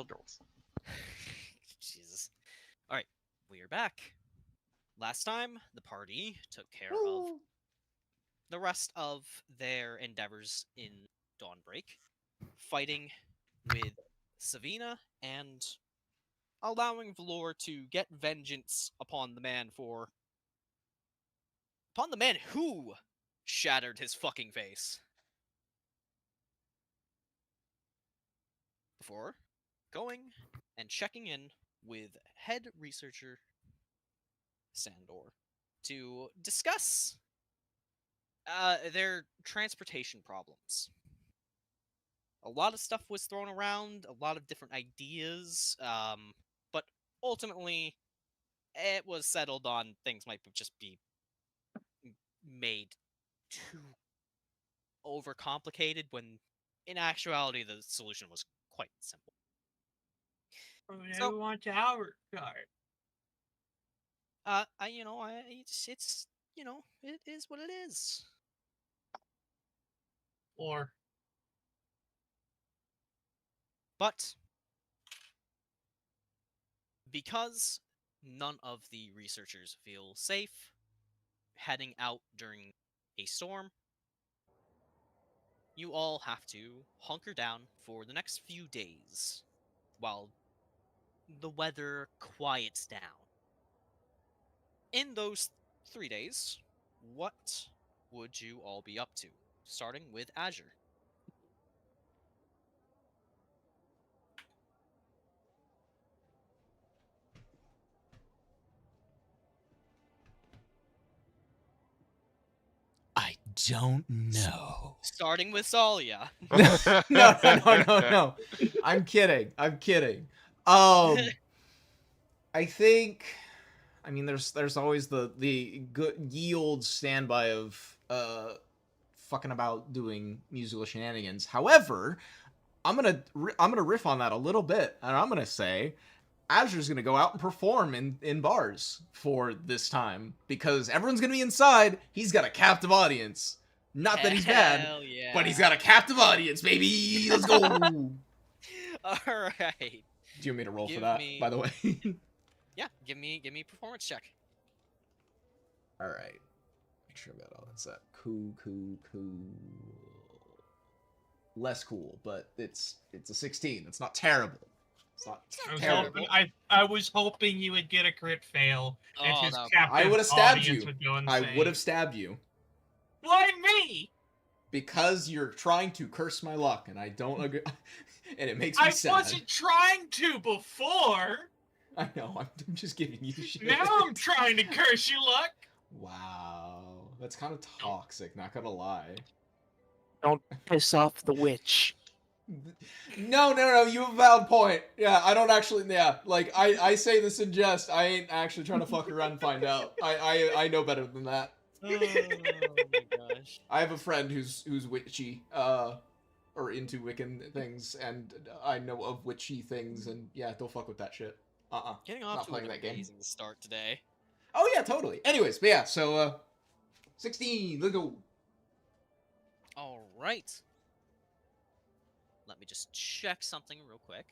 scoundrels. Jesus. Alright, we are back. Last time, the party took care of the rest of their endeavors in Dawnbreak, fighting with Savina and allowing Valor to get vengeance upon the man who shattered his fucking face. Before going and checking in with head researcher Sandor to discuss their transportation problems. A lot of stuff was thrown around, a lot of different ideas, but ultimately it was settled on things might just be made too overcomplicated when in actuality the solution was quite simple. So, want to Howard card. It's it is what it is. Or But because none of the researchers feel safe heading out during a storm, you all have to hunker down for the next few days while the weather quiets down. In those 3 days, what would you all be up to? Starting with Azure. I don't know. Starting with Tsalia. No. I'm kidding. I think, I mean, there's always the good ye old standby of fucking about doing musical shenanigans. However, I'm gonna riff on that a little bit, and I'm gonna say Azure's gonna go out and perform in bars for this time because everyone's gonna be inside. He's got a captive audience. Not that he's bad, Yeah. but he's got a captive audience, baby. Let's go. All right. Do you want me to roll for that, by the way? Yeah, give me a performance check. All right. Make sure I got all that set. Cool. Less cool, but it's a 16. It's not terrible. It's not terrible. I was hoping you would get a crit fail. And his captive I would have stabbed audience you. would go I insane. would have stabbed you. Why me? Because you're trying to curse my luck, and I don't agree. And it makes me sad. I wasn't trying to before. I know. I'm just giving you shit. Now I'm trying to curse your luck. Wow. That's kind of toxic, not gonna lie. Don't piss off the witch. No, you have a valid point. Yeah, I don't actually, like, I say this in jest. I ain't actually trying to fuck around and find out. I know better than that. Oh my gosh. I have a friend who's witchy, or into Wiccan things, and I know of witchy things, and yeah, don't fuck with that shit. Getting off to an amazing start today. Oh yeah, totally. Anyways, but yeah, so, 16, let's go. Alright. Let me just check something real quick.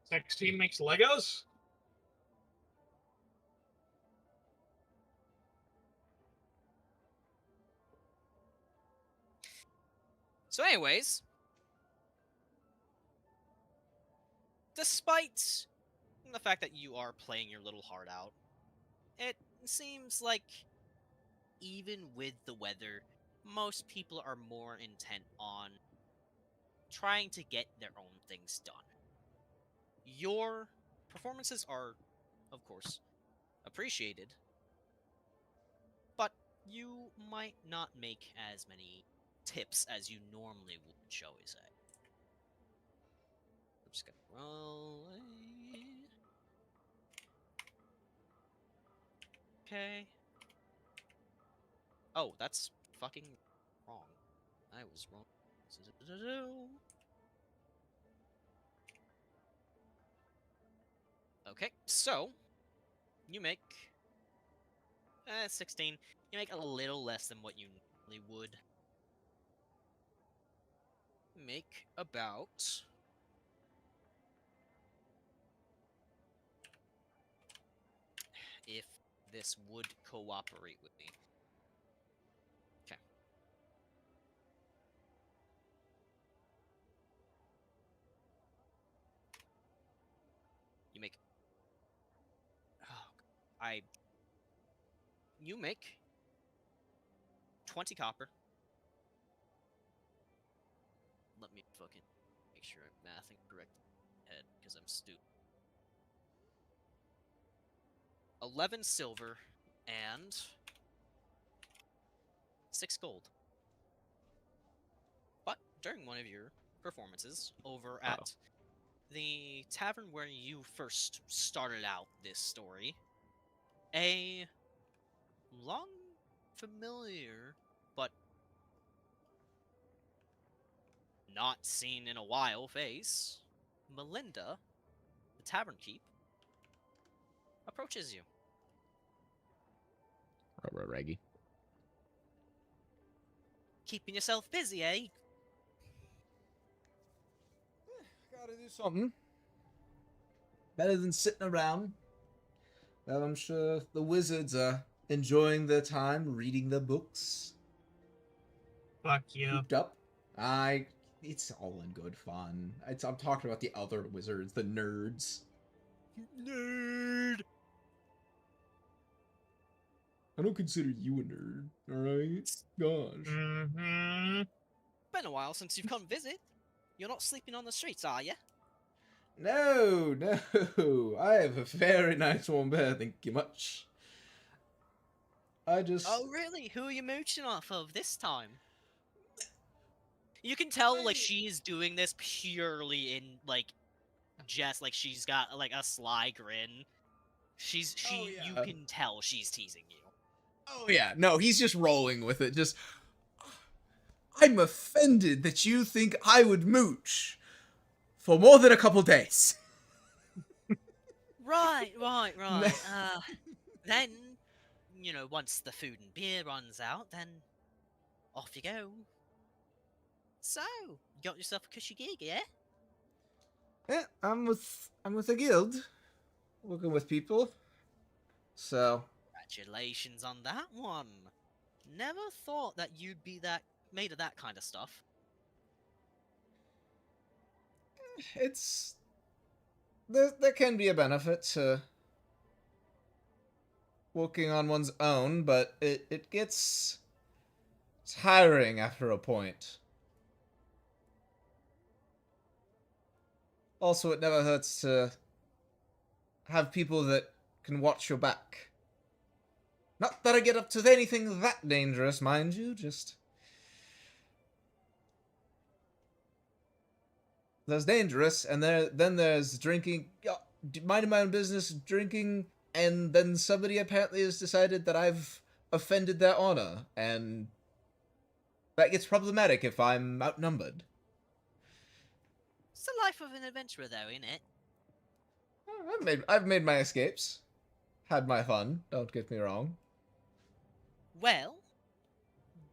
16 makes Legos? So anyways, despite the fact that you are playing your little heart out, it seems like even with the weather, most people are more intent on trying to get their own things done. Your performances are, of course, appreciated, but you might not make as many tips as you normally would, shall we say. I'm just gonna roll. Okay. Oh, that's fucking wrong. I was wrong. Okay, so you make 16. You make a little less than what you normally would. Make about this would cooperate with me. Okay. You make... Oh, You make 20 copper. Let me fucking make sure I'm mathing correct in my head, because I'm stupid. 11 silver and 6 gold. But during one of your performances over at the tavern where you first started out this story, a long familiar but not seen in a while face, Melinda, the tavern keep, approaches you. Reggie. Keeping yourself busy, eh? Gotta do something. Better than sitting around. Well, I'm sure the wizards are enjoying their time reading their books. Fuck you. Cooped up. It's all in good fun. I'm talking about the other wizards, the nerds. Nerd! I don't consider you a nerd, alright? Gosh. Mm-hmm. Been a while since you've come visit. You're not sleeping on the streets, are you? No. I have a very nice warm bed, thank you much. Oh, really? Who are you mooching off of this time? You can tell, like, she's doing this purely in, like, jest, like, she's got, like, a sly grin. You can tell she's teasing you. Oh yeah, no, he's just rolling with it, just... I'm offended that you think I would mooch for more than a couple days. Right. Then, you know, once the food and beer runs out, then off you go. So, you got yourself a cushy gig, yeah? Yeah, I'm with a guild, working with people. So, Congratulations on that one. Never thought that you'd be that made of that kind of stuff. there can be a benefit to working on one's own, but it gets tiring after a point. Also, it never hurts to have people that can watch your back. Not that I get up to anything that dangerous, mind you, just... There's dangerous, and then there's drinking, minding my own business, drinking, and then somebody apparently has decided that I've offended their honor, and that gets problematic if I'm outnumbered. It's the life of an adventurer, though, ain't it? I've made my escapes. Had my fun, don't get me wrong. Well,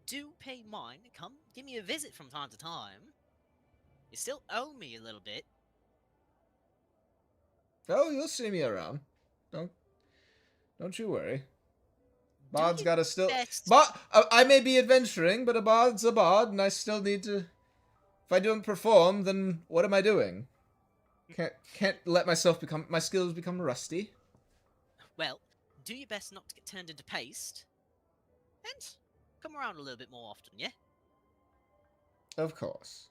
do pay mine and come give me a visit from time to time. You still owe me a little bit. Oh, you'll see me around. Don't you worry. Bard's gotta still... I may be adventuring, but a bard's a bard, and I still need to... If I don't perform, then what am I doing? Can't let my skills become rusty. Well, do your best not to get turned into paste. And come around a little bit more often, yeah? Of course.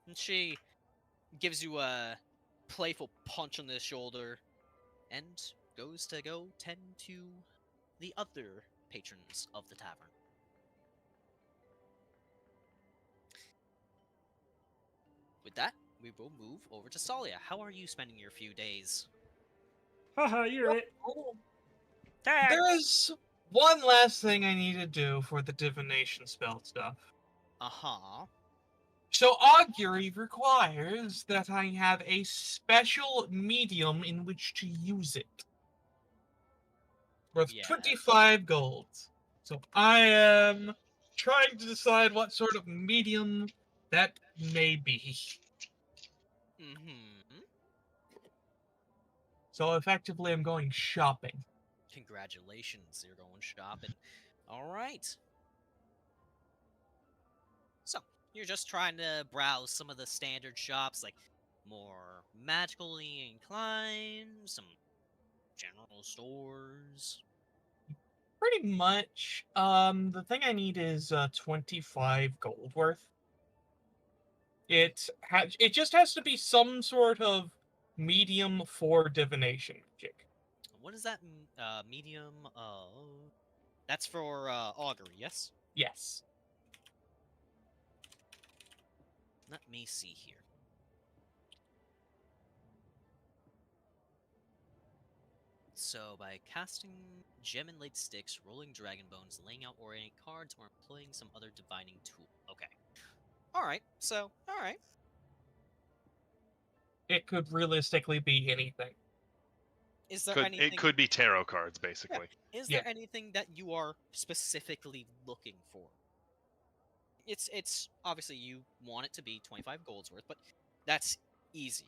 And she gives you a playful punch on the shoulder and goes to go tend to the other patrons of the tavern. With that, we will move over to Tsalia. How are you spending your few days? Haha, you're right. Tag! There's one last thing I need to do for the divination spell stuff. Uh-huh. So augury requires that I have a special medium in which to use it. Worth 25 gold. So I am trying to decide what sort of medium that may be. Mm-hmm. So effectively I'm going shopping. Congratulations, you're going shopping. All right. So, you're just trying to browse some of the standard shops, like more magically inclined, some general stores. Pretty much. The thing I need is 25 gold worth. It just has to be some sort of medium for divination magic. What is that? Medium? That's for augury, yes? Yes. Let me see here. So, by casting gem inlaid sticks, rolling dragon bones, laying out orient cards, or employing some other divining tool. Okay. Alright, so, alright. It could realistically be anything. Is there anything... It could be tarot cards, basically. Is Yeah. there anything that you are specifically looking for? It's obviously you want it to be 25 golds worth, but that's easy.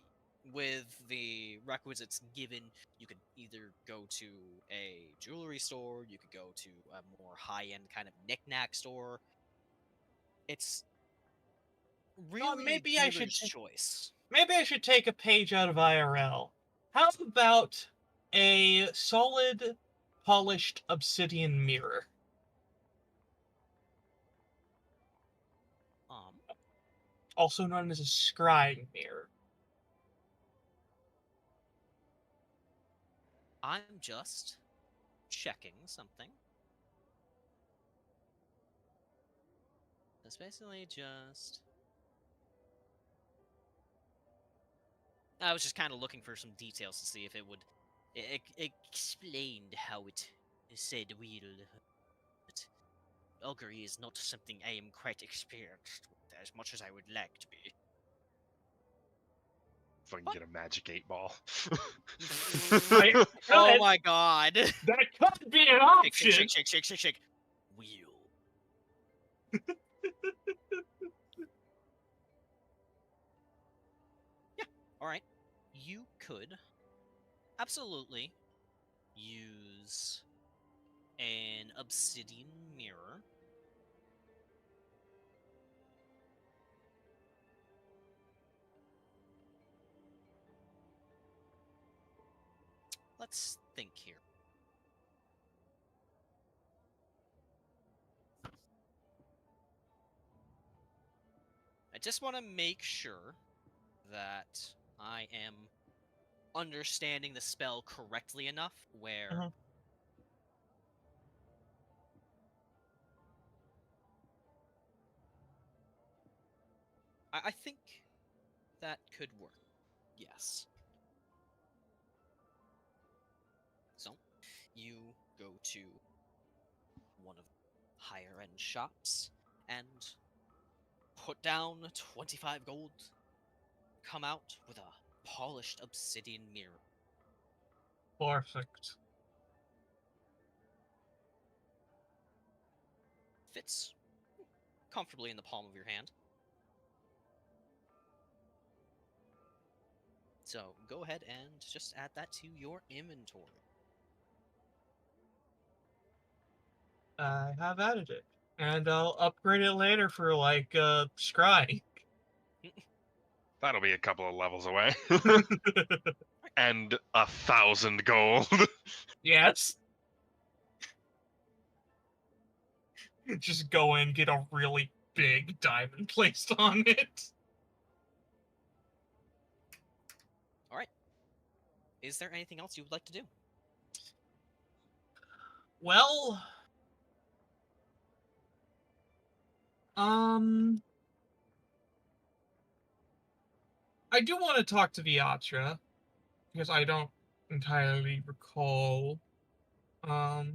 With the requisites given, you could either go to a jewelry store, you could go to a more high-end kind of knick-knack store. It's really maybe a I should dealer's choice. Maybe I should take a page out of IRL. How about a solid, polished obsidian mirror? Also known as a scrying mirror. I'm just checking something. It's basically just... I was just kind of looking for some details to see if it would... It explained how it said wield. But augury is not something I am quite experienced with as much as I would like to be. If I can get a magic 8-ball. Oh my god! That could be an option! Shake. Wheel. Yeah, alright. You could absolutely use an obsidian mirror. Let's think here. I just want to make sure that I am understanding the spell correctly enough where I think that could work. Yes. So, you go to one of higher end shops and put down 25 gold. Come out with a polished obsidian mirror. Perfect. Fits comfortably in the palm of your hand. So go ahead and just add that to your inventory. I have added it. And I'll upgrade it later for, like, scry. That'll be a couple of levels away. And 1,000 gold. Yes. Just go in, get a really big diamond placed on it. Alright. Is there anything else you would like to do? Well... I do want to talk to Viatra, because I don't entirely recall. I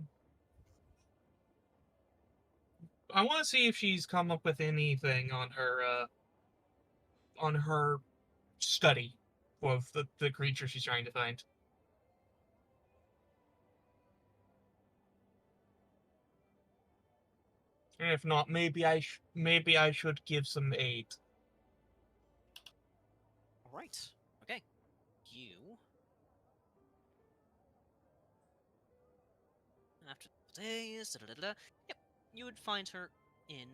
want to see if she's come up with anything on her study of the creature she's trying to find. And if not, maybe I should give some aid. Alright. Okay. You days. Yep, you would find her in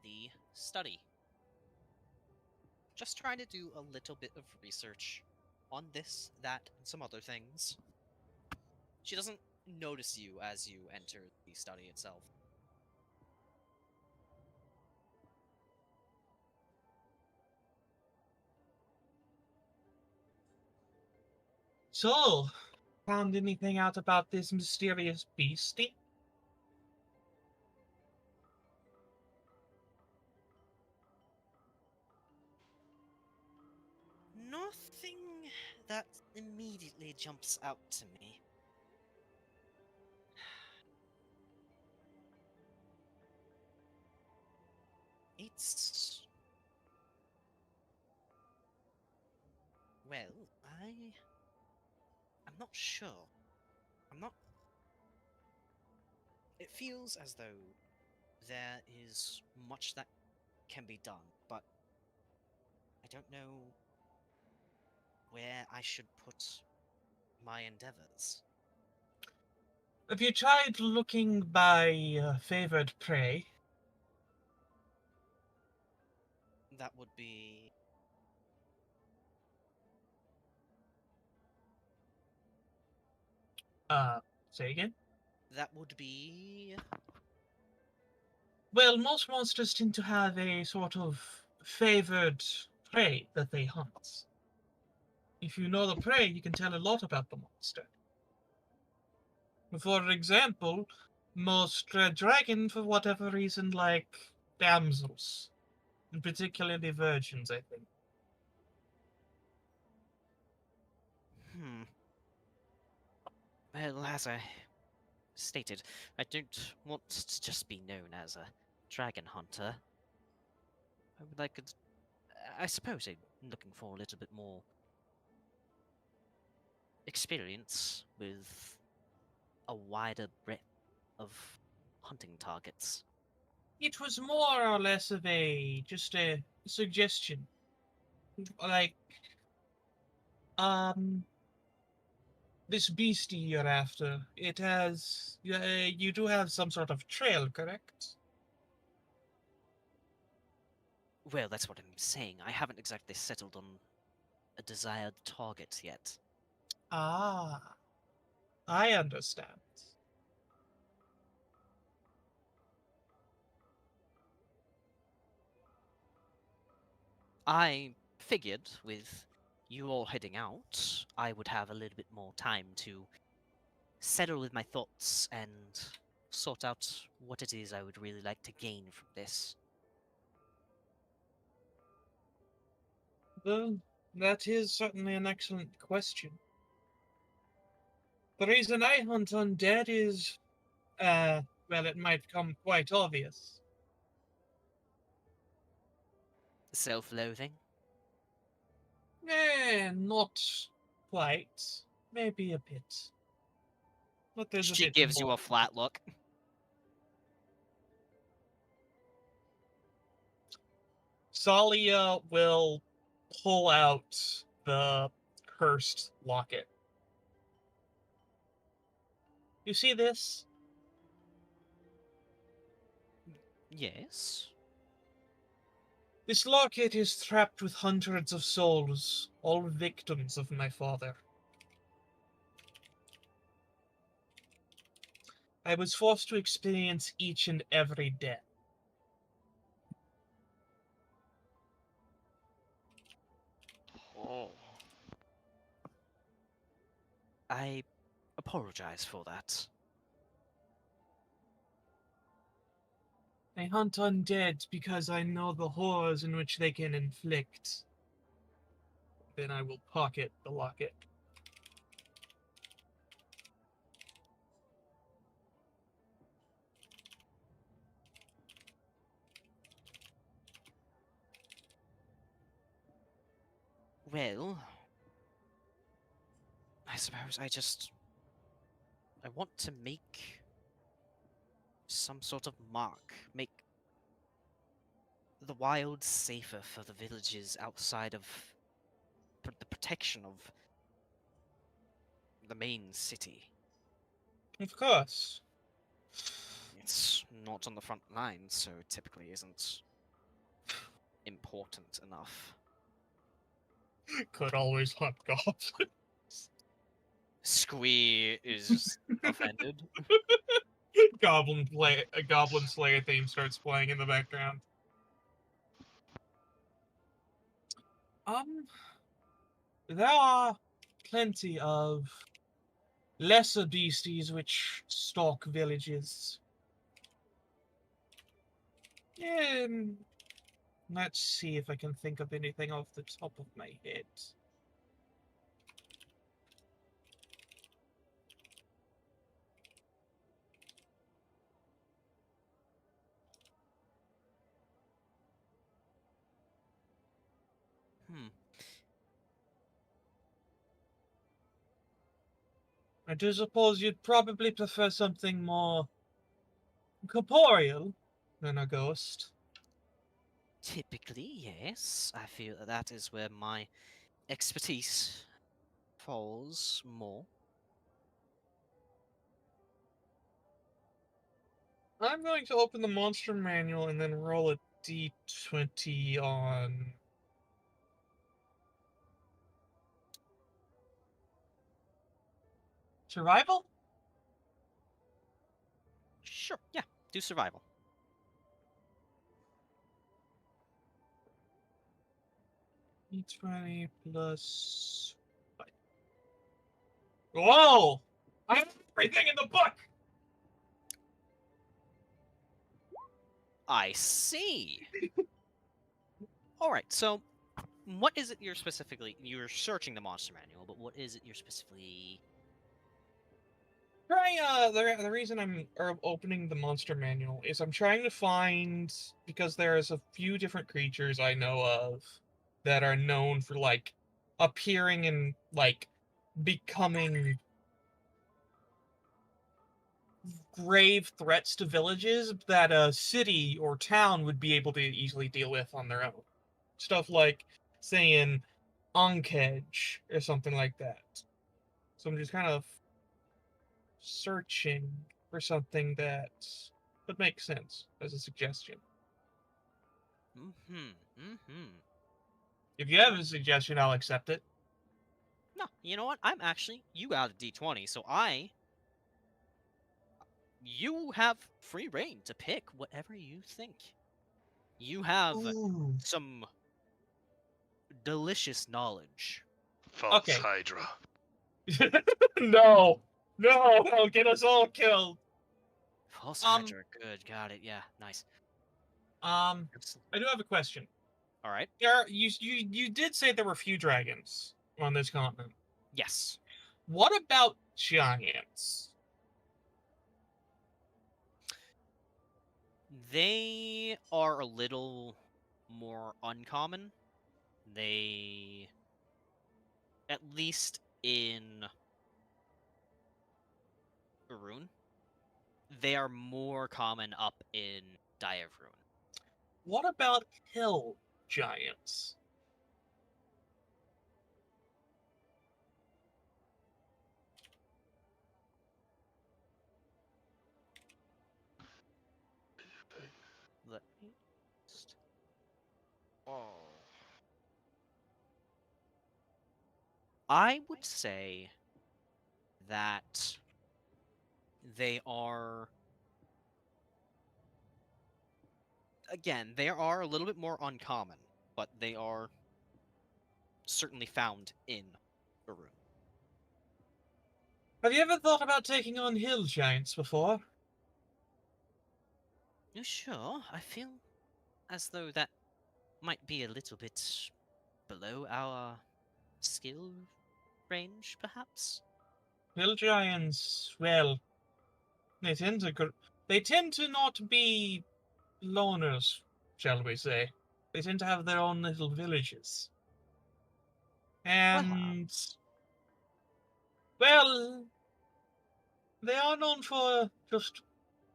the study. Just trying to do a little bit of research on this, that, and some other things. She doesn't notice you as you enter the study itself. So, found anything out about this mysterious beastie? Nothing that immediately jumps out to me. It's... Well, I'm not sure. I'm not... It feels as though there is much that can be done, but I don't know where I should put my endeavors. Have you tried looking by favored prey? That would be... Say again? That would be... Well, most monsters tend to have a sort of favored prey that they hunt. If you know the prey, you can tell a lot about the monster. For example, most red dragon, for whatever reason, like damsels, and particularly virgins, I think. Well, as I stated, I don't want to just be known as a dragon hunter. I would like it... I suppose I'm looking for a little bit more experience with a wider breadth of hunting targets. It was more or less of just a suggestion. Like, this beastie you're after, it has, you do have some sort of trail, correct? Well, that's what I'm saying. I haven't exactly settled on a desired target yet. Ah, I understand. I figured with you all heading out, I would have a little bit more time to settle with my thoughts and sort out what it is I would really like to gain from this. Well, that is certainly an excellent question. The reason I hunt undead is, well, it might come quite obvious. Self-loathing? Not quite. Maybe a bit. But there's a She bit gives you more. a flat look. Tsalia will pull out the cursed locket. You see this? Yes. This locket is trapped with hundreds of souls, all victims of my father. I was forced to experience each and every death. Oh. I apologize for that. I hunt undead because I know the horrors in which they can inflict. Then I will pocket the locket. Well, I suppose I want to make some sort of mark. Make the wild safer for the villages outside of the protection of the main city. Of course. It's not on the front line, so it typically isn't important enough. Could always hunt goblins. Squee is just offended. A Goblin Slayer theme starts playing in the background. There are plenty of lesser beasties which stalk villages. Let's see if I can think of anything off the top of my head. Hmm. I do suppose you'd probably prefer something more corporeal than a ghost. Typically, yes. I feel that is where my expertise falls more. I'm going to open the monster manual and then roll a d20 on... survival? Sure, yeah. Do survival. D20 plus... 5. Whoa! I have everything in the book! I see. All right. So, what is it you're You're searching the monster manual, but what is it you're specifically? The reason I'm opening the monster manual is I'm trying to find, because there's a few different creatures I know of that are known for, like, appearing and, like, becoming grave threats to villages that a city or town would be able to easily deal with on their own. Stuff like, saying, Onkage, or something like that. So I'm just kind of searching for something that would make sense as a suggestion. If you have a suggestion, I'll accept it. No, you know what? You got a D20, so you have free reign to pick whatever you think. You have Ooh. some delicious knowledge. False Okay. Hydra. No! No! That'll get us all killed! False Hydra, good, got it, yeah, nice. I do have a question. All right. You did say there were few dragons on this continent. Yes. What about giants? They are a little more uncommon. They, at least in Rune, they are more common up in Rune. What about hill giants? Let me just... Oh. I would say that they are... Again, they are a little bit more uncommon, but they are certainly found in Rune. Have you ever thought about taking on hill giants before? Sure, I feel as though that might be a little bit below our skill range, perhaps? Hill giants, well, they tend to not be loners, shall we say. They tend to have their own little villages. And, well, they are known for just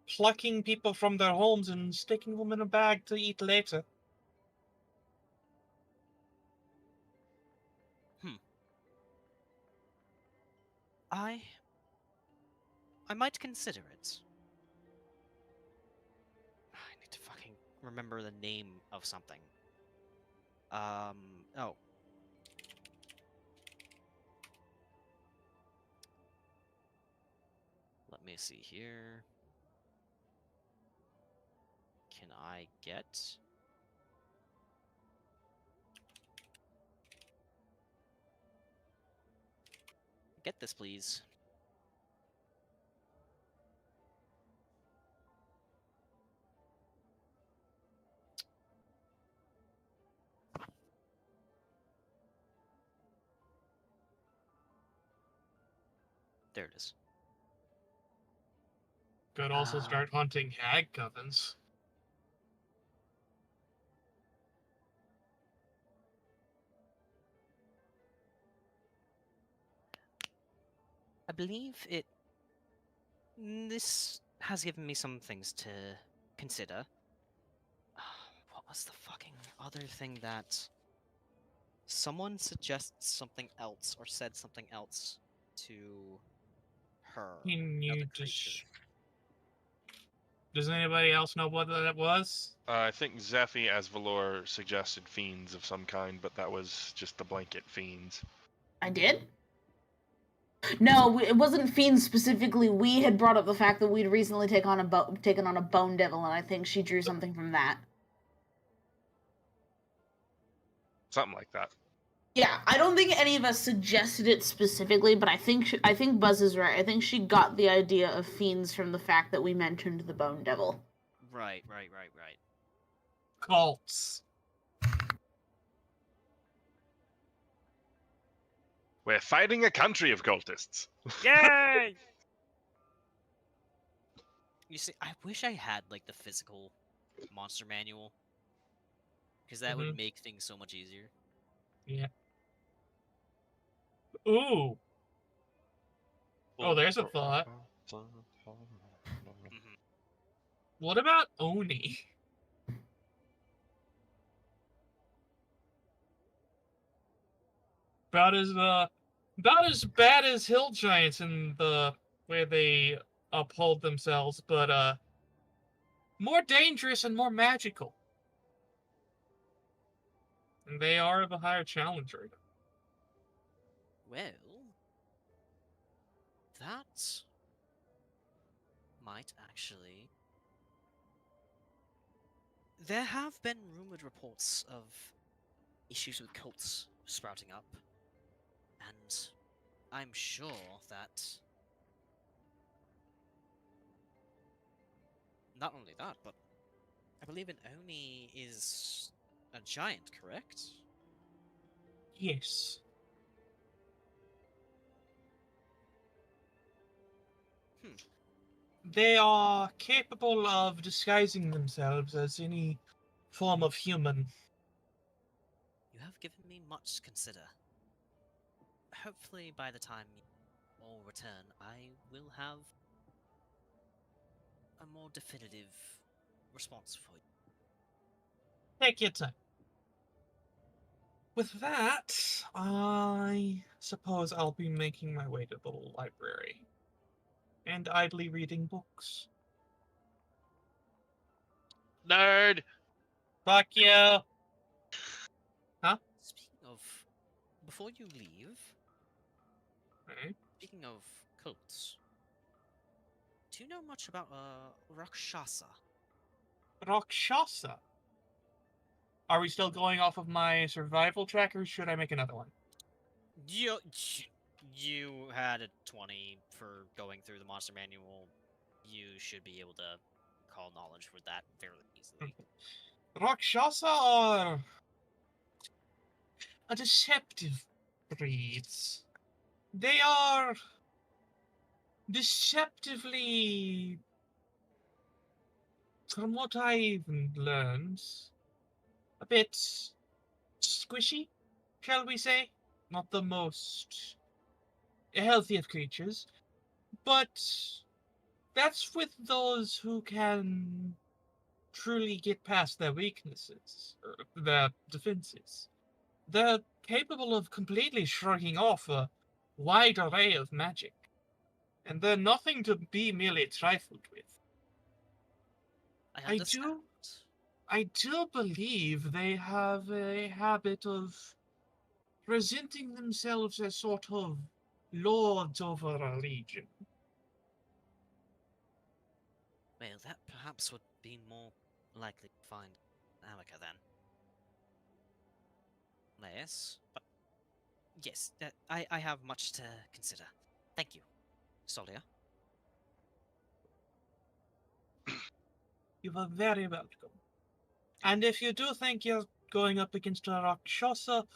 plucking people from their homes and sticking them in a bag to eat later. I might consider it. remember the name of something. Oh. Let me see here. Can I get... Get this, please. There it is. Could also start hunting hag covens. I believe it... This has given me some things to consider. What was the fucking other thing that... Someone suggests something else, or said something else to her. Can you another just... creature. Does anybody else know what that was? I think Zephy as Valor suggested fiends of some kind, but that was just the blanket fiends. I did? No, it wasn't fiends specifically. We had brought up the fact that we'd recently taken on a bone devil, and I think she drew something from that. Something like that. Yeah, I don't think any of us suggested it specifically, but I think Buzz is right. I think she got the idea of fiends from the fact that we mentioned the bone devil. Right. Cults. We're fighting a country of cultists. Yay! You see, I wish I had, like, the physical monster manual. Because that would make things so much easier. Yeah. Ooh. Oh, there's a thought. Mhm. What about Oni? About as bad as hill giants in the way they uphold themselves, but more dangerous and more magical. And they are of a higher challenge rate. Well, that might actually... There have been rumored reports of issues with cults sprouting up, and I'm sure that... Not only that, but I believe an Oni is a giant, correct? Yes. They are capable of disguising themselves as any form of human. You have given me much to consider. Hopefully by the time you all return, I will have a more definitive response for you. Take your time. With that, I suppose I'll be making my way to the library. And idly reading books. Nerd! Fuck you! Speaking of, before you leave, Okay. speaking of cults, do you know much about Rakshasa? Rakshasa. Are we still going off of my survival track, or should I make another one? You had a 20 for going through the monster manual. You should be able to call knowledge for that fairly easily. Rakshasa are a deceptive breed. They are deceptively, from what I've learned, a bit squishy, shall we say? Not the most healthy of creatures, but that's with those who can truly get past their weaknesses, or their defenses. They're capable of completely shrugging off a wide array of magic, and they're nothing to be merely trifled with. I understand. I do believe they have a habit of presenting themselves as sort of lords over a region. Well, that perhaps would be more likely to find Alaka then. Yes, but yes, I have much to consider. Thank you, Tsalia. You are very welcome. And if you do think you're going up against a Rakshasa,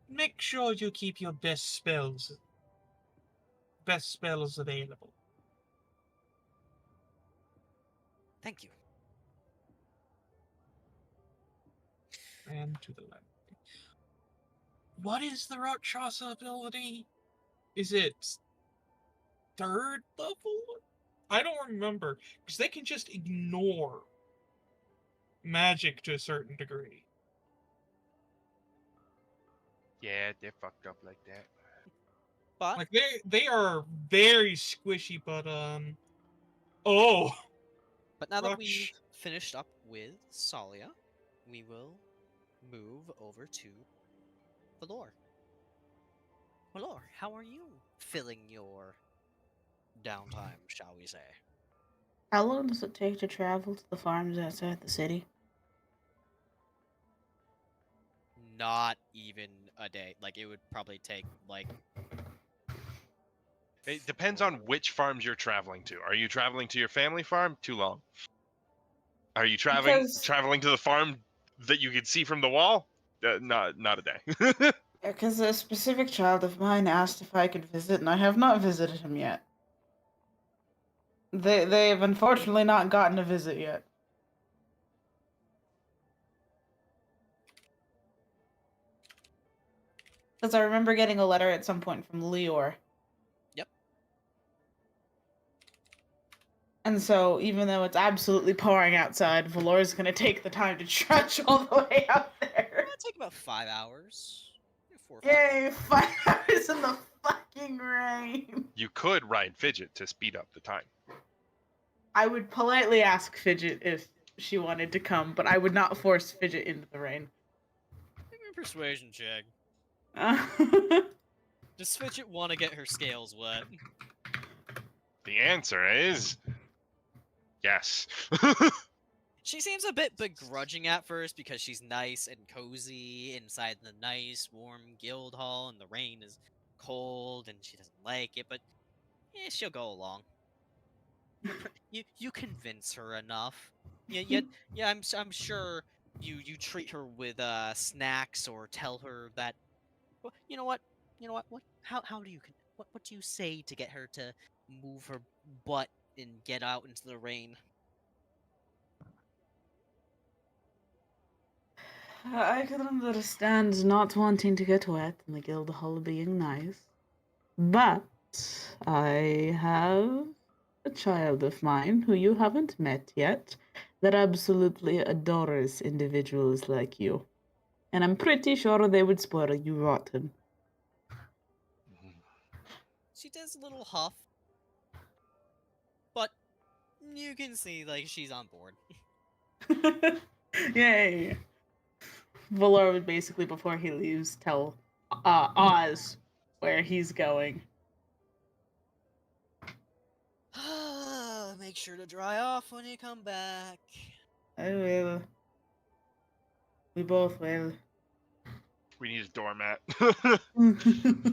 make sure you keep your best spells available. Thank you. And to the left. What is the Rakshasa ability? Is it 3rd level? I don't remember, because they can just ignore magic to a certain degree. Yeah, they're fucked up like that. But Like they are very squishy, but oh, But now that Rush. we've finished up with Tsalia, we will move over to Valor. Valor, how are you filling your downtime, shall we say? How long does it take to travel to the farms outside the city? Not even a day. Like, it would probably take, like... It depends on which farms you're traveling to. Are you traveling to your family farm? Too long. Are you Because- traveling to the farm that you can see from the wall? Not a day. Because a specific child of mine asked if I could visit, and I have not visited him yet. They have unfortunately not gotten a visit yet. Because I remember getting a letter at some point from Leor. Yep. And so, even though it's absolutely pouring outside, Valor's gonna take the time to trudge all the way out there. It'll take about 5 hours. 4 or 5 hours. Yay, 5 hours in the fucking rain. You could ride Fidget to speed up the time. I would politely ask Fidget if she wanted to come, but I would not force Fidget into the rain. Give me a persuasion check. Uh, Does Fidget want to get her scales wet? The answer is yes. She seems a bit begrudging at first because she's nice and cozy inside the nice, warm guild hall, and the rain is cold and she doesn't like it, but yeah, she'll go along. You convince her enough. Yeah, I'm sure you treat her with snacks or tell her that. Well, you know what? What? How do you what do you say to get her to move her butt and get out into the rain? I can understand not wanting to get wet and the guild hall being nice, but I have a child of mine who you haven't met yet that absolutely adores individuals like you. And I'm pretty sure they would spoil you rotten. She does a little huff, but you can see like she's on board. Yay! Valor would basically, before he leaves, tell Oz where he's going. Make sure to dry off when you come back. I will. We both will. We need a doormat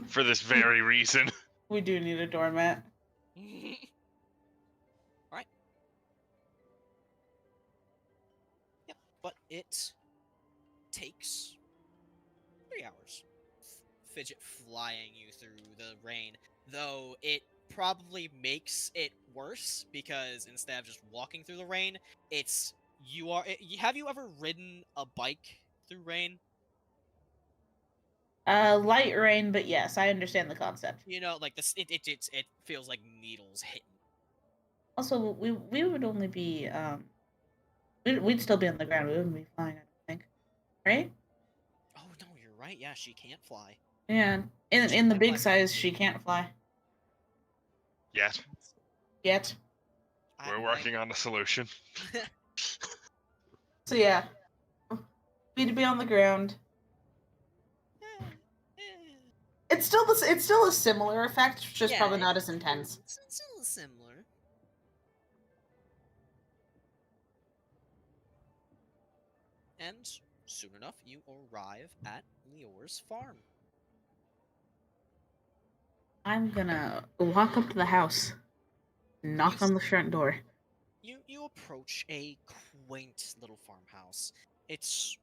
for this very reason. We do need a doormat. Alright. Yep, but it takes 3 hours. Fidget flying you through the rain, though it probably makes it worse because instead of just walking through the rain, it's have you ever ridden a bike through rain? Light rain, but yes, I understand the concept. You know, like this, it feels like needles hitting. Also, we would only be we'd still be on the ground. We wouldn't be flying, I don't think. Right? Oh no, you're right. Yeah, she can't fly. Yeah. In the big size, she can't fly Yes, yet. we're working on a solution. So yeah, be to be on the ground. It's still a similar effect, just probably not as intense. It's still similar. And soon enough, you arrive at Lior's farm. I'm gonna walk up to the house, knock on the front door. You approach a quaint little farmhouse. It's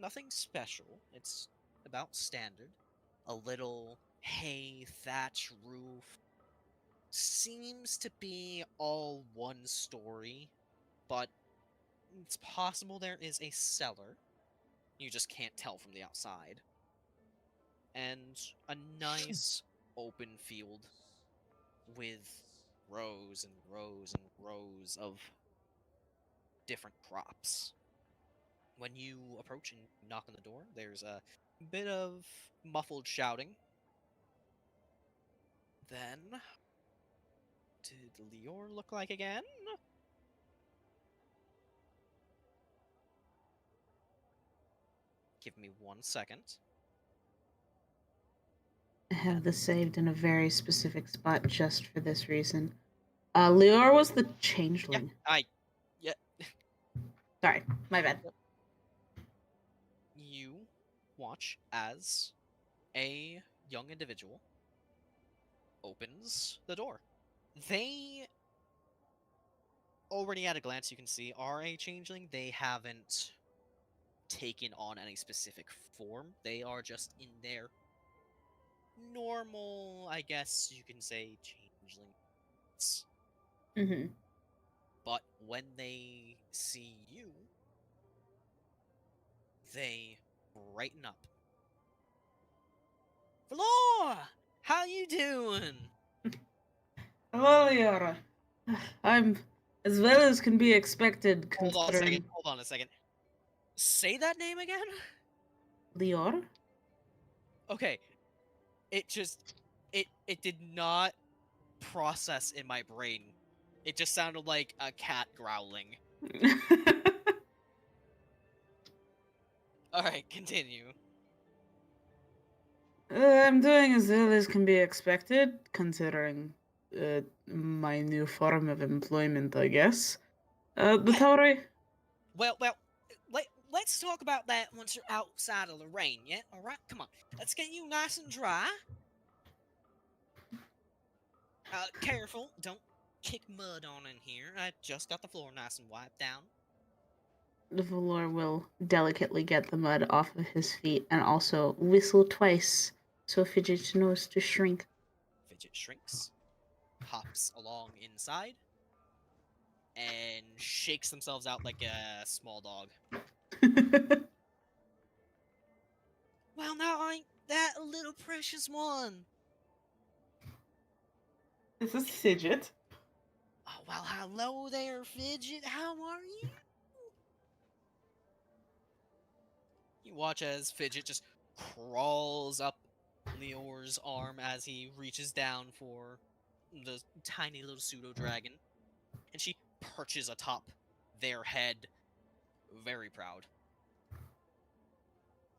nothing special. It's about standard. A little hay thatch roof. Seems to be all one story, but it's possible there is a cellar. You just can't tell from the outside. And a nice open field with rows and rows and rows of different crops. When you approach and knock on the door, there's a bit of muffled shouting. Then, did Lior look like again? Give me 1 second. I have this saved in a very specific spot just for this reason. Lior was the changeling. Yeah. Sorry, my bad. You watch as a young individual opens the door. They already at a glance you can see are a changeling. They haven't taken on any specific form. They are just in their normal, I guess you can say, changeling. Mm-hmm. But when they see you, they brighten up. Valor! How you doing? Hello, Liora. I'm as well as can be expected Hold on a second. considering Hold on a second. Say that name again? Lior? Okay. It just it did not process in my brain. It just sounded like a cat growling. Alright, continue. I'm doing as well as can be expected, considering my new form of employment, I guess. The Tauri? Well, let's talk about that once you're outside of the rain, yeah? Alright, come on. Let's get you nice and dry. Careful, don't kick mud on in here. I just got the floor nice and wiped down. The Valor will delicately get the mud off of his feet and also whistle twice so Fidget knows to shrink. Fidget shrinks, hops along inside, and shakes themselves out like a small dog. Well, now ain't that a little precious one? This is Fidget. Oh, well, hello there, Fidget. How are you? You watch as Fidget just crawls up Lior's arm as he reaches down for the tiny little pseudo-dragon. And she perches atop their head, very proud.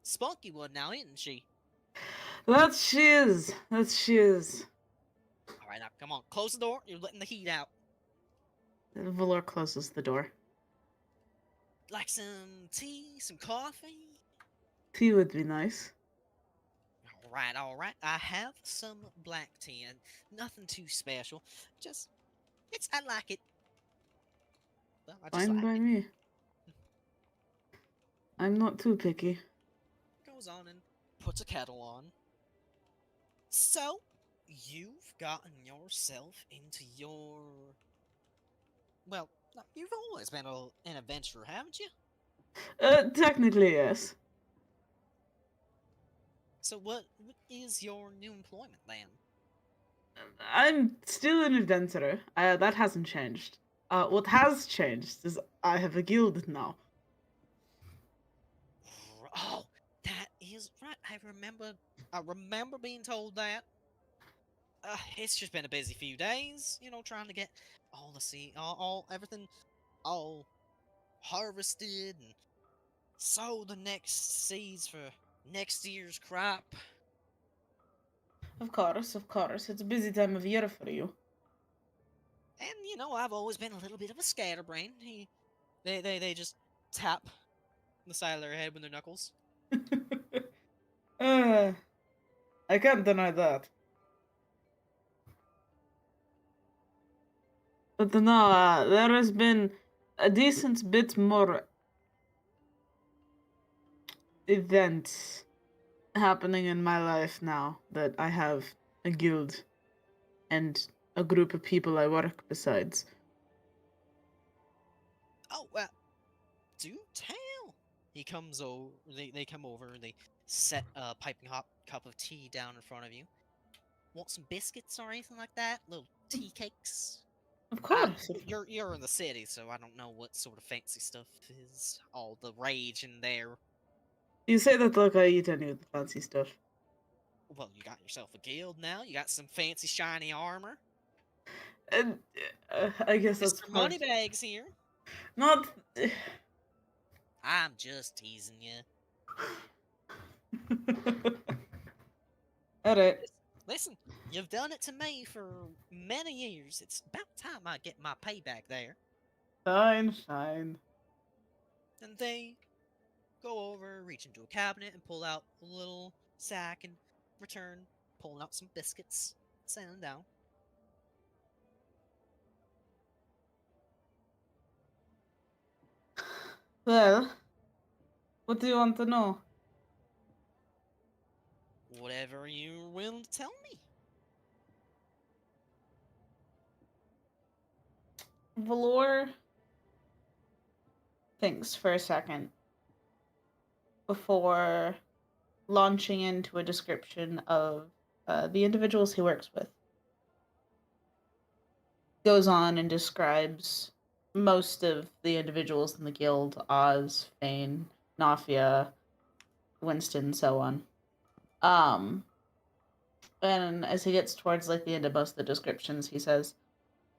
Spunky one now, isn't she? That she is. Alright, now, come on. Close the door. You're letting the heat out. Valor closes the door. Like some tea, some coffee? Tea would be nice. Alright. I have some black tea and nothing too special. Just, I like it. Well, I just Fine like by it. me. I'm not too picky. Goes on and puts a kettle on. So, you've gotten yourself into your... Well, you've always been an adventurer, haven't you? Technically, yes. So what is your new employment then? I'm still an adventurer. That hasn't changed. What has changed is I have a guild now. Oh, that is right. I remember being told that. It's just been a busy few days, trying to get all everything all harvested and sow the next seeds for next year's crop. Of course, of course. It's a busy time of year for you. And I've always been a little bit of a scatterbrain. They just tap the side of their head with their knuckles. I can't deny that. But no, there has been a decent bit more events happening in my life now that I have a guild and a group of people I work besides. Oh, do tell. He comes over. They come over. They set a piping hot cup of tea down in front of you. Want some biscuits or anything like that? Little tea cakes. Of course. You're in the city, so I don't know what sort of fancy stuff is all the rage in there. You say that like I eat any of the fancy stuff. Well, you got yourself a guild now. You got some fancy shiny armor. And I guess that's Mr. Moneybags here. Not. I'm just teasing you. Alright. Listen, you've done it to me for many years. It's about time I get my payback there. Fine, fine. And they go over, reach into a cabinet, and pull out a little sack and return, pulling out some biscuits, setting them down. Well, what do you want to know? Whatever you're willing to tell me. Valor thinks for a second before launching into a description of the individuals he works with. Goes on and describes most of the individuals in the guild: Oz, Fane, Nafia, Winston, so on. And as he gets towards like the end of most of the descriptions, he says,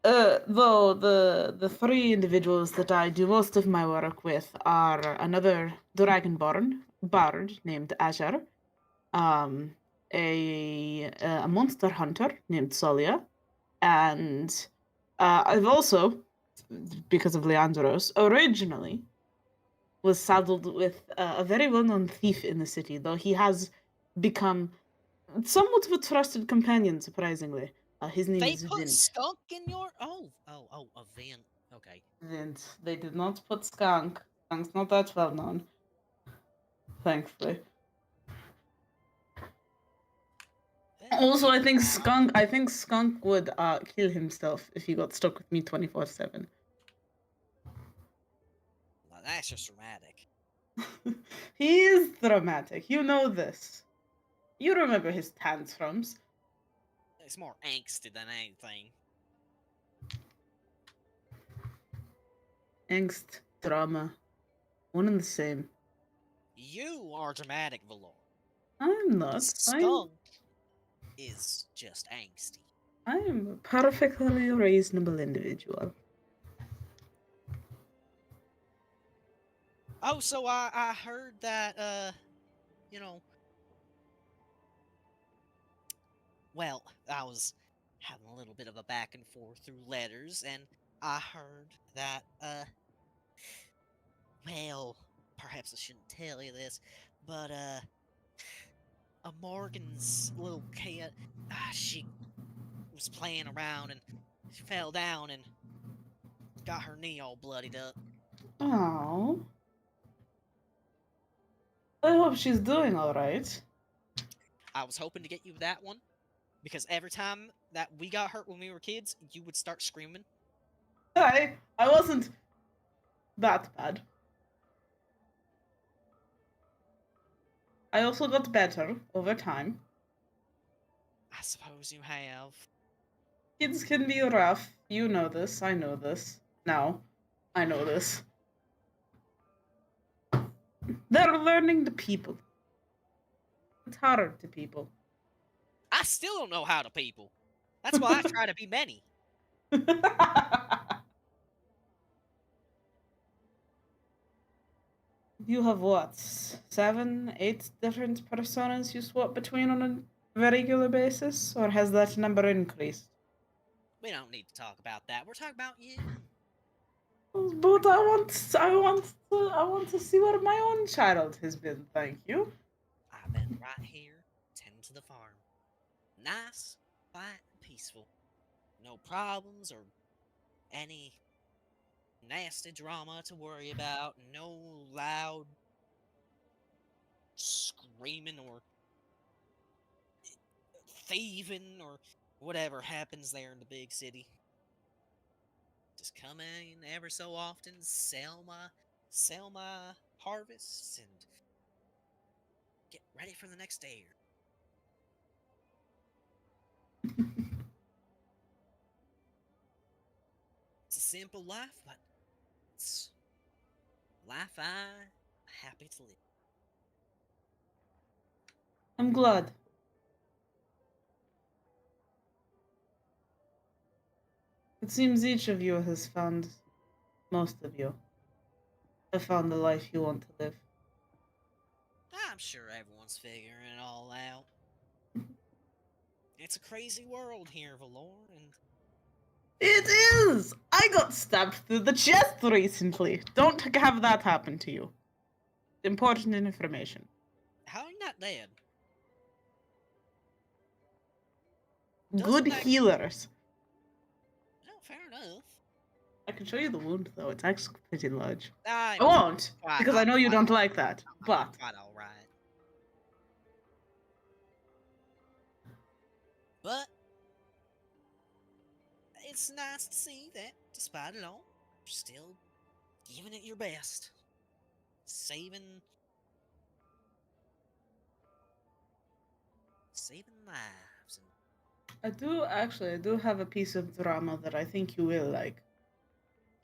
though the three individuals that I do most of my work with are another Dragonborn bard named Azure, a monster hunter named Tsalia, and I've also, because of Leandros, originally was saddled with a very well-known thief in the city, though he has become somewhat of a trusted companion, surprisingly. His name They is put Vint. skunk in your... a Vint. Okay. Vint. They did not put skunk. Skunk's not that well known. Thankfully. Also, I think skunk would kill himself if he got stuck with me 24/7. Well, that's just dramatic. He is dramatic. You know this. You remember his tantrums. It's more angsty than anything. Angst, drama, one and the same. You are dramatic, Valor. I'm not. Skunk is just angsty. I am a perfectly reasonable individual. Oh, so I heard that, well, I was having a little bit of a back and forth through letters, and I heard that, well, perhaps I shouldn't tell you this, but, a Morgan's little kid, she was playing around and she fell down and got her knee all bloodied up. Oh. I hope she's doing alright. I was hoping to get you that one, because every time that we got hurt when we were kids, you would start screaming. I wasn't that bad. I also got better over time. I suppose you have. Kids can be rough. You know this. I know this. Now, I know this. They're learning to people. It's harder to people. I still don't know how to people. That's why I try to be many. You have what? 7, 8 different personas you swap between on a regular basis? Or has that number increased? We don't need to talk about that. We're talking about you. But I want to see where my own child has been, thank you. I've been right here, tending to the farm. Nice, quiet, and peaceful. No problems or any nasty drama to worry about. No loud screaming or thieving or whatever happens there in the big city. Just come in ever so often, sell my harvests, and get ready for the next year. It's a simple life, but it's life I'm happy to live. I'm glad. It seems each of you has found, most of you, have found the life you want to live. I'm sure everyone's figuring it all out. It's a crazy world here, Valor, and It is! I got stabbed through the chest recently. Don't have that happen to you. Important information. how are you not dead? Good that- healers. No, fair enough. I can show you the wound, though. It's actually pretty large. I I won't, Fine, because I know you fine. don't like that. But quite alright. But it's nice to see that, despite it all, you're still giving it your best. Saving lives. And I do have a piece of drama that I think you will like.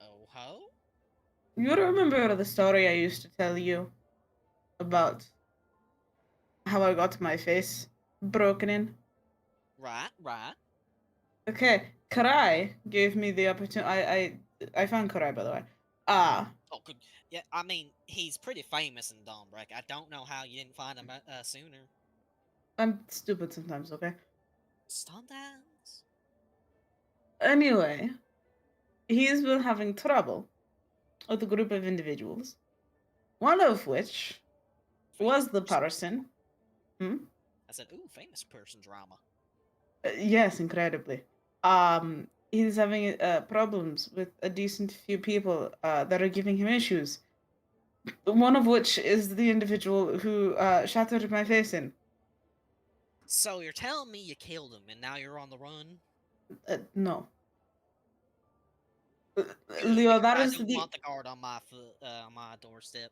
oh ho? You remember the story I used to tell you about how I got my face broken in? Right. Okay, Karai gave me the opportunity. I found Karai, by the way. Oh, good. Yeah, I mean, he's pretty famous in Dawnbreak. I don't know how you didn't find him sooner. I'm stupid sometimes, okay? Sometimes. Anyway, he's been having trouble with a group of individuals, one of which was the person. I said, ooh, famous person drama. Yes, incredibly. He's having problems with a decent few people that are giving him issues. One of which is the individual who shattered my face in. So you're telling me you killed him and now you're on the run? No. Good, Leo, because that I is don't the. want the guard on my doorstep.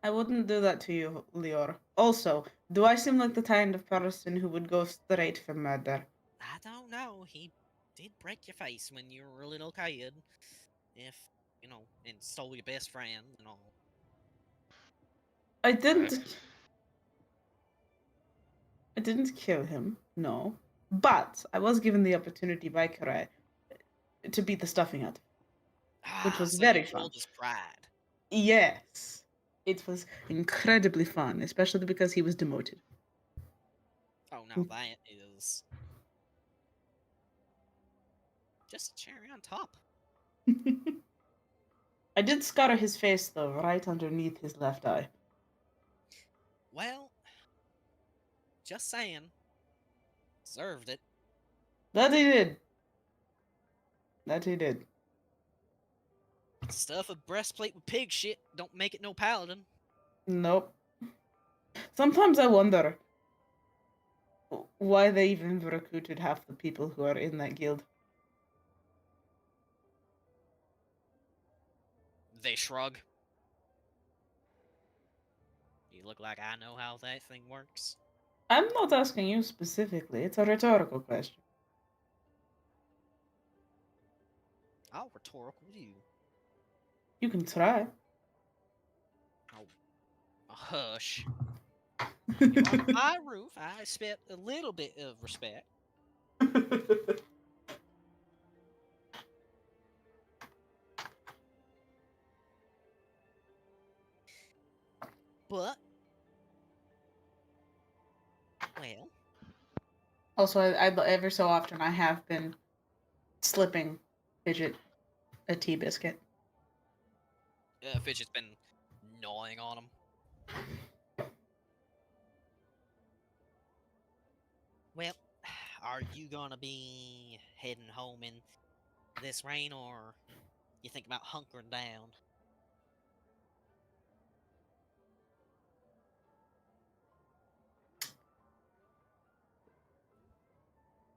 I wouldn't do that to you, Leo. Also, do I seem like the kind of person who would go straight for murder? I don't know. He did break your face when you were a little kid. If, and stole your best friend and all. I didn't kill him, no. But I was given the opportunity by Karai to beat the stuffing out of him, which was So very you fun. killed his pride. Yes. It was incredibly fun, especially because he was demoted. Oh, now that is just a cherry on top. I did scar his face, though, right underneath his left eye. Well, just saying. Deserved it. That he did. That he did. Stuff a breastplate with pig shit don't make it no paladin. Nope. Sometimes I wonder why they even recruited half the people who are in that guild. They shrug. You look like I know how that thing works. I'm not asking you specifically. It's a rhetorical question. How rhetorical do you? You can try. Oh, hush. You're on my roof. I expect a little bit of respect. But, well, Also, ever so often I have been slipping Fidget a tea biscuit. Fidget's been gnawing on him. Well, are you gonna be heading home in this rain, or you think about hunkering down?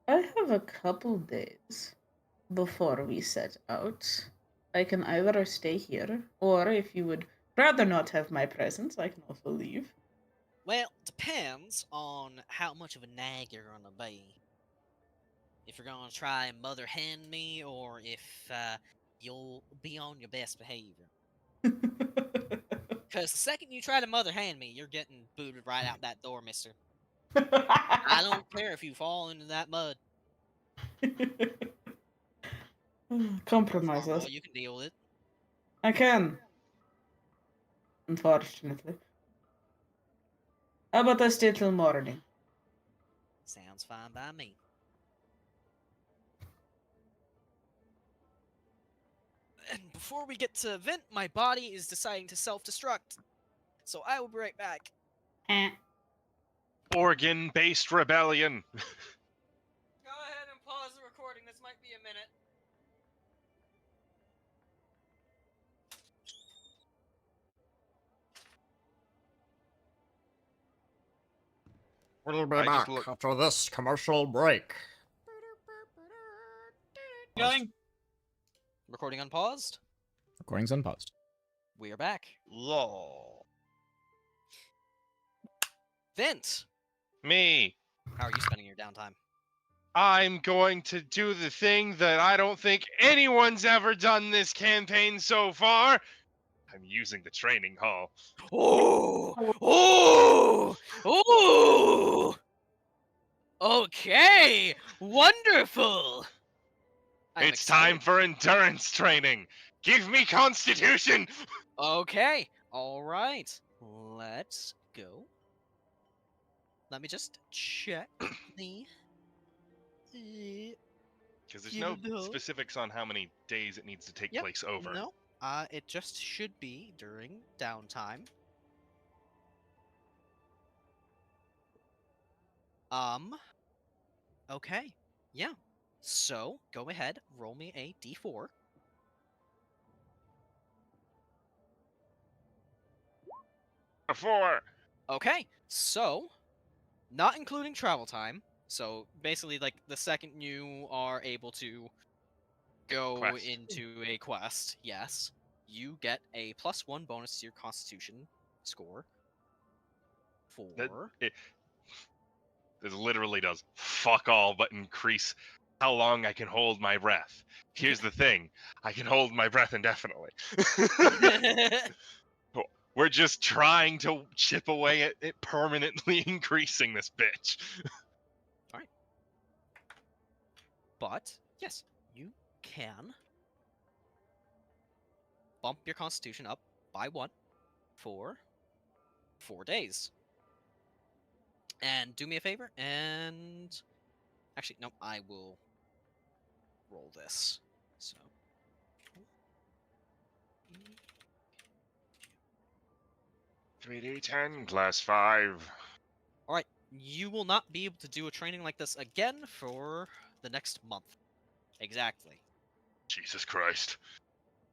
I have a couple days before we set out. I can either stay here, or if you would rather not have my presence, I can also leave. Well, depends on how much of a nag you're gonna be. If you're gonna try and mother hen me, or if you'll be on your best behavior. Because the second you try to mother hen me, you're getting booted right out that door, mister. I don't care if you fall into that mud. Compromise Farmboy, us. you can deal with it. I can. Unfortunately. How about I stay till morning? Sounds fine by me. And before we get to Vint, my body is deciding to self-destruct. So I will be right back. Organ-based rebellion. Go ahead and pause the recording. This might be a minute. We'll be I just back look- after this commercial break. Going. Recording unpaused. Recording's unpaused. We are back. Lol. Vint, Me. how are you spending your downtime? I'm going to do the thing that I don't think anyone's ever done this campaign so far. I'm using the training hall. Oh! Oh! Oh! Okay! Wonderful! I'm It's time excited. for endurance training. Give me constitution. Okay, alright. Let's go. Let me just check the... Because there's no You know. specifics on how many days it needs to take Yep, place over. No, it just should be during downtime. Okay, yeah. So, go ahead, roll me a d4. Before. Okay, so, not including travel time, so basically, like, the second you are able to go Quest. into a quest, yes, you get a +1 bonus to your constitution score That- for... This literally does fuck all but increase how long I can hold my breath. Here's the thing. I can hold my breath indefinitely. We're just trying to chip away at it permanently increasing this bitch. But, yes, you can bump your constitution up by 1 for 4 days. And do me a favor, and... Actually, no, I will roll this. So... 3d10 plus 5. Alright, you will not be able to do a training like this again for the next month. Exactly. Jesus Christ.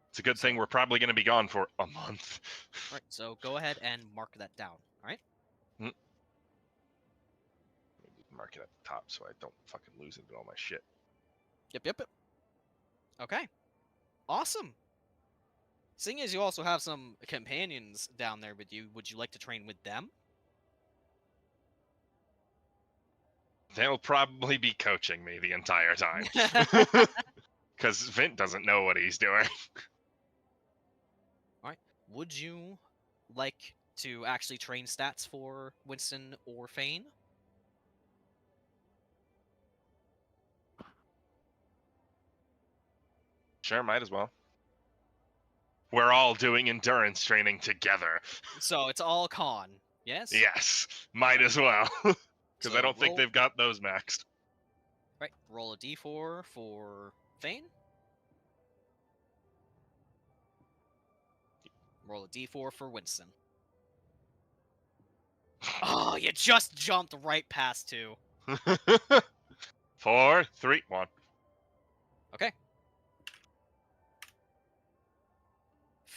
It's a good thing we're probably going to be gone for a month. Alright, so go ahead and mark that down, alright? Mark it at the top so I don't fucking lose it in all my shit. Yep. Okay. Awesome! Seeing as you also have some companions down there with you, would you like to train with them? They'll probably be coaching me the entire time. Because Vint doesn't know what he's doing. Would you like to actually train stats for Winston or Fane? Sure, might as well. We're all doing endurance training together. So it's all con. Yes. Yes, might as well. Because So I don't think roll- they've got those maxed. Right. Roll a d4 for Thane. Roll a d4 for Winston. Oh, you just jumped right past 2. 4, 3, 1. Okay.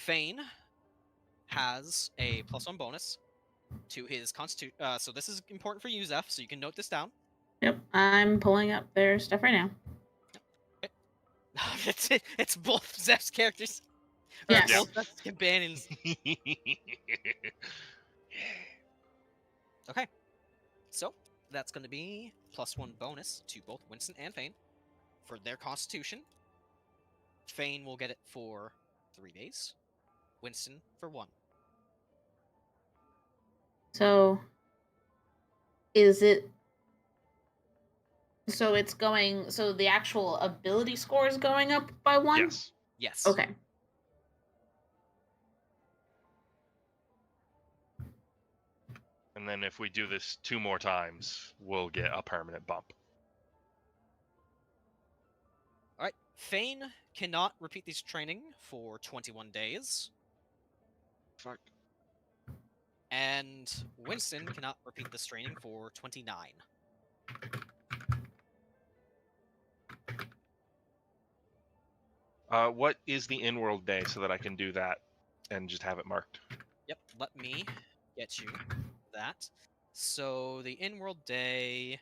Thane has a +1 bonus to his constitution. So this is important for you, Zeph, so you can note this down. Yep, I'm pulling up their stuff right now. It's both Zeph's characters. Or Yes. both Zeph's companions. Okay. So that's going to be +1 bonus to both Winston and Thane for their constitution. Thane will get it for 3 days. Winston for 1. So, is it? So it's going. So the actual ability score is going up by 1. Yes. Yes. Okay. And then if we do this 2 more times, we'll get a permanent bump. All right. Thane cannot repeat this training for 21 days. Fuck. And Winston cannot repeat this training for 29. What is the in-world day so that I can do that and just have it marked? Yep, let me get you that. So the in-world day,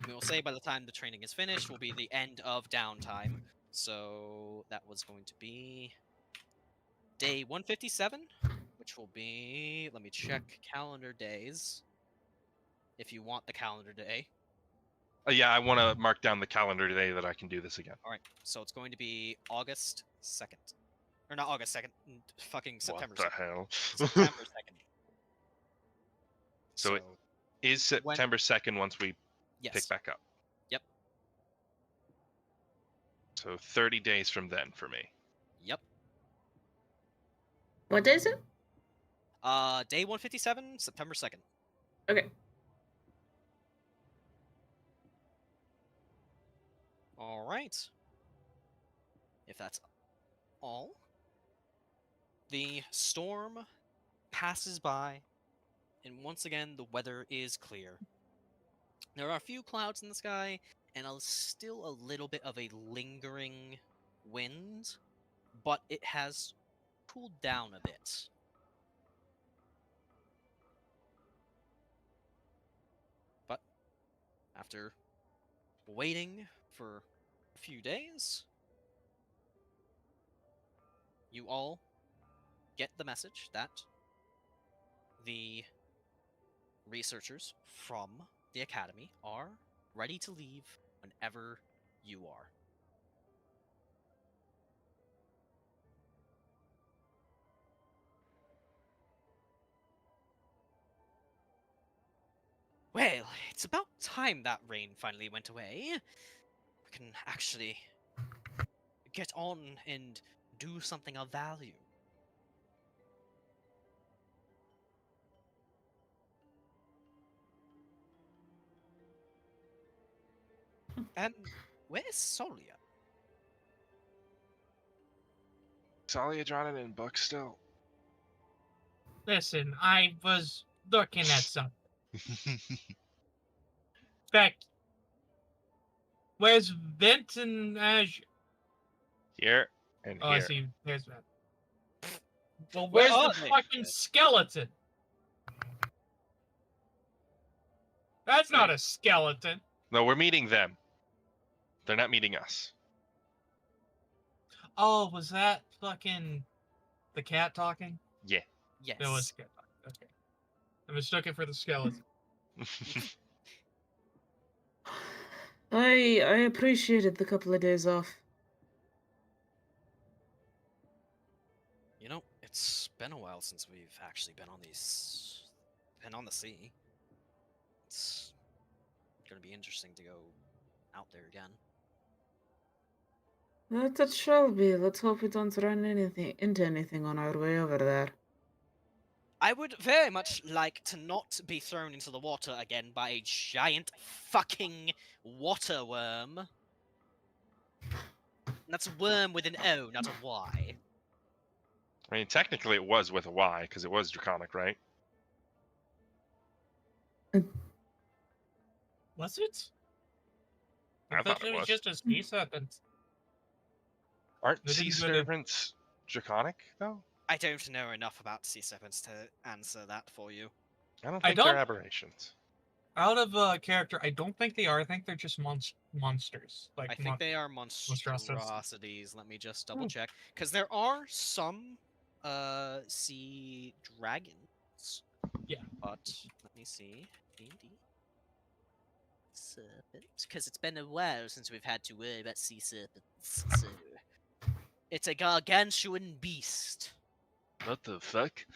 we will say by the time the training is finished, will be the end of downtime. So that was going to be day 157, which will be, let me check calendar days, if you want the calendar day. Yeah, I want to mark down the calendar day that I can do this again. All right, so it's going to be August 2nd. Or not August 2nd, fucking September What 2nd. the hell? September 2nd. So it is September 2nd once we Yes. pick back up. Yep. So 30 days from then for me. Yep. What day is it? Day 157, September 2nd. Okay. All right. If that's all, the storm passes by, and once again, the weather is clear. There are a few clouds in the sky, and still a little bit of a lingering wind, but it has cooled down a bit. But after waiting for a few days, you all get the message that the researchers from the academy are ready to leave whenever you are. Well, it's about time that rain finally went away. We can actually get on and do something of value. And where's Tsalia? Tsalia drowning in books still. Listen, I was looking at something. Becky, where's Vint and Azure? Here and Oh, I here. see. There's Vint. Well, Where where's are the they? fucking skeleton? That's not a skeleton. No, we're meeting them. They're not meeting us. Oh, was that fucking the cat talking? Yeah. Yes. It was the cat talking. Okay. I mistook it for the skeleton. I appreciated the couple of days off. You know, it's been a while since we've actually been on the sea. It's gonna be interesting to go out there again. That it shall be. Let's hope we don't run into anything on our way over there. I would very much like to not be thrown into the water again by a giant fucking water worm. That's worm with an O, not a Y. I mean, technically it was with a Y, because it was draconic, right? Was it? I thought it it was was. just a sea serpent. Aren't They sea didn't go to- serpents draconic, though? I don't know enough about sea serpents to answer that for you. I don't I think they're don't- aberrations. Out of character, I don't think they are. I think they're just monsters. Like I think they are monstrosities. monstrosities. Let me just double Hmm. check. Because there are some sea dragons. Yeah. But let me see. D&D. Serpent. Because it's been a while since we've had to worry about sea serpents. So it's a gargantuan beast. What the fuck?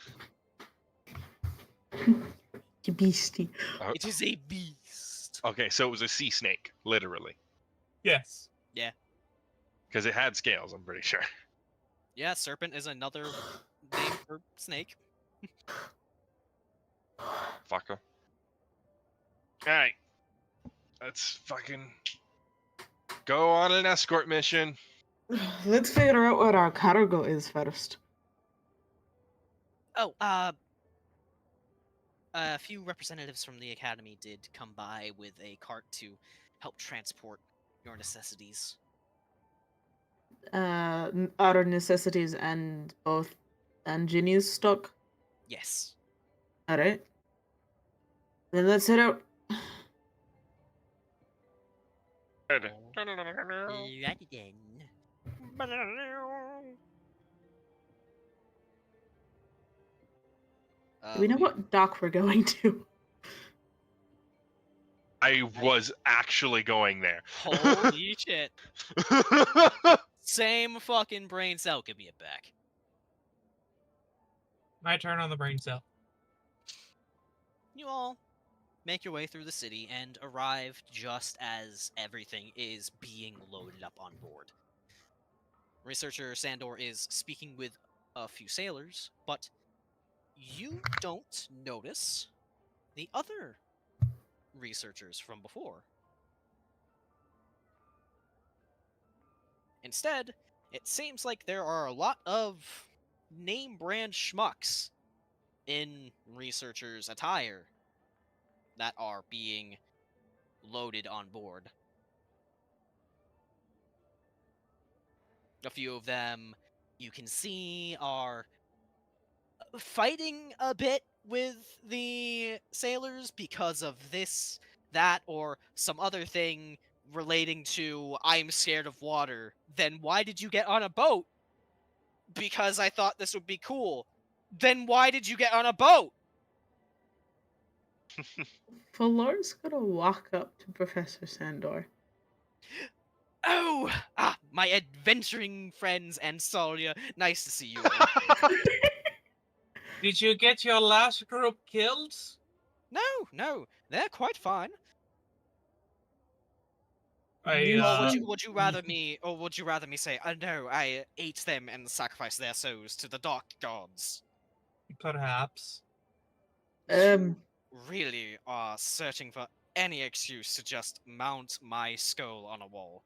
You beastie. It is a beast. Okay, so it was a sea snake, literally. Yes. Because it had scales, I'm pretty sure. Yeah, serpent is another name for snake. Fucker. Alright. Let's fucking go on an escort mission. Let's figure out what our cargo is first. Oh, a few representatives from the academy did come by with a cart to help transport your necessities. Our necessities and both and Ginny's stock. Yes. Alright. Then let's head out. Righty then. Do we know what dock we're going to? I was actually going there. Holy shit. Same fucking brain cell. Give me it back. My turn on the brain cell. You all make your way through the city and arrive just as everything is being loaded up on board. Researcher Sandor is speaking with a few sailors, but you don't notice the other researchers from before. Instead, it seems like there are a lot of name brand schmucks in researchers' attire that are being loaded on board. A few of them you can see are fighting a bit with the sailors because of this, that, or some other thing relating to I'm scared of water. Then why did you get on a boat? Because I thought this would be cool. Then why did you get on a boat? Valor's gonna walk up to Professor Sandor. Oh, my adventuring friends and Tsalia. Nice to see you all. Did you get your last group killed? No, they're quite fine. Would you rather me, or would you rather me say, no, I ate them and sacrificed their souls to the dark gods? Perhaps. Really are searching for any excuse to just mount my skull on a wall.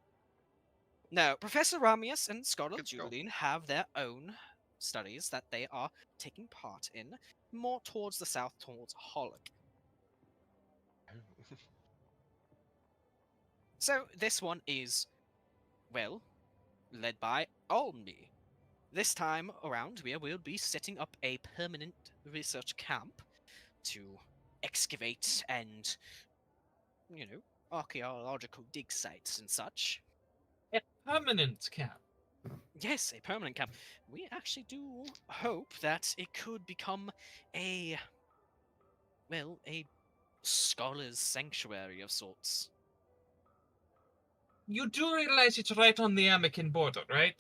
No, Professor Ramius and Scarlet Good skull. Julian have their own studies that they are taking part in, more towards the south, towards Hollock. So this one is, well, led by Almi. This time around, we will be setting up a permanent research camp to excavate and, archaeological dig sites and such. A permanent camp. Yes, a permanent camp. We actually do hope that it could become a scholar's sanctuary of sorts. You do realize it's right on the Anakin border, right?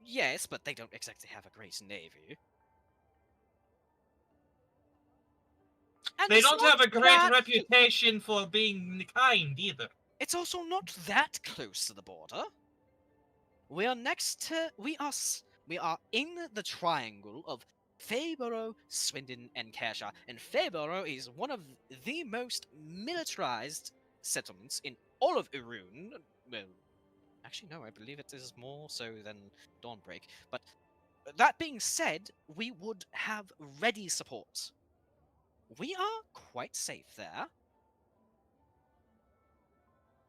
Yes, but they don't exactly have a great navy. And They it's don't not have a great that- reputation for being kind either. it's also not that close to the border. We are we are in the triangle of Fayborough, Swindon, and Kesha, and Fayborough is one of the most militarized settlements in all of Irun. Well, actually, no, I believe it is more so than Dawnbreak. But that being said, we would have ready support. We are quite safe there.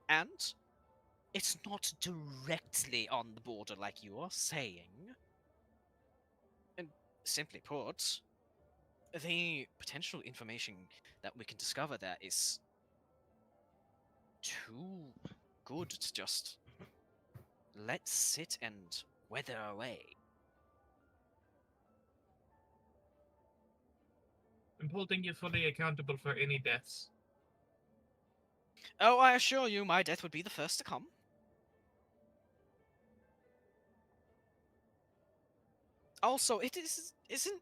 And it's not directly on the border like you are saying. And simply put, the potential information that we can discover there is too good to just let sit and wither away. I'm holding you fully accountable for any deaths. Oh, I assure you, my death would be the first to come. Also, isn't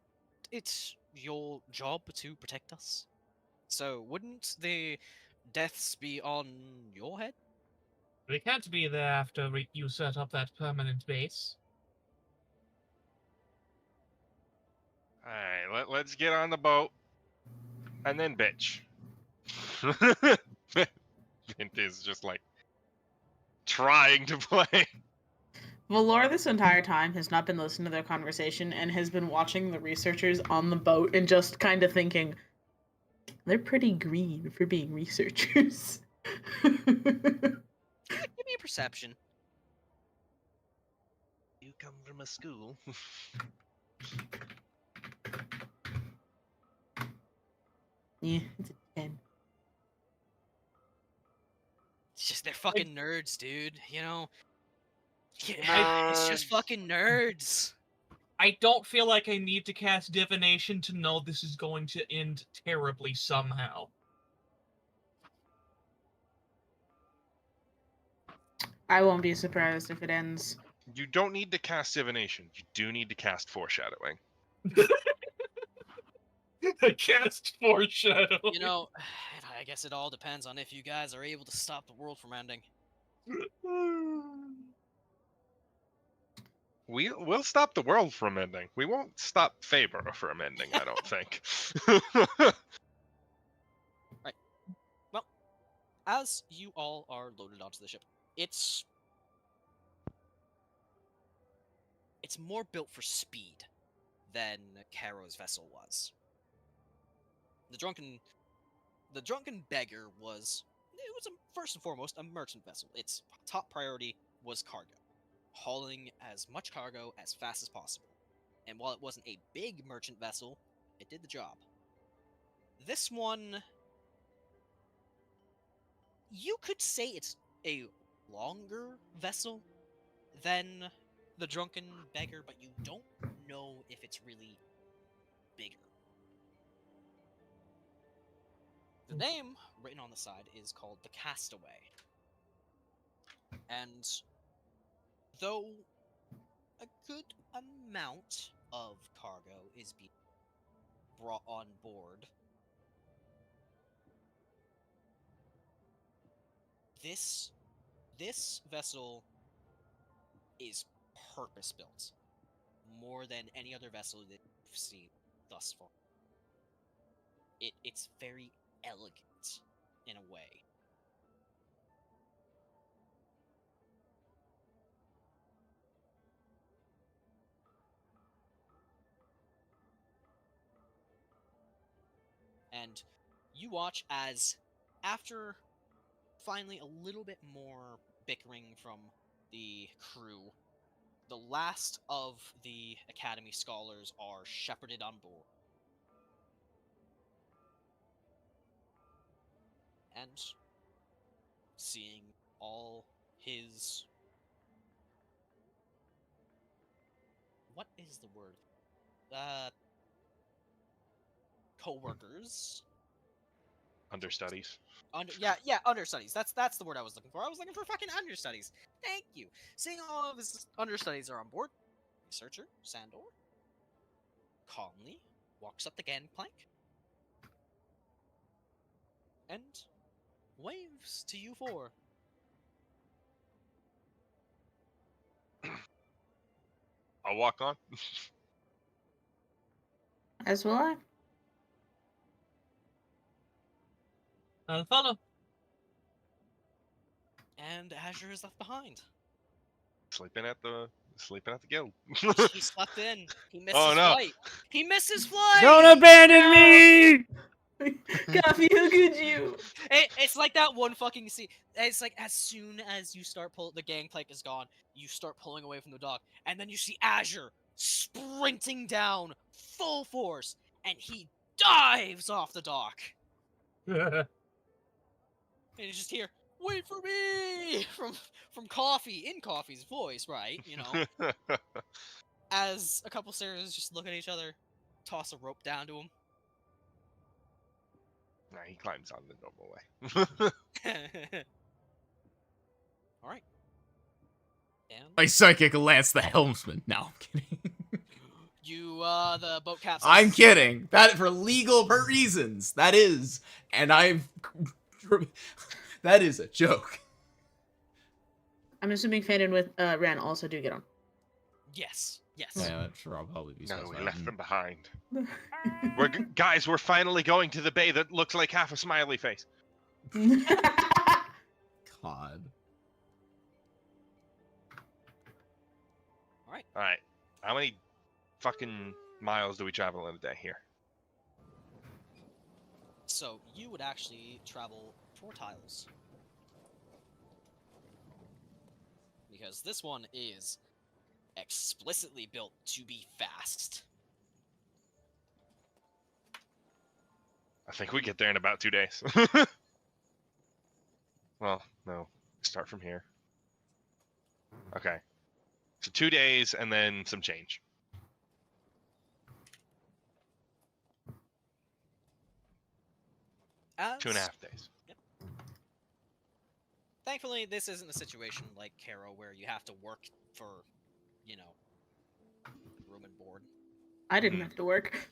it your job to protect us? So wouldn't the deaths be on your head? We can't be there after you set up that permanent base. Alright, let's get on the boat. And then bitch. Vint is just like trying to play. Valor this entire time has not been listening to their conversation and has been watching the researchers on the boat and just kind of thinking, they're pretty green for being researchers. Give me a perception. You come from a school. Yeah, it's a 10. It's just they're fucking nerds, dude. You know. Yeah, it's just Nerds. fucking nerds. I don't feel like I need to cast divination to know this is going to end terribly somehow. I won't be surprised if it ends. You don't need to cast divination. You do need to cast foreshadowing. I cast foreshadow. You know, I guess it all depends on if you guys are able to stop the world from ending. We'll stop the world from ending. We won't stop Faber from ending, I don't think. As you all are loaded onto the ship, it's more built for speed than Caro's vessel was. The drunken beggar was first and foremost a merchant vessel. Its top priority was cargo, hauling as much cargo as fast as possible. And while it wasn't a big merchant vessel, it did the job. This one, you could say it's a longer vessel than the drunken beggar, but you don't know if it's really bigger. The name written on the side is called the Castaway. And though a good amount of cargo is being brought on board, this vessel is purpose-built more than any other vessel that you've seen thus far. It's very elegant in a way. And you watch as, after finally a little bit more bickering from the crew, the last of the Academy scholars are shepherded on board. And seeing all his... what is the word? Co-workers. Understudies. Understudies. That's the word I was looking for. I was looking for fucking understudies. Thank you. Seeing all of his understudies are on board, researcher Sandor calmly walks up the gangplank and waves to you four I'll walk on. As will I. I'll follow. And Azure is left behind. Sleeping at the guild. He slept in. He missed Oh, his no. flight. He missed his flight. Don't abandon me! Ghelfi, who could you? It's like that one fucking scene. It's like as soon as you start the gangplank is gone, you start pulling away from the dock, and then you see Azure sprinting down full force, and he dives off the dock. And you just hear, "Wait for me!" from Coffee in Coffee's voice, right? You know, as a couple sailors just look at each other, toss a rope down to him. Nah, he climbs on the normal way. All right. And I psychic lance the helmsman. No, I'm kidding. you, the boat captain. I'm kidding. That for legal reasons. That is, and I've. That is a joke. I'm assuming Fan with Ran also do get on. Yes. Yes. Yeah, I'm sure I'll probably be. No, we specified. left them behind. Guys, we're finally going to the bay that looks like half a smiley face. God. All right. How many fucking miles do we travel in a day here? So you would actually travel 4 tiles. Because this one is explicitly built to be fast. I think we get there in about 2 days. Well, no. Start from here. Okay. So 2 days and then some change. As, 2.5 days. Thankfully, this isn't a situation like Caro where you have to work for, you know, room and board. I didn't have to work.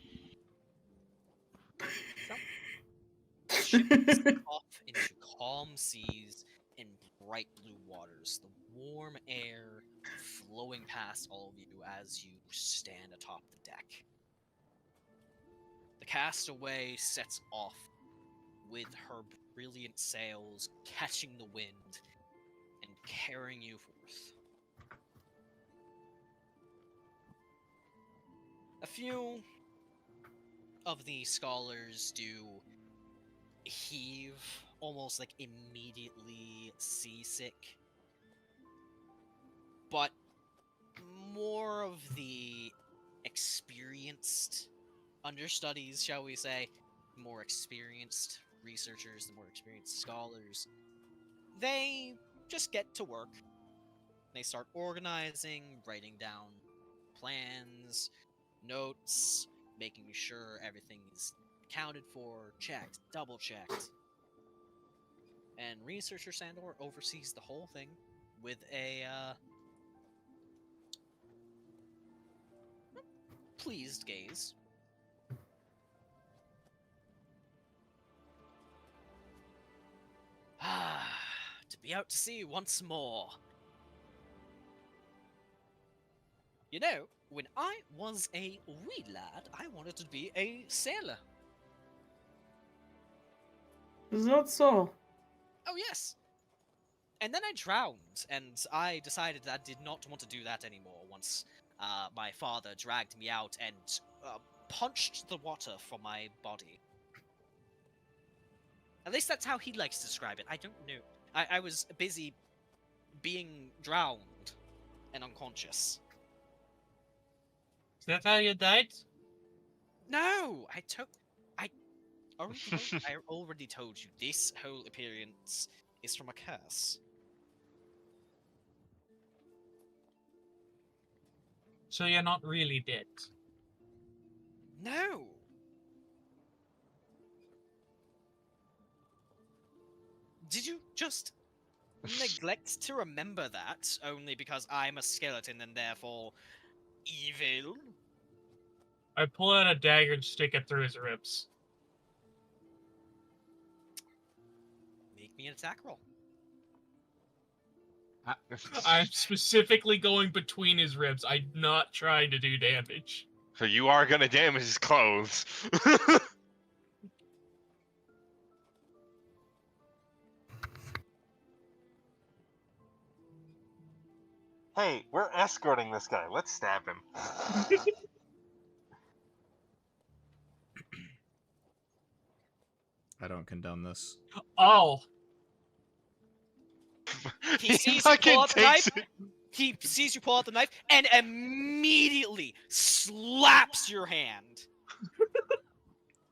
Ship is off into calm seas and bright blue waters, the warm air flowing past all of you as you stand atop the deck. The castaway sets off with her brilliant sails catching the wind and carrying you forth. A few of the scholars do heave, almost like immediately seasick. But more of the experienced understudies, shall we say, more experienced researchers, the more experienced scholars, they just get to work. They start organizing, writing down plans, notes, making sure everything is accounted for, checked, double checked. And researcher Sandor oversees the whole thing with a pleased gaze. Ah, to be out to sea once more. You know, when I was a wee lad, I wanted to be a sailor. Is that so? Oh, yes. And then I drowned, and I decided that I did not want to do that anymore once my father dragged me out and punched the water from my body. At least that's how he likes to describe it. I don't know. I was busy being drowned and unconscious. Is that how you died? No! I already told you, this whole appearance is from a curse. So you're not really dead. No! Did you just neglect to remember that only because I'm a skeleton and therefore evil? I pull out a dagger and stick it through his ribs. Make me an attack roll. I'm specifically going between his ribs. I'm not trying to do damage. So you are gonna damage his clothes. Hey, we're escorting this guy. Let's stab him. I don't condone this. Oh, He sees you fucking pull out the takes knife. He sees you pull out the knife and immediately slaps your hand.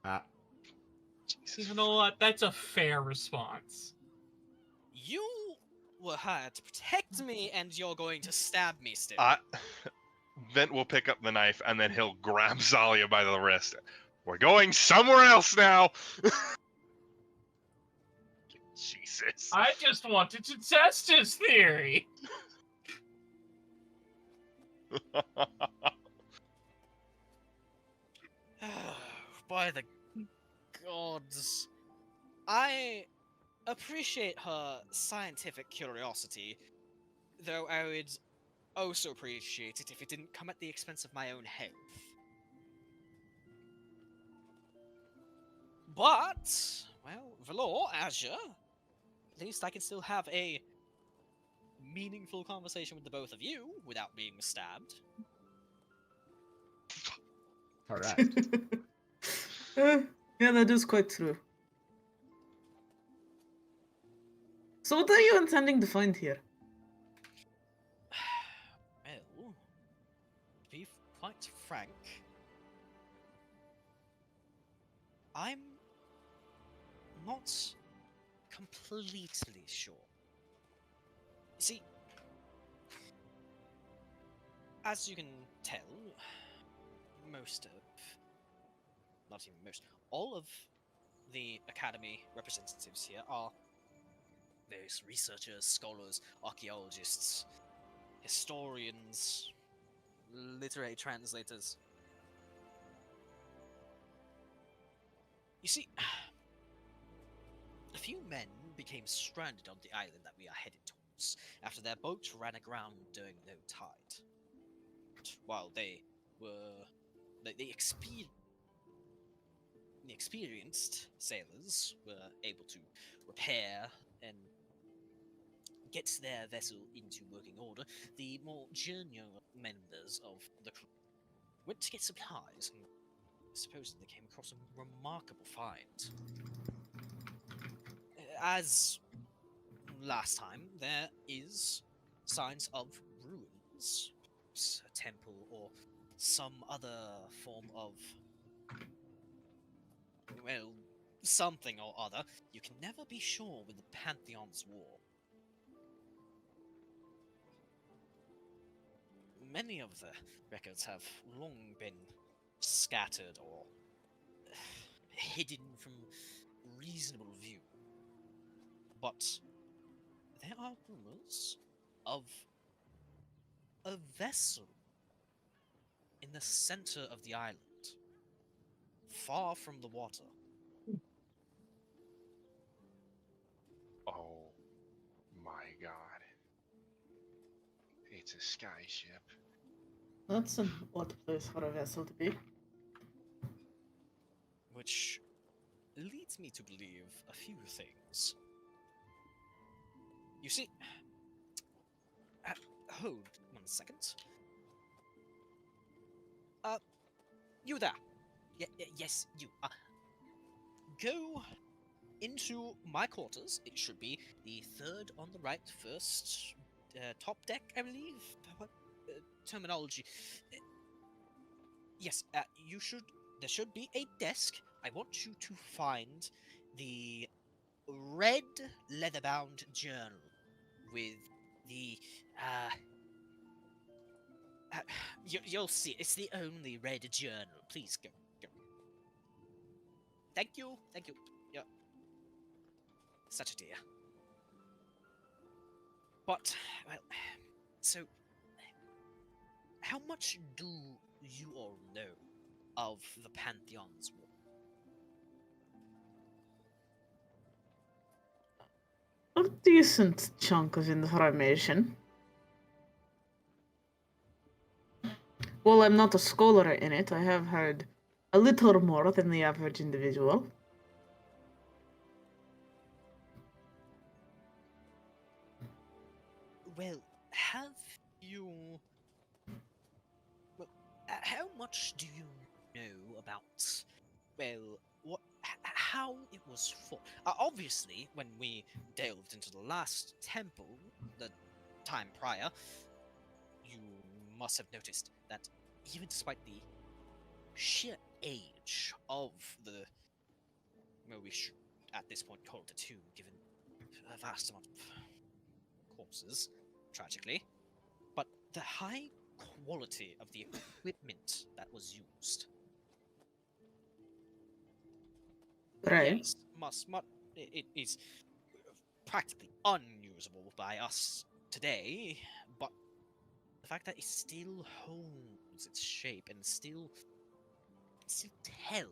Ah, you know what? That's a fair response. You were hired to protect me, and you're going to stab me still. Vint will pick up the knife and then he'll grab Tsalia by the wrist. We're going somewhere else now. Jesus. I just wanted to test his theory. By the gods. I appreciate her scientific curiosity, though I would also appreciate it if it didn't come at the expense of my own health. But, well, Valor, Azure, at least I can still have a meaningful conversation with the both of you without being stabbed. all right. Yeah, that is quite true. So what are you intending to find here? Well, to be quite frank, I'm not completely sure. You see, as you can tell, all of the Academy representatives here are various researchers, scholars, archaeologists, historians, literary translators. You see, a few men became stranded on the island that we are headed towards after their boat ran aground during low tide. While they experienced sailors were able to repair and get their vessel into working order, the more junior members of the crew went to get supplies and supposedly came across a remarkable find. As last time, there is signs of ruins, a temple or some other form of, well, something or other. You can never be sure with the Pantheons war. Many of the records have long been scattered or hidden from reasonable view. But there are rumors of a vessel in the center of the island, far from the water. Oh my god. It's a sky ship. That's an odd place for a vessel to be. Which leads me to believe a few things. You see, hold 1 second. You there? Yes, you. Go into my quarters. It should be the third on the right, first top deck, I believe. What terminology? Yes, you should. There should be a desk. I want you to find the red leather-bound journal with the you'll see. It's the only red journal. Please go. Thank you. Yeah. Such a dear. But, well, so, how much do you all know of the Pantheons war? A decent chunk of information. While I'm not a scholar in it, I have heard a little more than the average individual. Well, have you... Well, how much do you know about, well, how it was fought? Obviously, when we delved into the last temple, the time prior, you must have noticed that even despite the sheer age of the... Well, we should at this point call it a tomb, given a vast amount of corpses, tragically. But the high quality of the equipment that was used, Right. yes, it is practically unusable by us today, but the fact that it still holds its shape and still tell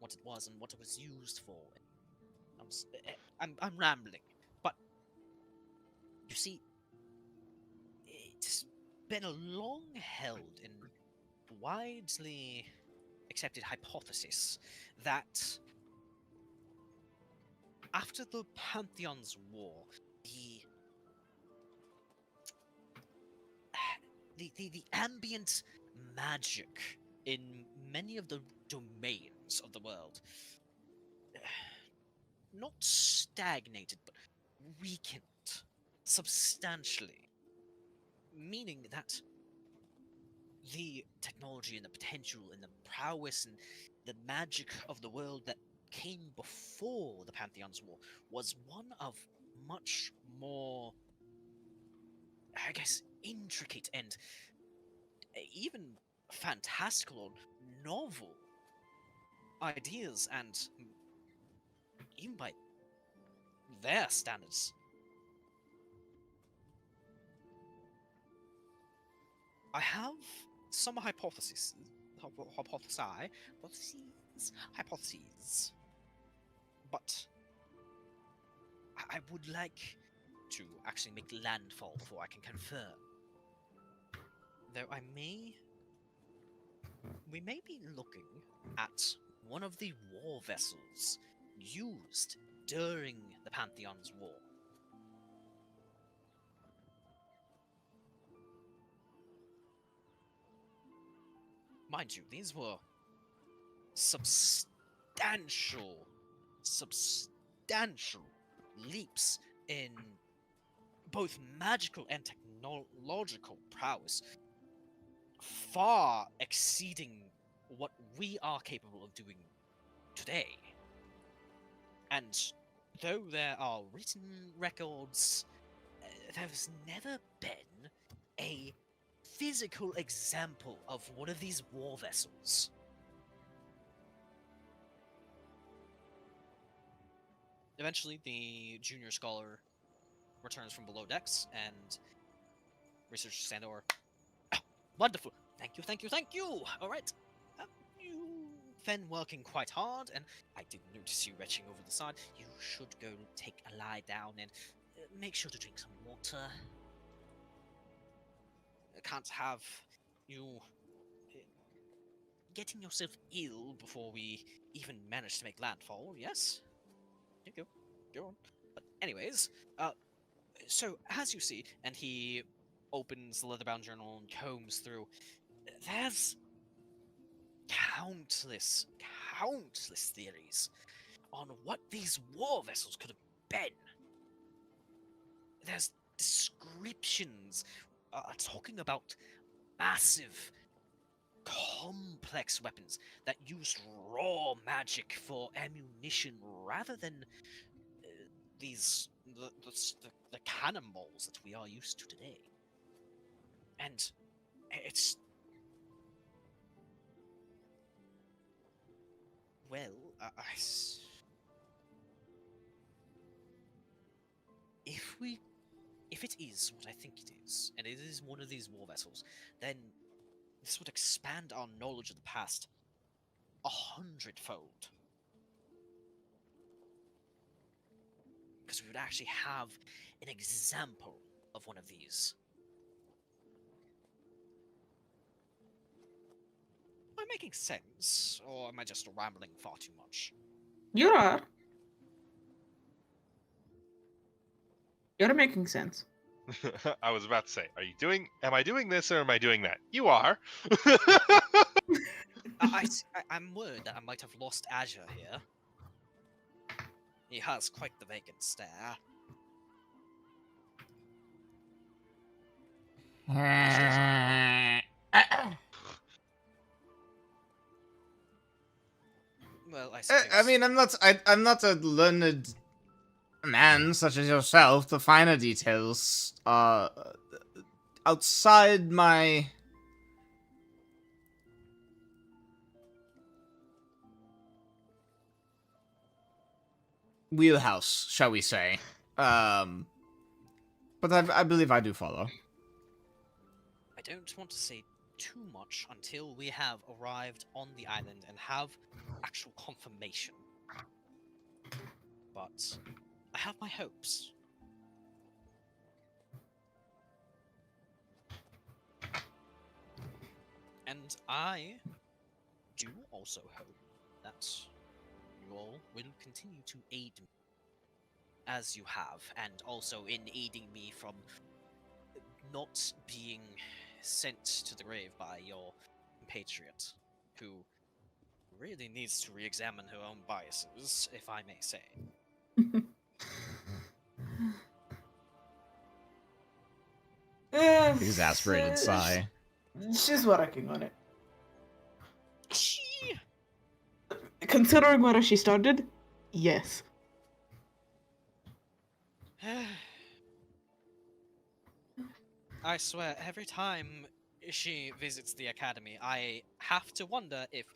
what it was and what it was used for. I'm rambling, but you see, it's been a long held and widely accepted hypothesis that after the Pantheons War, the ambient magic in many of the domains of the world not stagnated, but weakened substantially. Meaning that the technology and the potential and the prowess and the magic of the world that came before the Pantheons War was one of much more, I guess, intricate and even fantastical or novel ideas, and even by their standards. I have some hypotheses, but I would like to actually make landfall before I can confirm. Though we may be looking at one of the war vessels used during the Pantheon's War. Mind you, these were substantial leaps in both magical and technological prowess, far exceeding what we are capable of doing today. And though there are written records, there's never been a physical example of one of these war vessels. Eventually, the junior scholar returns from below decks, and researcher Sandor, oh, wonderful, thank you. All right, you've been working quite hard, and I did notice you retching over the side. You should go take a lie down and make sure to drink some water. I can't have you getting yourself ill before we even manage to make landfall. Yes, you go on. But anyways, so as you see, and he opens the leather-bound journal and combs through, there's countless theories on what these war vessels could have been. There's descriptions talking about massive, complex weapons that used raw magic for ammunition rather than the cannonballs that we are used to today. And it's... well, if it is what I think it is, and it is one of these war vessels, then this would expand our knowledge of the past 100-fold. because we would actually have an example of one of these. Am I making sense, or am I just rambling far too much? You are. You're making sense. I was about to say, am I doing this or am I doing that? You are. I'm worried that I might have lost Azure here. He has quite the vacant stare. Well, I suppose. I mean, I'm not a learned man such as yourself. The finer details, outside my wheelhouse, shall we say? But I believe I do follow. I don't want to say too much until we have arrived on the island and have actual confirmation. But I have my hopes. And I do also hope that you all will continue to aid me as you have, and also in aiding me from not being sent to the grave by your compatriot, who really needs to re-examine her own biases, if I may say. Exasperated sigh. She's working on it. She... Considering where she started, yes. I swear, every time she visits the academy, I have to wonder if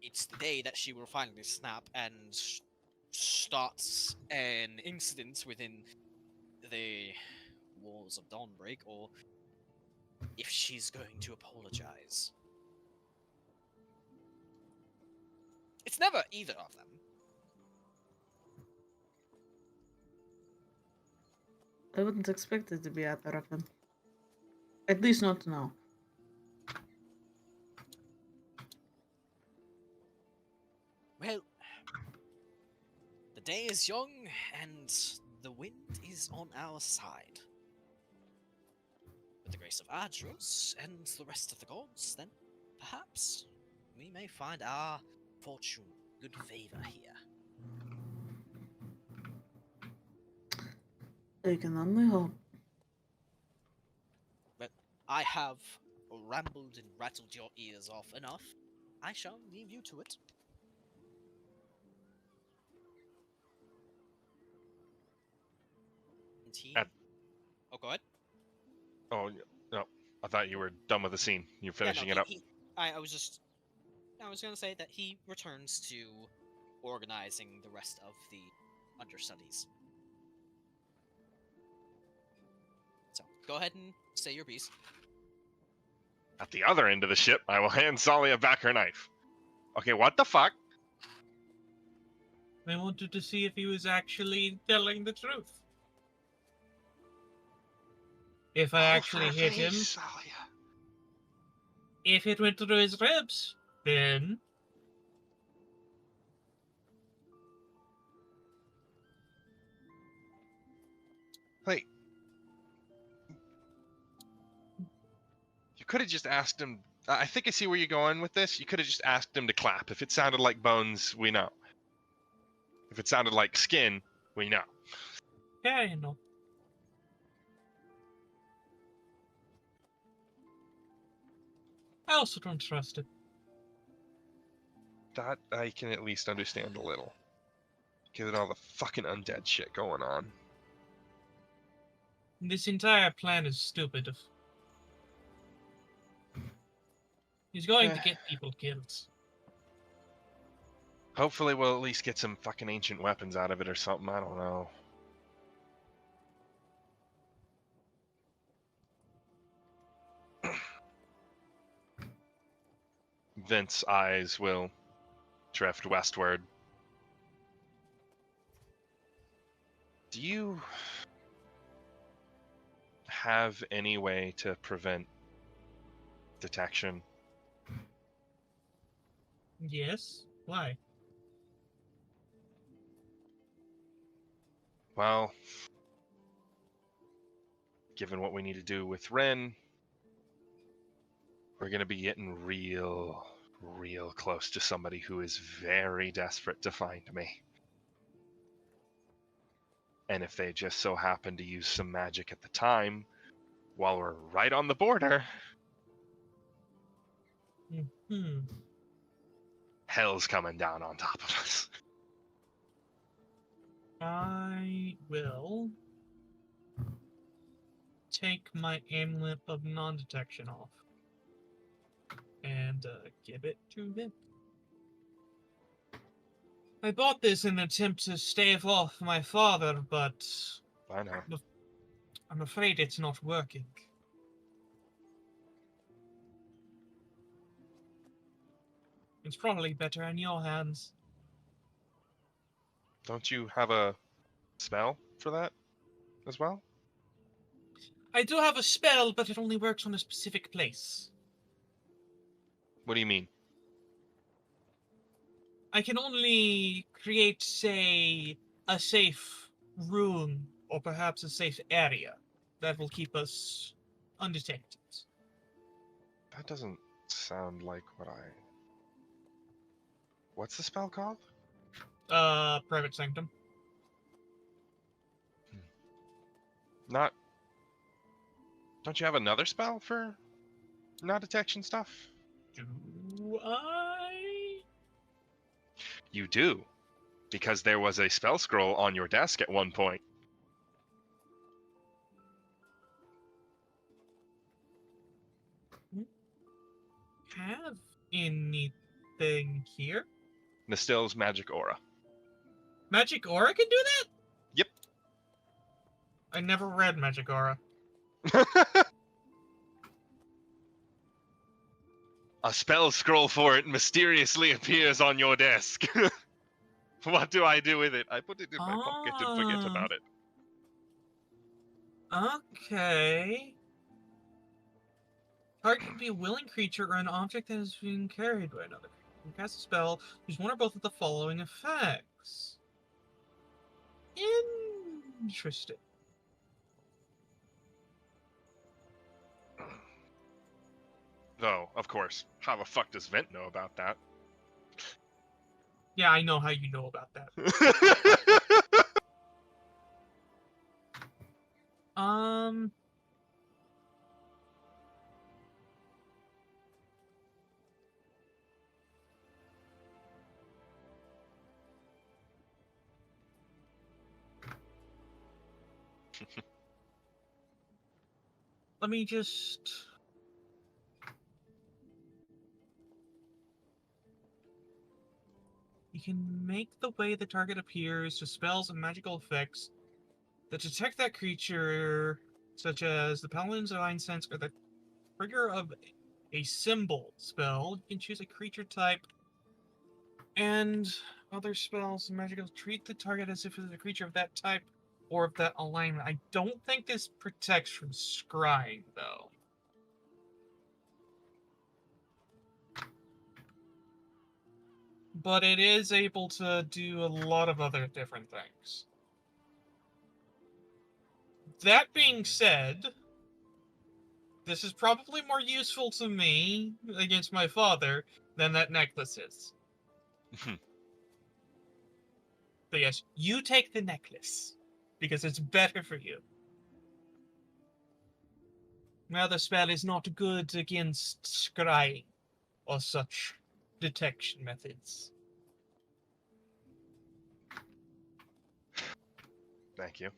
it's the day that she will finally snap and starts an incident within the walls of Dawnbreak, or if she's going to apologize. It's never either of them. I wouldn't expect it to be either of them. At least not now. Well, the day is young and the wind is on our side. With the grace of Adros and the rest of the gods, then perhaps we may find our fortune, good favor here. I can only hope. But I have rambled and rattled your ears off enough. I shall leave you to it. And he... Oh, go ahead. Oh, no. I thought you were done with the scene. You're finishing it up. I was going to say that he returns to organizing the rest of the understudies. So, go ahead and say your piece. At the other end of the ship, I will hand Tsalia back her knife. Okay, what the fuck? I wanted to see if he was actually telling the truth. If I actually hit him, Tsalia. if it went through his ribs, then Wait. You could have just asked him. I think I see where you're going with this. You could have just asked him to clap. If it sounded like bones, we know. If it sounded like skin, we know. yeah, you know. I also don't trust it. That I can at least understand a little. Given all the fucking undead shit going on. This entire plan is stupid. He's going to get people killed. Hopefully we'll at least get some fucking ancient weapons out of it or something, I don't know. Vint's eyes will drift westward. Do you have any way to prevent detection? Yes. Why? Well, given what we need to do with Ren, we're going to be getting real close to somebody who is very desperate to find me. And if they just so happen to use some magic at the time, while we're right on the border, Hmm. hell's coming down on top of us. I will take my amulet of non-detection off and give it to Vint. I bought this in an attempt to stave off my father, but I know. I'm afraid it's not working. It's probably better in your hands. Don't you have a spell for that as well? I do have a spell, but it only works on a specific place. What do you mean? I can only create, say, a safe room, or perhaps a safe area that will keep us undetected. That doesn't sound like what I... What's the spell called? Private Sanctum. Not... Don't you have another spell for not detection stuff? Do I? You do, because there was a spell scroll on your desk at one point. Have anything here? Nastille's magic aura. Magic Aura can do that? Yep. I never read Magic Aura. A spell scroll for it mysteriously appears on your desk. What do I do with it? I put it in my pocket and forget about it. Okay. Target can be a willing creature or an object that is being carried by another. You cast a spell, use one or both of the following effects. Interesting. Though, of course, how the fuck does Vint know about that? Yeah, I know how you know about that. Let me just... You can make the way the target appears to spells and magical effects that detect that creature, such as the Paladin's Divine Sense or the trigger of a symbol spell. You can choose a creature type and other spells and magical treat the target as if it's a creature of that type or of that alignment. I don't think this protects from scrying, though. But it is able to do a lot of other different things. That being said, this is probably more useful to me against my father than that necklace is. So yes, you take the necklace, because it's better for you. Now the spell is not good against scrying or such detection methods. Thank you.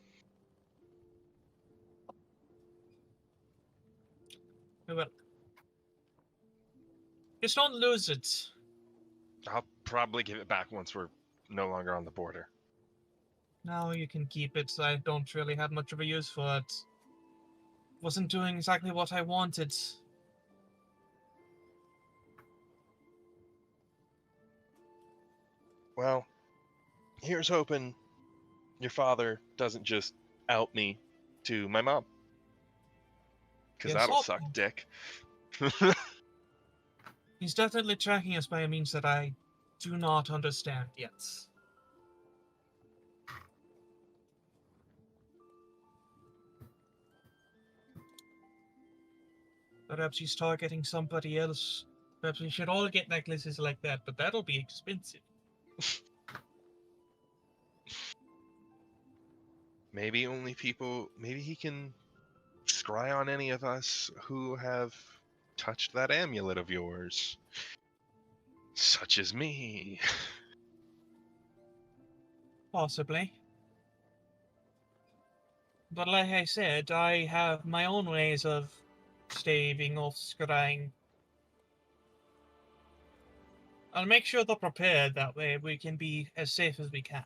Well, just don't lose it. I'll probably give it back once we're no longer on the border. Now you can keep it. I don't really have much of a use for it. Wasn't doing exactly what I wanted. Well, here's hoping your father doesn't just out me to my mom. Because Yes, that'll I'll- suck dick. He's definitely tracking us by a means that I do not understand yet. Perhaps he's targeting somebody else. Perhaps we should all get necklaces like that, but that'll be expensive. Maybe only people. Maybe he can scry on any of us who have touched that amulet of yours. Such as me. Possibly. But like I said, I have my own ways of staving off scrying. I'll make sure they're prepared, that way we can be as safe as we can.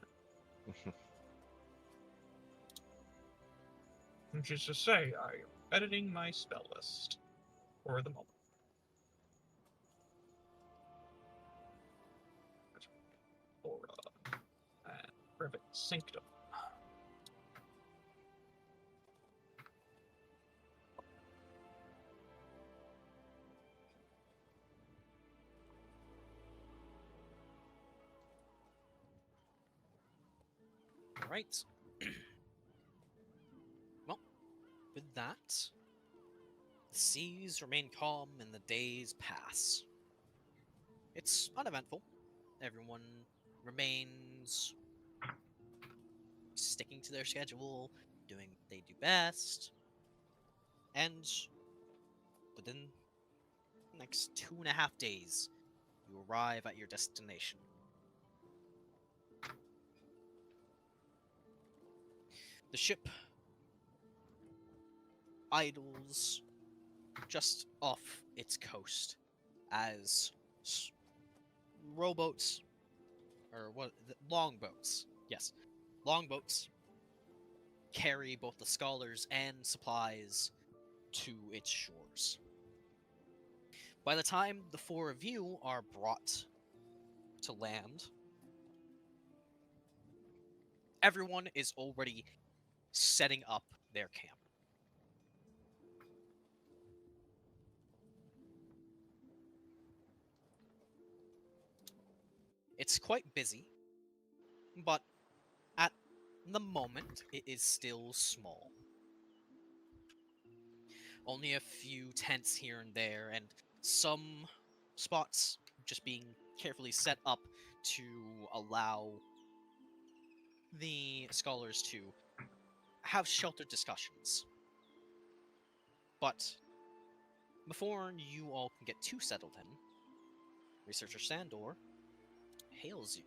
Which is to say, I am editing my spell list for the moment. Aura and Rivet Sanctum. Alright. Well, with that, the seas remain calm and the days pass. It's uneventful. Everyone remains sticking to their schedule, doing what they do best, and within the next 2.5 days, you arrive at your destination. The ship idles just off its coast as rowboats, or what, longboats, yes, longboats carry both the scholars and supplies to its shores. By the time the four of you are brought to land, everyone is already setting up their camp. It's quite busy, but at the moment it is still small. Only a few tents here and there, and some spots just being carefully set up to allow the scholars to have sheltered discussions. But before you all can get too settled in, Researcher Sandor hails you,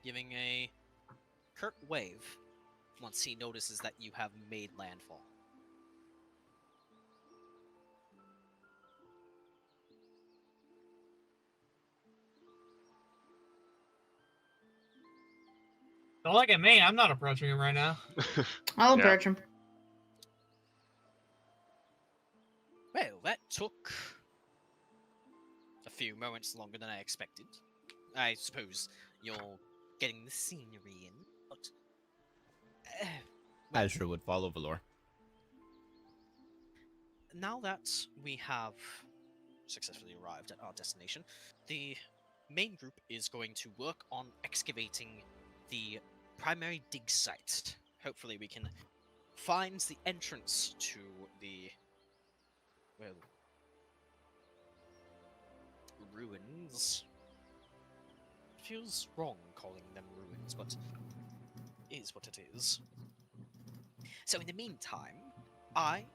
giving a curt wave once he notices that you have made landfall. Don't look at me, I'm not approaching him right now. I'll Yeah. approach him. Well, that took a few moments longer than I expected. I suppose you're getting the scenery in, but Azure would follow Valor. now that we have successfully arrived at our destination, the main group is going to work on excavating the primary dig site. Hopefully we can find the entrance to the, well, ruins. Feels wrong calling them ruins, but it is what it is. So in the meantime, I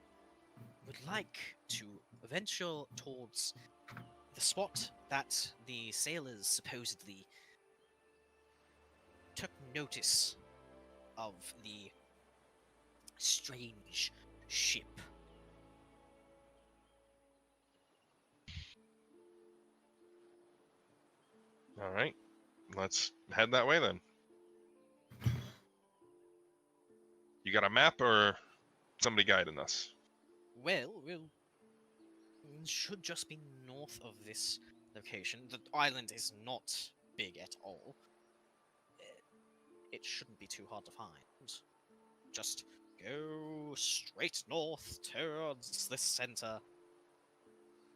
would like to venture towards the spot that the sailors supposedly took notice of the strange ship. All right, let's head that way then. You got a map or somebody guiding us? Well, it should just be north of this location. The island is not big at all. it shouldn't be too hard to find. Just go straight north towards the center.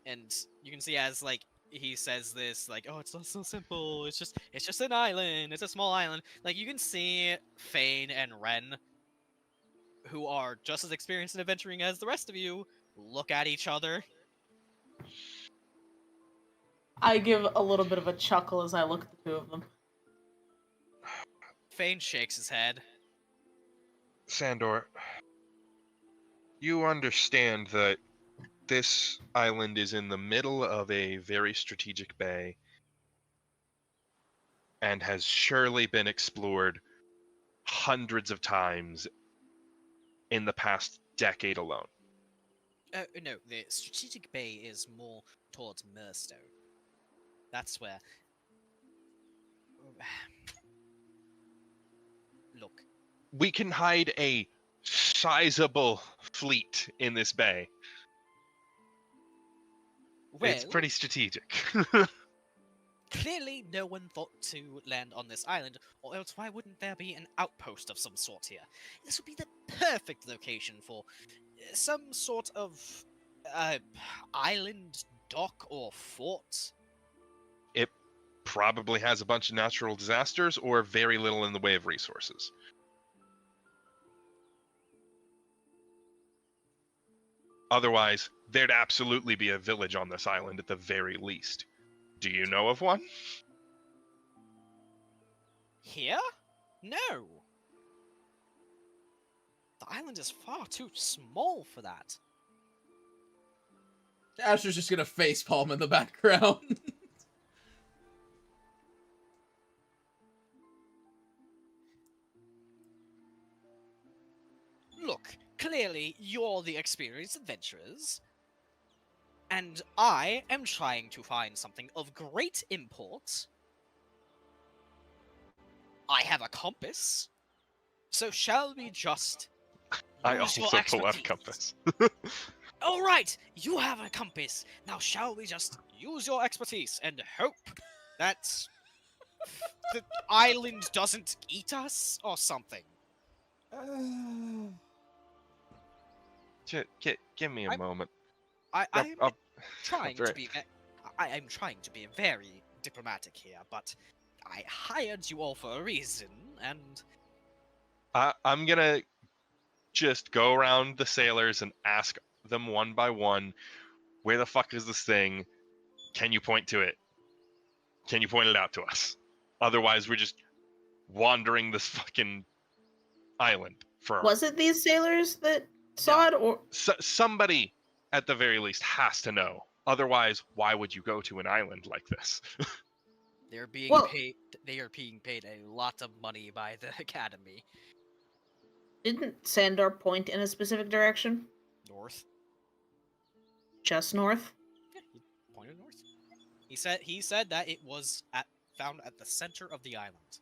And you can see as like he says this, like, oh, it's not so simple. It's just an island. It's a small island. Like you can see Fane and Ren, who are just as experienced in adventuring as the rest of you, look at each other. I give a little bit of a chuckle as I look at the two of them. Fane shakes his head. Sandor, you understand that this island is in the middle of a very strategic bay and has surely been explored hundreds of times in the past decade alone. No, the strategic bay is more towards Murstow. That's where. Look, We can hide a sizable fleet in this bay. well, It's pretty strategic. clearly no one thought to land on this island, or else why wouldn't there be an outpost of some sort here? This would be the perfect location for some sort of island dock or fort. It probably has a bunch of natural disasters or very little in the way of resources. Otherwise, there'd absolutely be a village on this island at the very least. Do you know of one? Here? No. The island is far too small for that. Asher's just gonna facepalm in the background. Look, clearly you're the experienced adventurers, and I am trying to find something of great import. I have a compass, so shall we just I use your also pull out a expertise? compass. All right, you have a compass. Now shall we just use your expertise and hope that the island doesn't eat us or something? Give me a I'm- moment. I'm I'll- trying I'll to be be. I am trying to be very diplomatic here, but I hired you all for a reason, and I'm gonna just go around the sailors and ask them one by one, where the fuck is this thing? Can you point to it? Can you point it out to us? Otherwise, we're just wandering this fucking island for Was it these sailors that saw it, or somebody at the very least has to know. Otherwise, why would you go to an island like this? they're being Well- paid. They are being paid a lot of money by the academy. didn't Sandor point in a specific direction? North. Just north? Yeah, he pointed north. He said that it was found at the center of the island.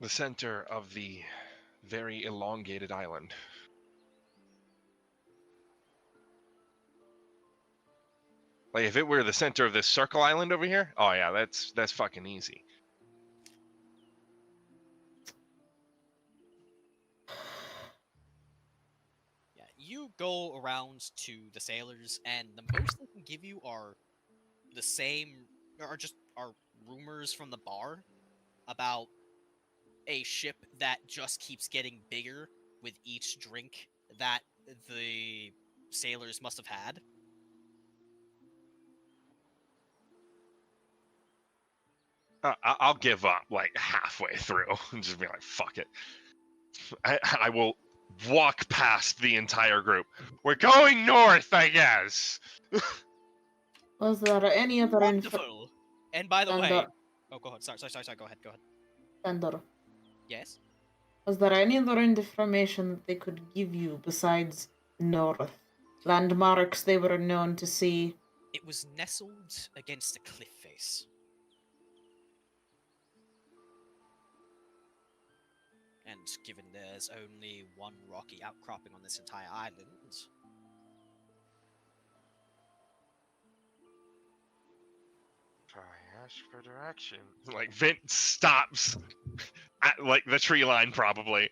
The center of the very elongated island. Like if it were the center of this circle island over here, oh yeah, that's fucking easy. Yeah, you go around to the sailors, and the most they can give you are the same, are rumors from the bar about a ship that just keeps getting bigger with each drink that the sailors must have had. I'll give up like halfway through and just be like, fuck it. I will walk past the entire group. We're going north, I guess. Was there any other Wonderful. And by the way, Sandor, oh, go ahead. Sorry. Go ahead. Sandor, Yes. was there any other information that they could give you besides north? Landmarks they were known to see? It was nestled against a cliff face. And given there's only one rocky outcropping on this entire island, Sorry, ask for directions. Like Vint stops at like the tree line, probably.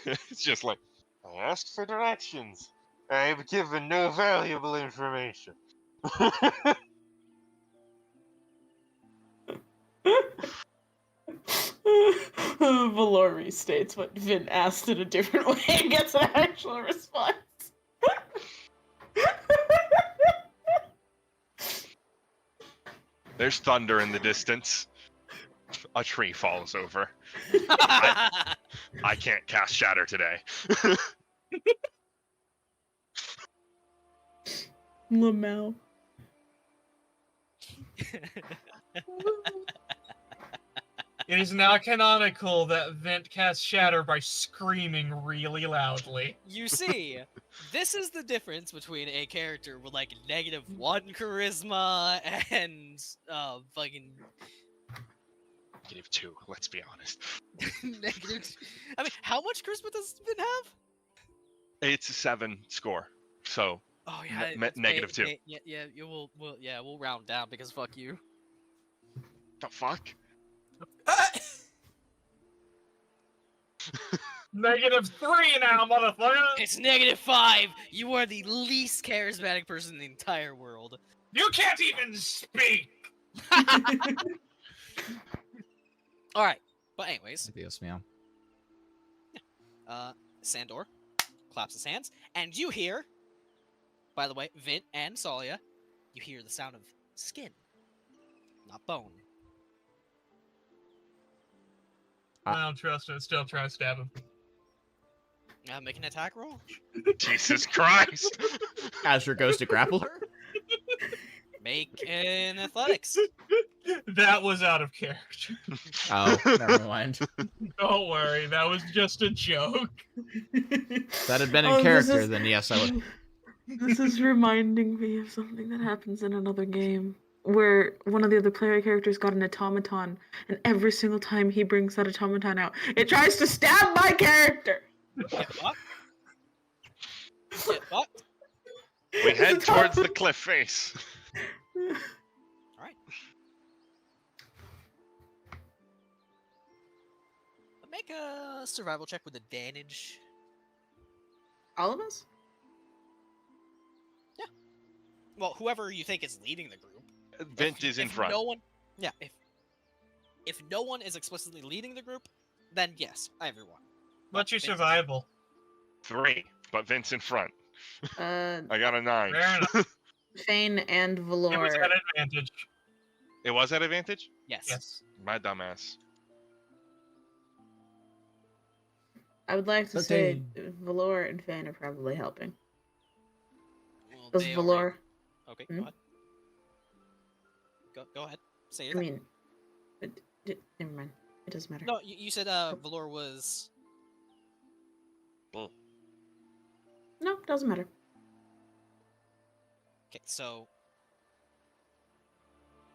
It's just like, I asked for directions. I've given no valuable information. Valor restates what Vin asked in a different way and gets an actual response. There's thunder in the distance. A tree falls over. I can't cast Shatter today. Lamau. It is now canonical that Vint casts Shatter by screaming really loudly. You see, this is the difference between a character with like -1 charisma and fucking -2, let's be honest. negative. I mean, how much charisma does Vin have? It's a 7 score, so Oh yeah, Me- -2. Yeah, we'll round down because fuck you. the fuck? -3 now, motherfucker! It's -5. You are the least charismatic person in the entire world. You can't even speak! All right, but anyways, Dios mío. Sandor claps his hands, and you hear, by the way, Vint and Tsalia, you hear the sound of skin, not bone. I don't trust him, still try to stab him. Make an attack roll. Jesus Christ! Azure goes to grapple her. Make an athletics. That was out of character. Oh, never mind. Don't worry, that was just a joke. If that had been in Oh, this character, is- then yes, I would. This is reminding me of something that happens in another game where one of the other player characters got an automaton, and every single time he brings that automaton out, it tries to stab my character. Get fucked. Get fucked. We head towards the cliff face. All right. Make a survival check with advantage. All of us? Well, whoever you think is leading the group. Vint is in front. No one, yeah. If no one is explicitly leading the group, then yes, everyone. What's your Vint's- survival? 3, but Vint's in front. Uh, I got a 9. Fair enough. Fane and It was Valor. at advantage. It was at advantage? Yes. Yes. My dumbass. I would like to But say Valor and Fane are probably helping. Well, Because they Valor, already- Okay, Hmm? go ahead. Go ahead. Say your I thing. mean, never mind. It doesn't matter. No, you said Valor was. No, doesn't matter. Okay, so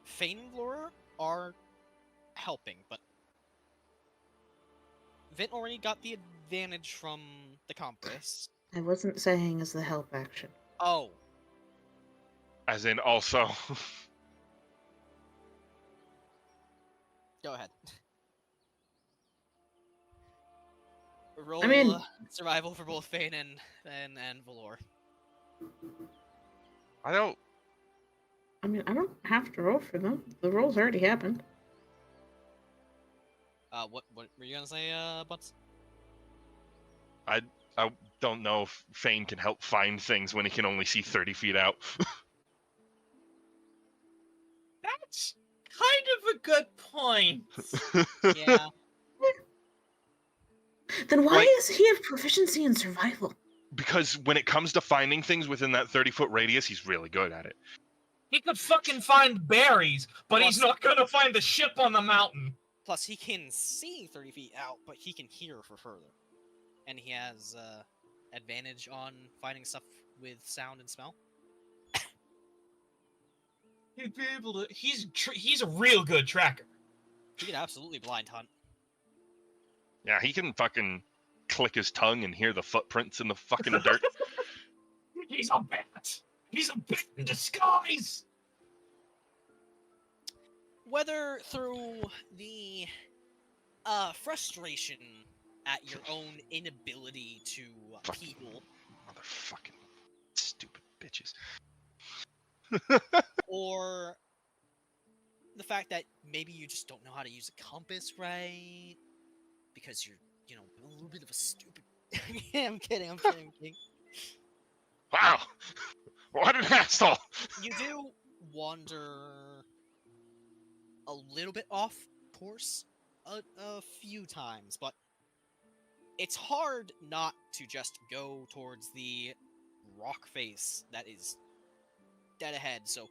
Fane and Valor are helping, but Vint already got the advantage from the compass. I wasn't saying as the help action. Oh, As in, also. go ahead. Roll mean- survival for both Fane and Valor. I don't. I mean, I don't have to roll for them. The roll's already happened. What were you gonna say, Butts? I don't know if Fane can help find things when he can only see 30 feet out. That's kind of a good point. Yeah. Then why Like- does he have proficiency in survival? Because when it comes to finding things within that 30-foot radius, he's really good at it. He could fucking find berries, but he's Plus- not gonna find the ship on the mountain. Plus, he can see 30 feet out, but he can hear for further. And he has advantage on finding stuff with sound and smell. He'd be able to. He's a real good tracker. He could absolutely blind hunt. Yeah, he can fucking click his tongue and hear the footprints in the fucking dirt. He's a bat. He's a bat in disguise. whether through the frustration at your own inability to people, Motherfucking stupid bitches. or the fact that maybe you just don't know how to use a compass right because you're, a little bit of a stupid. I'm kidding. I'm kidding. Wow! What an asshole! You do wander a little bit off course a few times, but it's hard not to just go towards the rock face that is dead ahead. So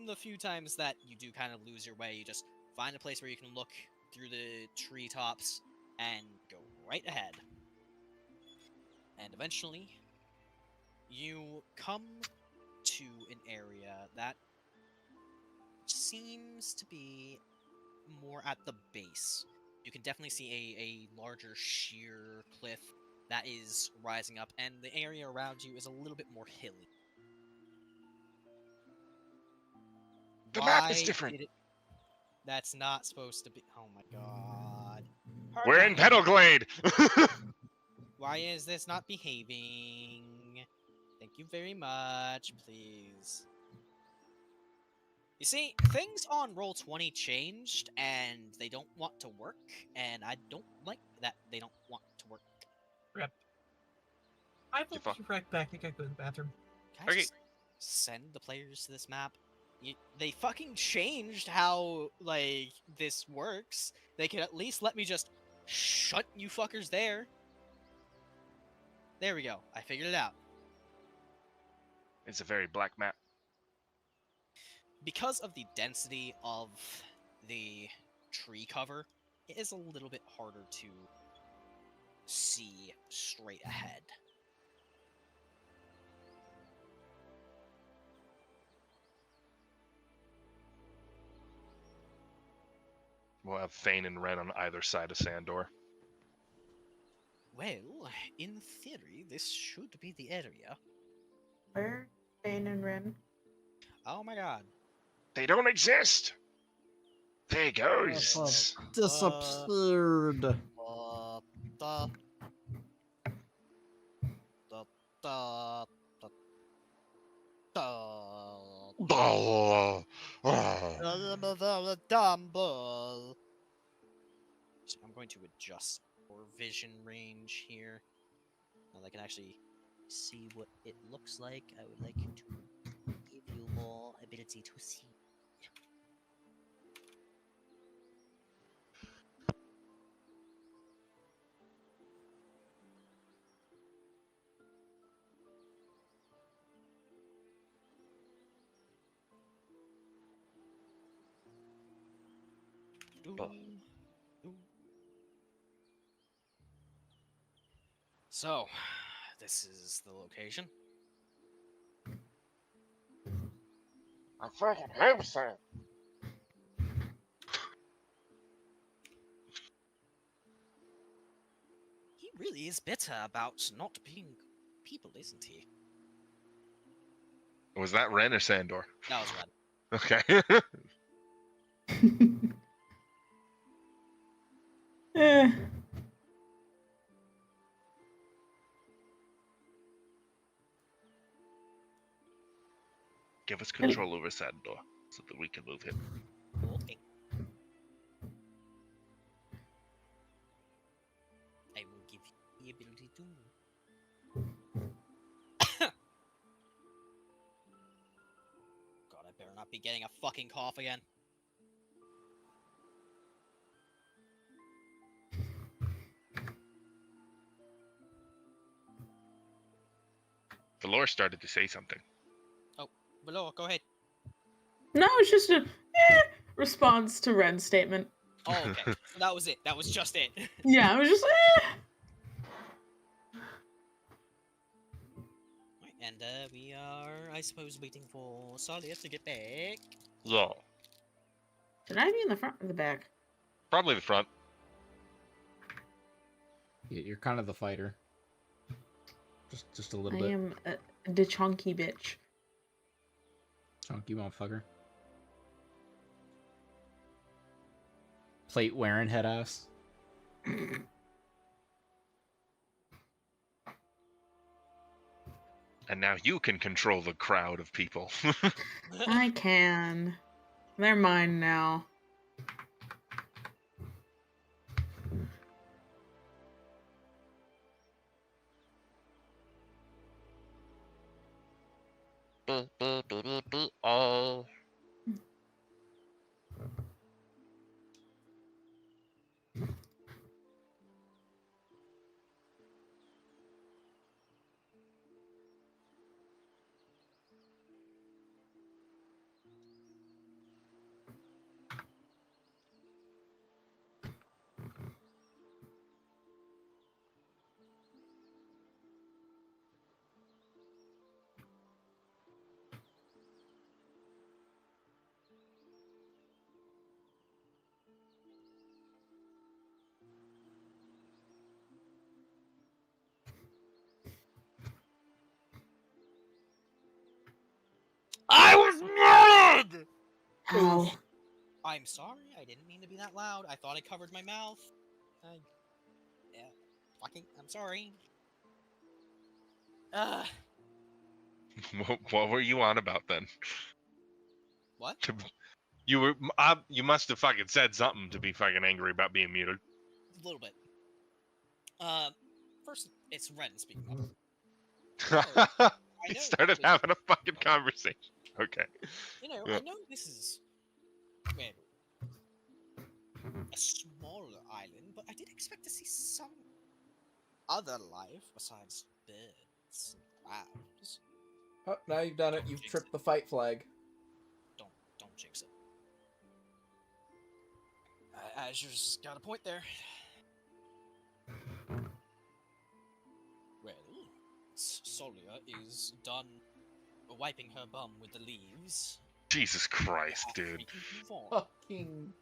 the few times that you do kind of lose your way, you just find a place where you can look through the treetops and go right ahead. And eventually, you come to an area that seems to be more at the base. You can definitely see a larger sheer cliff that is rising up, and the area around you is a little bit more hilly. The map is different. That's not supposed to be. Oh my god. We're in Petalglade! Why is this not behaving? Thank you very much, please. You see, things on Roll20 changed, and they don't want to work, and I don't like that they don't want to work. Rip. I will be right back. I think I go to the bathroom. Can I just send the players to this map? They fucking changed how, this works. They could at least let me just shut you fuckers there. There we go. I figured it out. It's a very black map. Because of the density of the tree cover, it is a little bit harder to see straight ahead. We'll have Thane and Ren on either side of Sandor. Well, in theory, this should be the area. Where? Bane and Ren? Oh my god. They don't exist! They ghosts! Disappeared. So I'm going to adjust for vision range here. Now that I can actually see what it looks like, I would like to give you more ability to see. So, this is the location. I fucking hope so. He really is bitter about not being people, isn't he? Was that Ren or Sandor? That was Red. Okay. Eh. Give us control over Sandor so that we can move him. Okay. I will give you the ability to move. God, I better not be getting a fucking cough again. Valor started to say something. Below, go ahead. No, it's just a response to Ren's statement. Oh, okay. So that was it. That was just it. Yeah, it was just Right, and we are, I suppose, waiting for Tsalia to get back. Yeah. Should I be in the front or the back? Probably the front. You're kind of the fighter. Just a little I bit. am the chunky bitch. Chunky motherfucker. plate wearing head ass. And now you can control the crowd of people. I can. They're mine now. Oh. I was murdered! Ow. I'm sorry, I didn't mean to be that loud. I thought I covered my mouth. Yeah, I'm sorry. What were you on about then? What? You must have fucking said something to be fucking angry about being muted. A little bit. First, it's Ren speaking up. He started having a fucking conversation. Okay. You know, Yeah. I know this is a smaller island, but I did expect to see some other life besides birds and crabs. Oh, now you've done it. You've tripped the fight flag. Don't jinx it. Azure's got a point there. Well, Tsalia is done wiping her bum with the leaves. Jesus Christ, dude. We can move on. Fucking.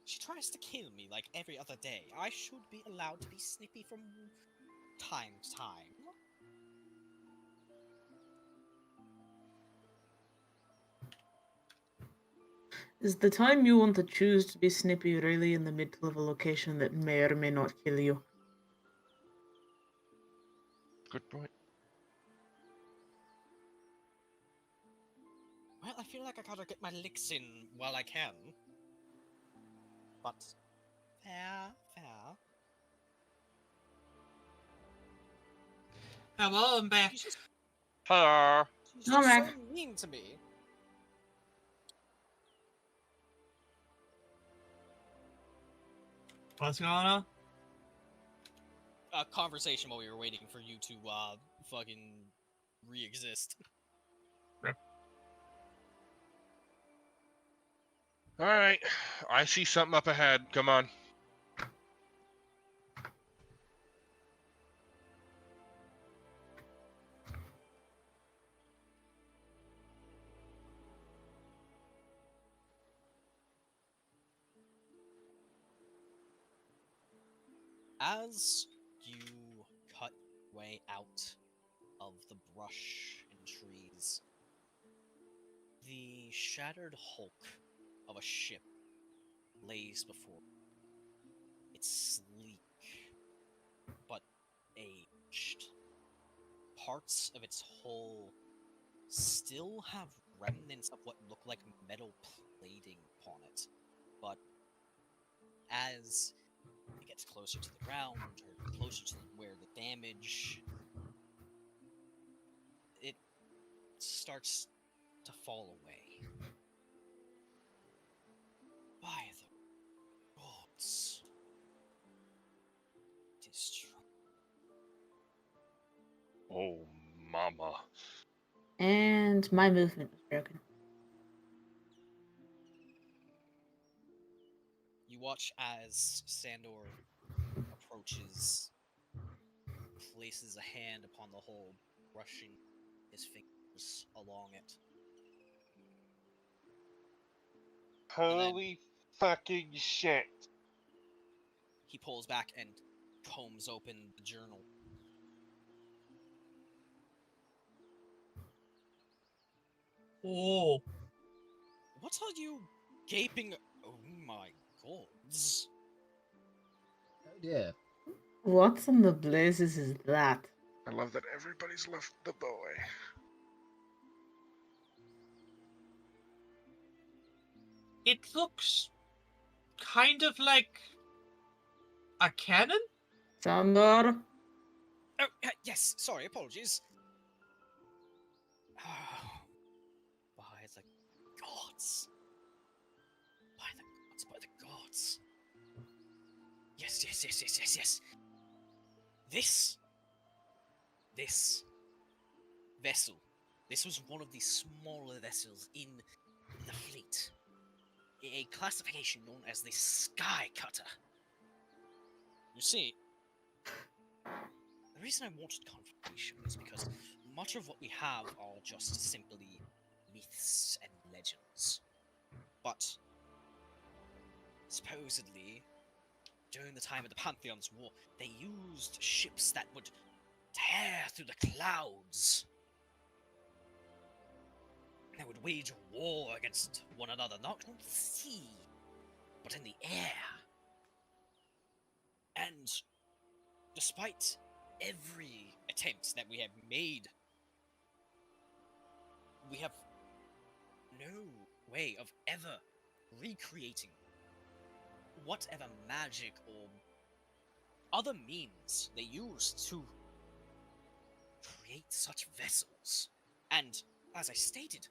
She tries to kill me like every other day. I should be allowed to be snippy from time to time. Is the time you want to choose to be snippy really in the middle of a location that may or may not kill you? Good point. Well, I feel like I gotta get my licks in while I can. But fair. Hello, I'm back. She's Hello. just All so right. mean to me. What's going on? A conversation while we were waiting for you to fucking re-exist. All right. I see something up ahead. Come on. As you cut your way out of the brush and trees, the shattered hulk of a ship lays before you. It's sleek, but aged. Parts of its hull still have remnants of what look like metal plating upon it, but as it gets closer to the ground, or closer to where the damage, it starts to fall away. By the gods, it is true. Oh, mama. And my movement was broken. You watch as Sandor approaches, places a hand upon the hole, brushing his fingers along it. Holy fucking shit. He pulls back and combs open the journal. Oh, What are you gaping? Oh my gods! Yeah. What in the blazes is that? I love that everybody's left the boy. it looks kind of like a cannon. Sandor? Oh, yes. Sorry, apologies. By the gods! By the gods! By the gods! Yes, yes, yes, yes, yes, yes. This vessel. This was one of the smaller vessels in the fleet. A classification known as the Sky Cutter. You see, the reason I wanted confirmation is because much of what we have are just simply myths and legends. But supposedly, during the time of the Pantheons War, they used ships that would tear through the clouds. They would wage war against one another, not on the sea, but in the air. And despite every attempt that we have made, we have no way of ever recreating whatever magic or other means they used to create such vessels. And as I stated,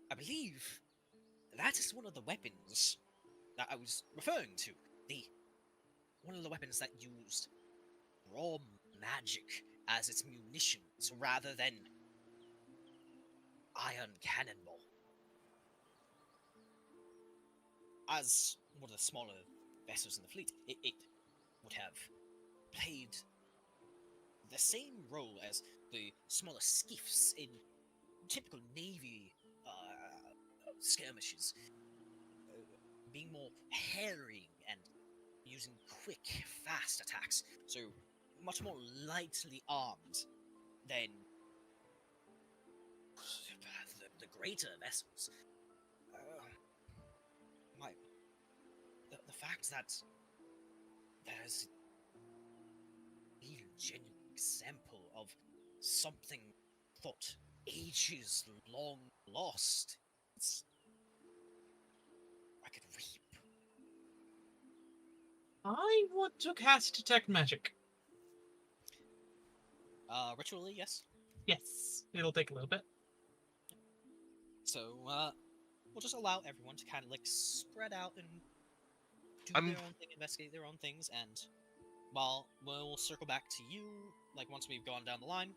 I believe that is one of the weapons that I was referring to. One of the weapons that used raw magic as its munitions rather than iron cannonball. As one of the smaller vessels in the fleet, it would have played the same role as the smaller skiffs in typical Navy skirmishes, being more harrying and using quick, fast attacks, so much more lightly armed than the greater vessels. The fact that there's a genuine example of something thought ages long lost, I could weep. I want to cast Detect Magic. Ritually, yes. Yes, it'll take a little bit. So, we'll just allow everyone to kind of like spread out and do I'm- their own thing, investigate their own things, and while we'll circle back to you, like once we've gone down the line,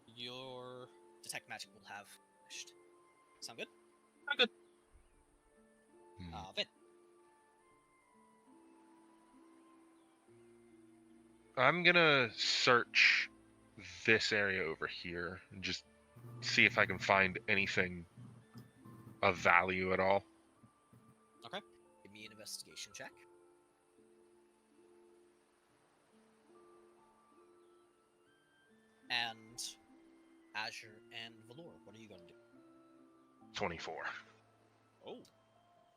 your detect magic will have finished. Sound good? I'm good. Vin. I'm gonna search this area over here and just see if I can find anything of value at all. Okay. Give me an investigation check. And Azure and Valor, what are you going to do? 24.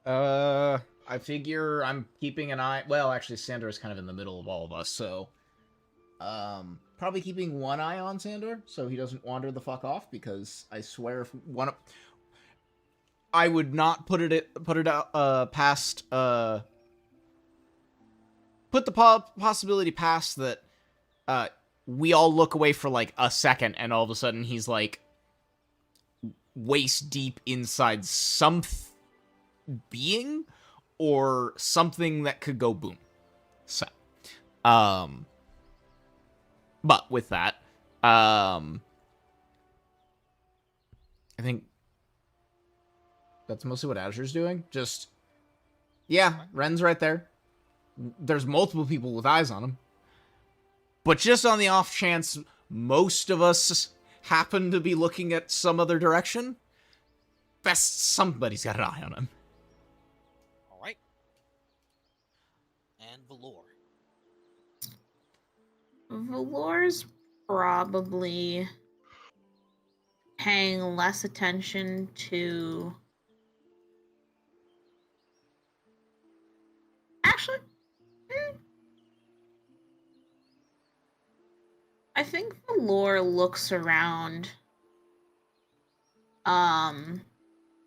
Oh. I figure I'm keeping an eye. Well, actually, Sandor is kind of in the middle of all of us, so probably keeping one eye on Sandor so he doesn't wander the fuck off. Because I swear, if one, I would not put it out past put the possibility past that we all look away for like a second and all of a sudden he's like waist deep inside some being or something that could go boom. So, but with that, I think that's mostly what Azure's doing. Just, yeah, Ren's right there. There's multiple people with eyes on him. But just on the off chance most of us happen to be looking at some other direction, best somebody's got an eye on him. Alright. And Valor. Valor's probably paying less attention to... Actually, I think the lore looks around,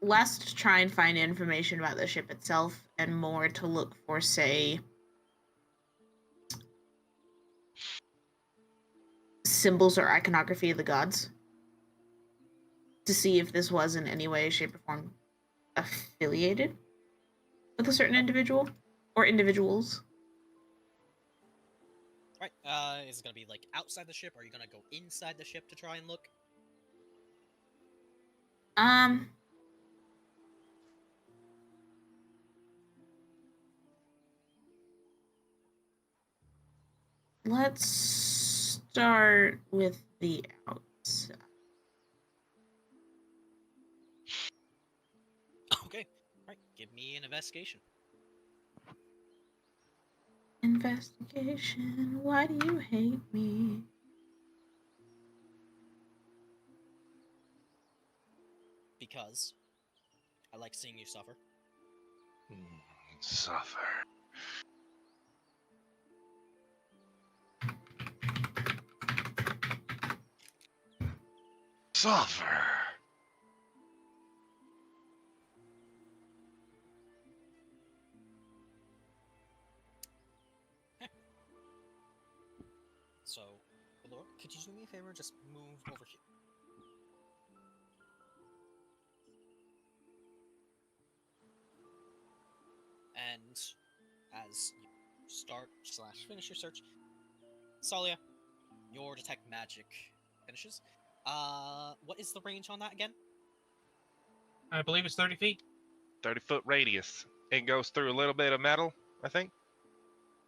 less to try and find information about the ship itself, and more to look for, say, symbols or iconography of the gods, to see if this was in any way, shape, or form affiliated with a certain individual or individuals. Right. Is it gonna be like outside the ship? Or are you gonna go inside the ship to try and look? Let's start with the outside. Okay. Right. Give me an investigation. Investigation. Why do you hate me? Because I like seeing you suffer. Suffer. Suffer. So, Valor, could you do me a favor? Just move over here. And as you start/finish your search, Tsalia, your detect magic finishes. What is the range on that again? I believe it's 30 feet. 30-foot radius. It goes through a little bit of metal, I think.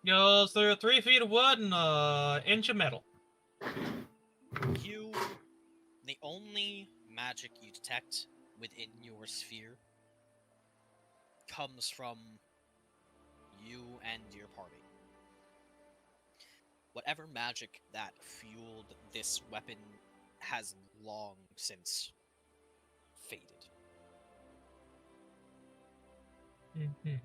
Goes through 3 feet of wood and an inch of metal. The only magic you detect within your sphere comes from you and your party. Whatever magic that fueled this weapon has long since faded. Mm-hmm.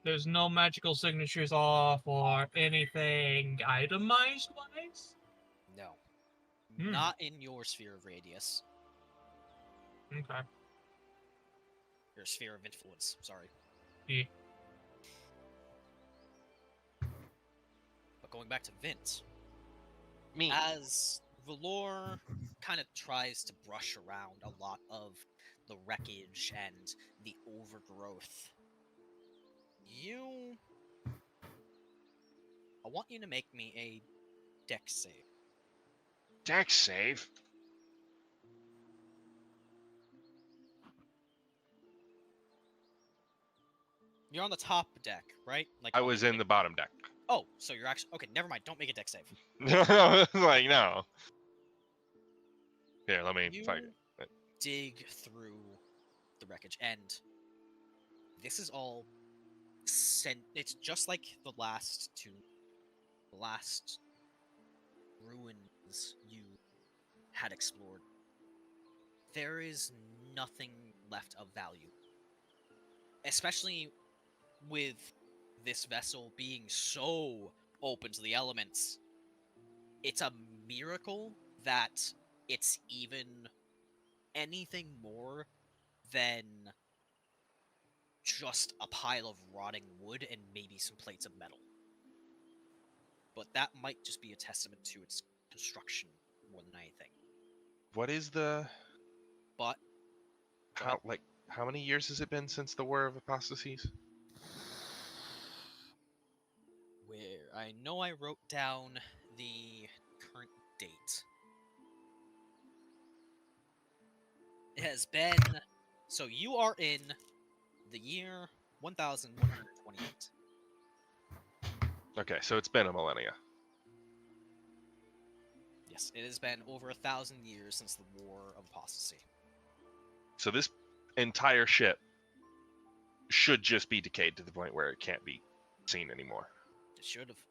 There's no magical signatures off or anything itemized wise? No. Hmm. Not in your sphere of radius. Okay. Your sphere of influence, sorry. Yeah. But going back to Vint, Me. as Valor kind of tries to brush around a lot of the wreckage and the overgrowth, I want you to make me a dex save. Dex save. You're on the top deck, right? Like I was in the bottom deck. Oh, so you're actually okay. Never mind. Don't make a dex save. Like, no. Here, let me You fight it. dig through the wreckage, and this is all it's just like the last ruins you had explored. There is nothing left of value, especially with this vessel being so open to the elements. It's a miracle that it's even anything more than just a pile of rotting wood and maybe some plates of metal. But that might just be a testament to its construction more than anything. What is the... But How many years has it been since the War of Apostasies? where I know I wrote down the current date. It has been... So you are in the year 1128. Okay, so it's been a millennia. Yes, it has been over 1,000 years since the War of Apostasy. So this entire ship should just be decayed to the point where it can't be seen anymore. It should have.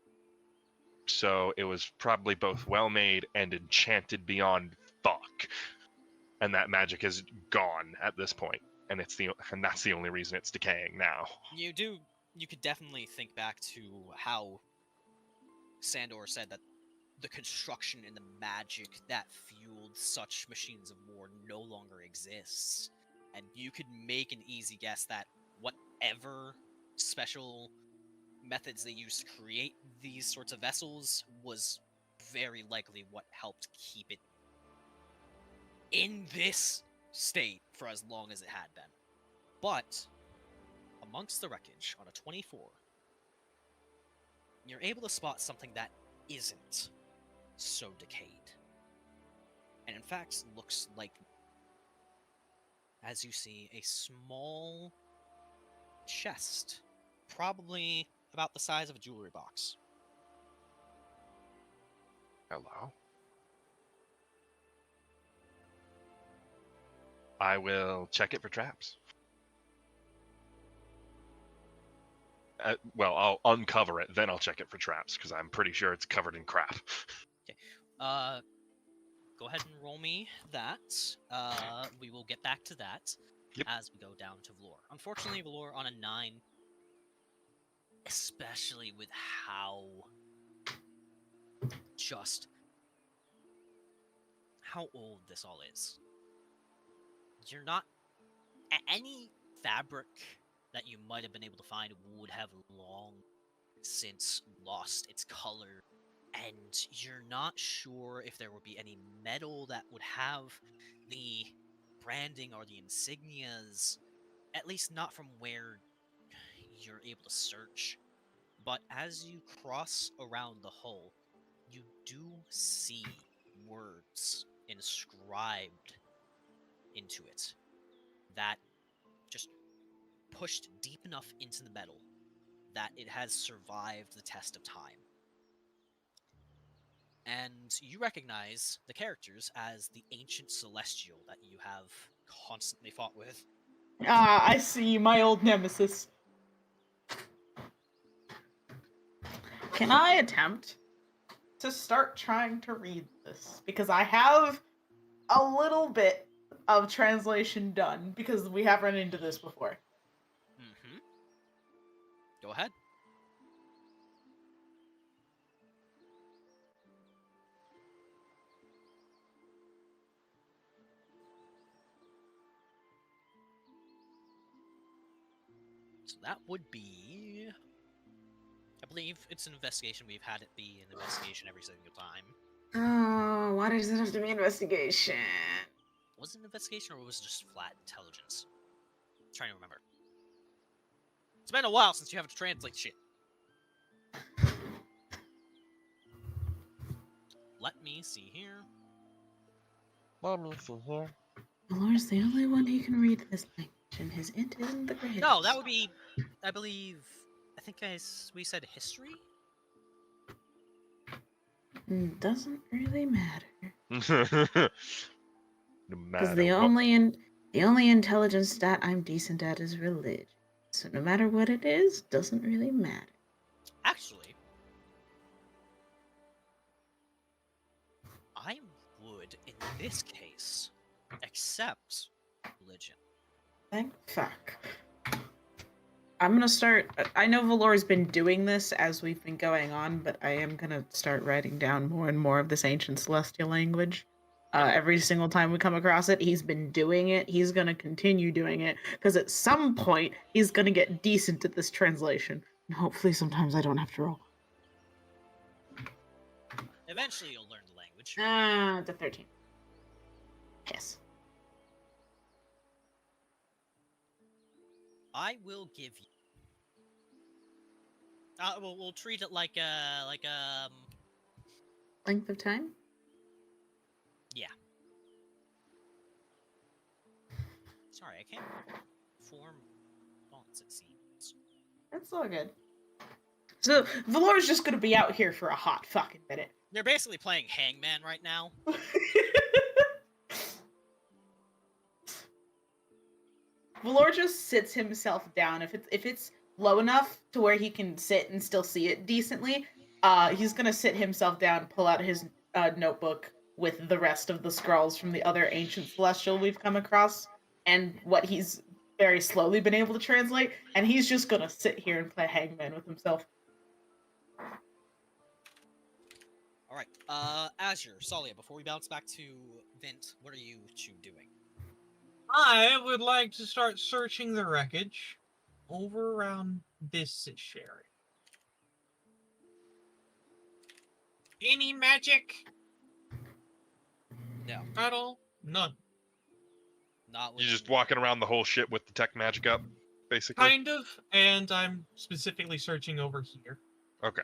So it was probably both well made and enchanted beyond fuck. And that magic is gone at this point, and that's the only reason it's decaying now. You could definitely think back to how Sandor said that the construction and the magic that fueled such machines of war no longer exists. And you could make an easy guess that whatever special methods they used to create these sorts of vessels was very likely what helped keep it in this state for as long as it had been. But amongst the wreckage on a 24, you're able to spot something that isn't so decayed. And in fact looks like, as you see, a small chest, probably about the size of a jewelry box. Hello? I will check it for traps. Well, I'll uncover it, then I'll check it for traps, because I'm pretty sure it's covered in crap. Go ahead and roll me that. We will get back to that as we go down to Valor. Unfortunately, Valor on a 9, especially with how old this all is. You're not... Any fabric that you might have been able to find would have long since lost its color, and you're not sure if there would be any metal that would have the branding or the insignias, at least not from where you're able to search. But as you cross around the hull, you do see words inscribed into it that just pushed deep enough into the metal that it has survived the test of time. And you recognize the characters as the ancient celestial that you have constantly fought with. Ah, I see, my old nemesis. Can I attempt to start trying to read this? Because I have a little bit of translation done, because we have run into this before. Mm-hmm. Go ahead. So that would be... I believe it's an investigation. We've had it be an investigation every single time. Oh, why does it have to be investigation? Was it an investigation or was it just flat intelligence? I'm trying to remember. It's been a while since you have to translate shit. Let me see here. Valor's the only one who can read this language, and his int isn't the greatest. No, that would be, I believe, we said history? Doesn't really matter. No Because matter the what. only intelligence stat I'm decent at is religion. So no matter what it is, doesn't really matter. Actually, I would, in this case, accept religion. Thank fuck. I'm gonna start. I know Valor's been doing this as we've been going on, but I am gonna start writing down more and more of this ancient celestial language. Every single time we come across it, he's been doing it. He's gonna continue doing it, because at some point, he's gonna get decent at this translation. And hopefully sometimes I don't have to roll. Eventually, you'll learn the language. The 13. Yes. I will give you. We'll treat it like Length of time? yeah. Sorry, I can't form fonts, it seems. That's all good. So, Valor's just gonna be out here for a hot fucking minute. They're basically playing Hangman right now. Valor just sits himself down. If it's low enough to where he can sit and still see it decently, he's gonna sit himself down, pull out his notebook with the rest of the scrolls from the other ancient celestial we've come across, and what he's very slowly been able to translate, and he's just gonna sit here and play hangman with himself. All right. Azure, Tsalia, before we bounce back to Vint, what are you two doing? I would like to start searching the wreckage over around this-ish area. Any magic No, at all? None. not. You're just within- walking around the whole shit with the tech magic up, basically. Kind of, and I'm specifically searching over here. Okay.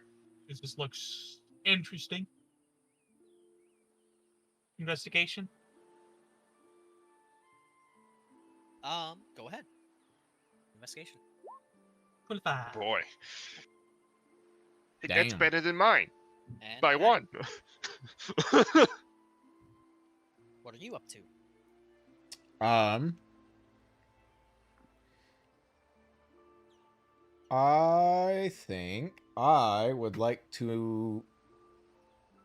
This looks interesting. Investigation? Go ahead. Investigation. 25. Boy. Damn. That's better than mine. And By Adam, one. What are you up to? I think I would like to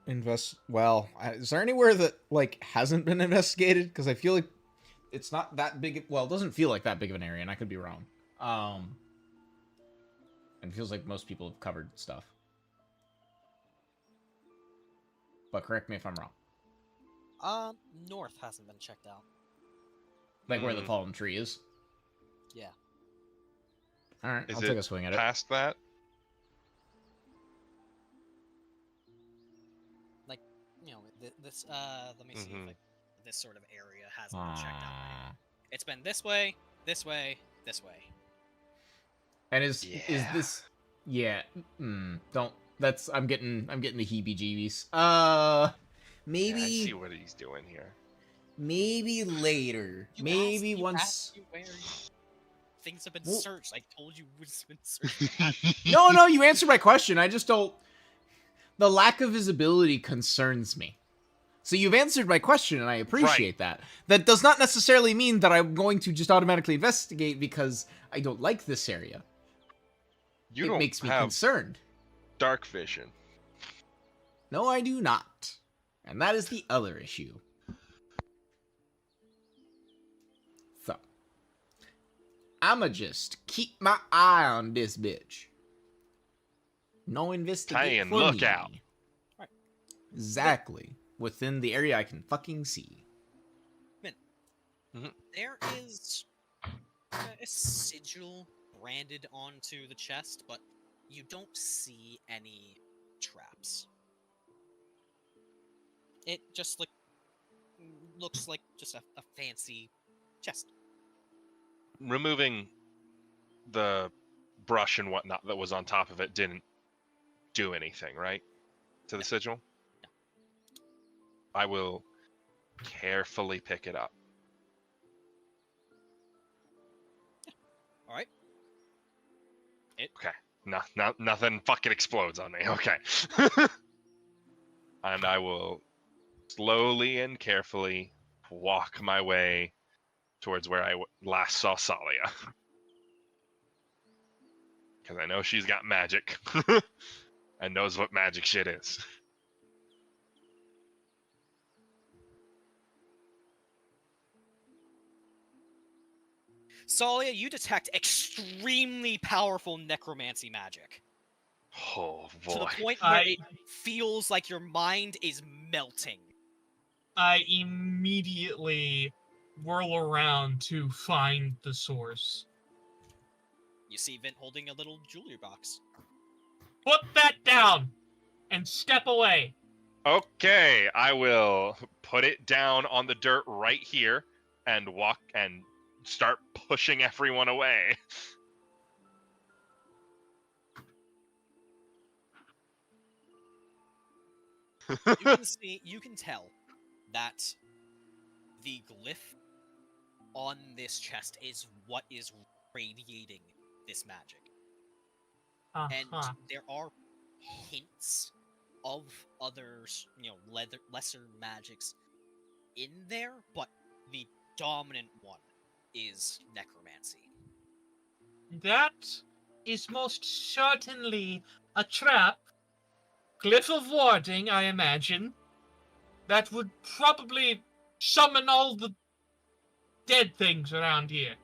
invest. Well, is there anywhere that like hasn't been investigated? Because I feel like it's not that big. Well, it doesn't feel like that big of an area, and I could be wrong. And it feels like most people have covered stuff. But correct me if I'm wrong. North hasn't been checked out. Like where the Mm. fallen tree is. Yeah. All right, Is I'll it take a swing at it. Past that? You know, this. Let me see. Mhm. If this sort of area hasn't been checked out. It's been this way, this way, this way. And is Yeah. this? Yeah. Don't. That's. I'm getting the heebie-jeebies. Yeah, Maybe. I see what he's doing here. Maybe later. You Maybe asked- you once. asked me where things have been Well- searched. I told you what's been searched. No, you answered my question. I just don't. The lack of visibility concerns me. So you've answered my question, and I appreciate that. That does not necessarily mean that I'm going to just automatically investigate because I don't like this area. You it don't makes me have concerned. dark vision. No, I do not. And that is the other issue. So, I'ma just keep my eye on this bitch. No investigate Staying for lookout. me. Right. Exactly. Within the area I can fucking see. There is a sigil branded onto the chest, but you don't see any traps. It just looks like just a fancy chest. Removing the brush and whatnot that was on top of it didn't do anything, right? To the sigil? I will carefully pick it up. All right. Okay. Nothing fucking explodes on me. Okay. And I will slowly and carefully walk my way towards where I last saw Tsalia. Because I know she's got magic. And knows what magic shit is. Tsalia, you detect extremely powerful necromancy magic. Oh To the boy. point where I- it feels like your mind is melting. I immediately whirl around to find the source. You see Vint holding a little jewelry box. Put that down and step away. Okay, I will put it down on the dirt right here and walk and start pushing everyone away. You can tell that the glyph on this chest is what is radiating this magic. And Uh-huh. there are hints of others, lesser magics in there, but the dominant one is necromancy. That is most certainly a trap. Glyph of Warding, I imagine. That would probably summon all the dead things around here.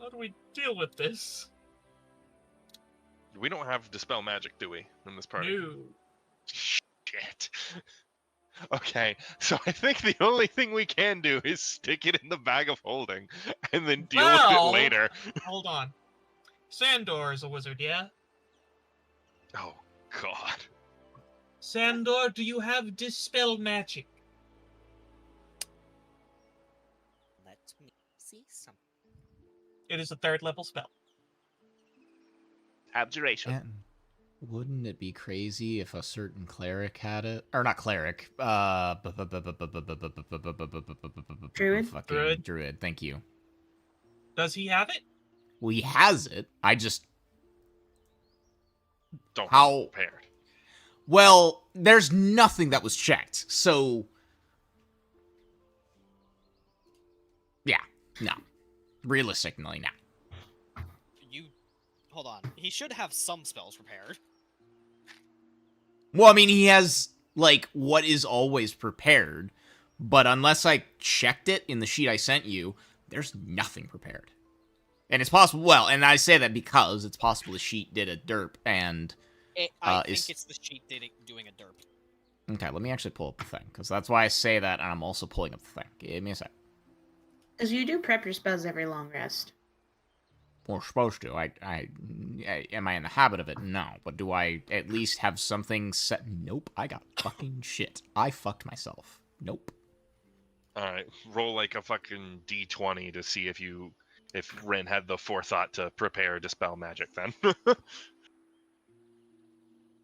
How do we deal with this? We don't have Dispel Magic, do we, in this party? No. Shit. Okay, so I think the only thing we can do is stick it in the bag of holding and then deal with Well, it later. Hold on. Sandor is a wizard, yeah? Oh, God. Sandor, do you have Dispel Magic? Let me see something. It is a 3rd level spell. Abjuration. And wouldn't it be crazy if a certain cleric had it? Or not cleric. Druid? Fucking druid, thank you. Does he have it? Well, he has it. I just... Don't How- be prepared. Well, there's nothing that was checked, so... Yeah, no. Realistically, no. Hold on. He should have some spells prepared. Well, I mean, he has, like, what is always prepared, but unless I checked it in the sheet I sent you, there's nothing prepared. And it's possible, well, and I say that because it's possible the sheet did a derp, and... I think it's the sheet doing a derp. Okay, let me actually pull up the thing, because that's why I say that, and I'm also pulling up the thing. Give me a sec. Because you do prep your spells every long rest. We're supposed to. Am I in the habit of it? No. But do I at least have something set? Nope. I got fucking shit. I fucked myself. Nope. Alright, roll like a fucking d20 to see if Rin had the forethought to prepare Dispel Magic then.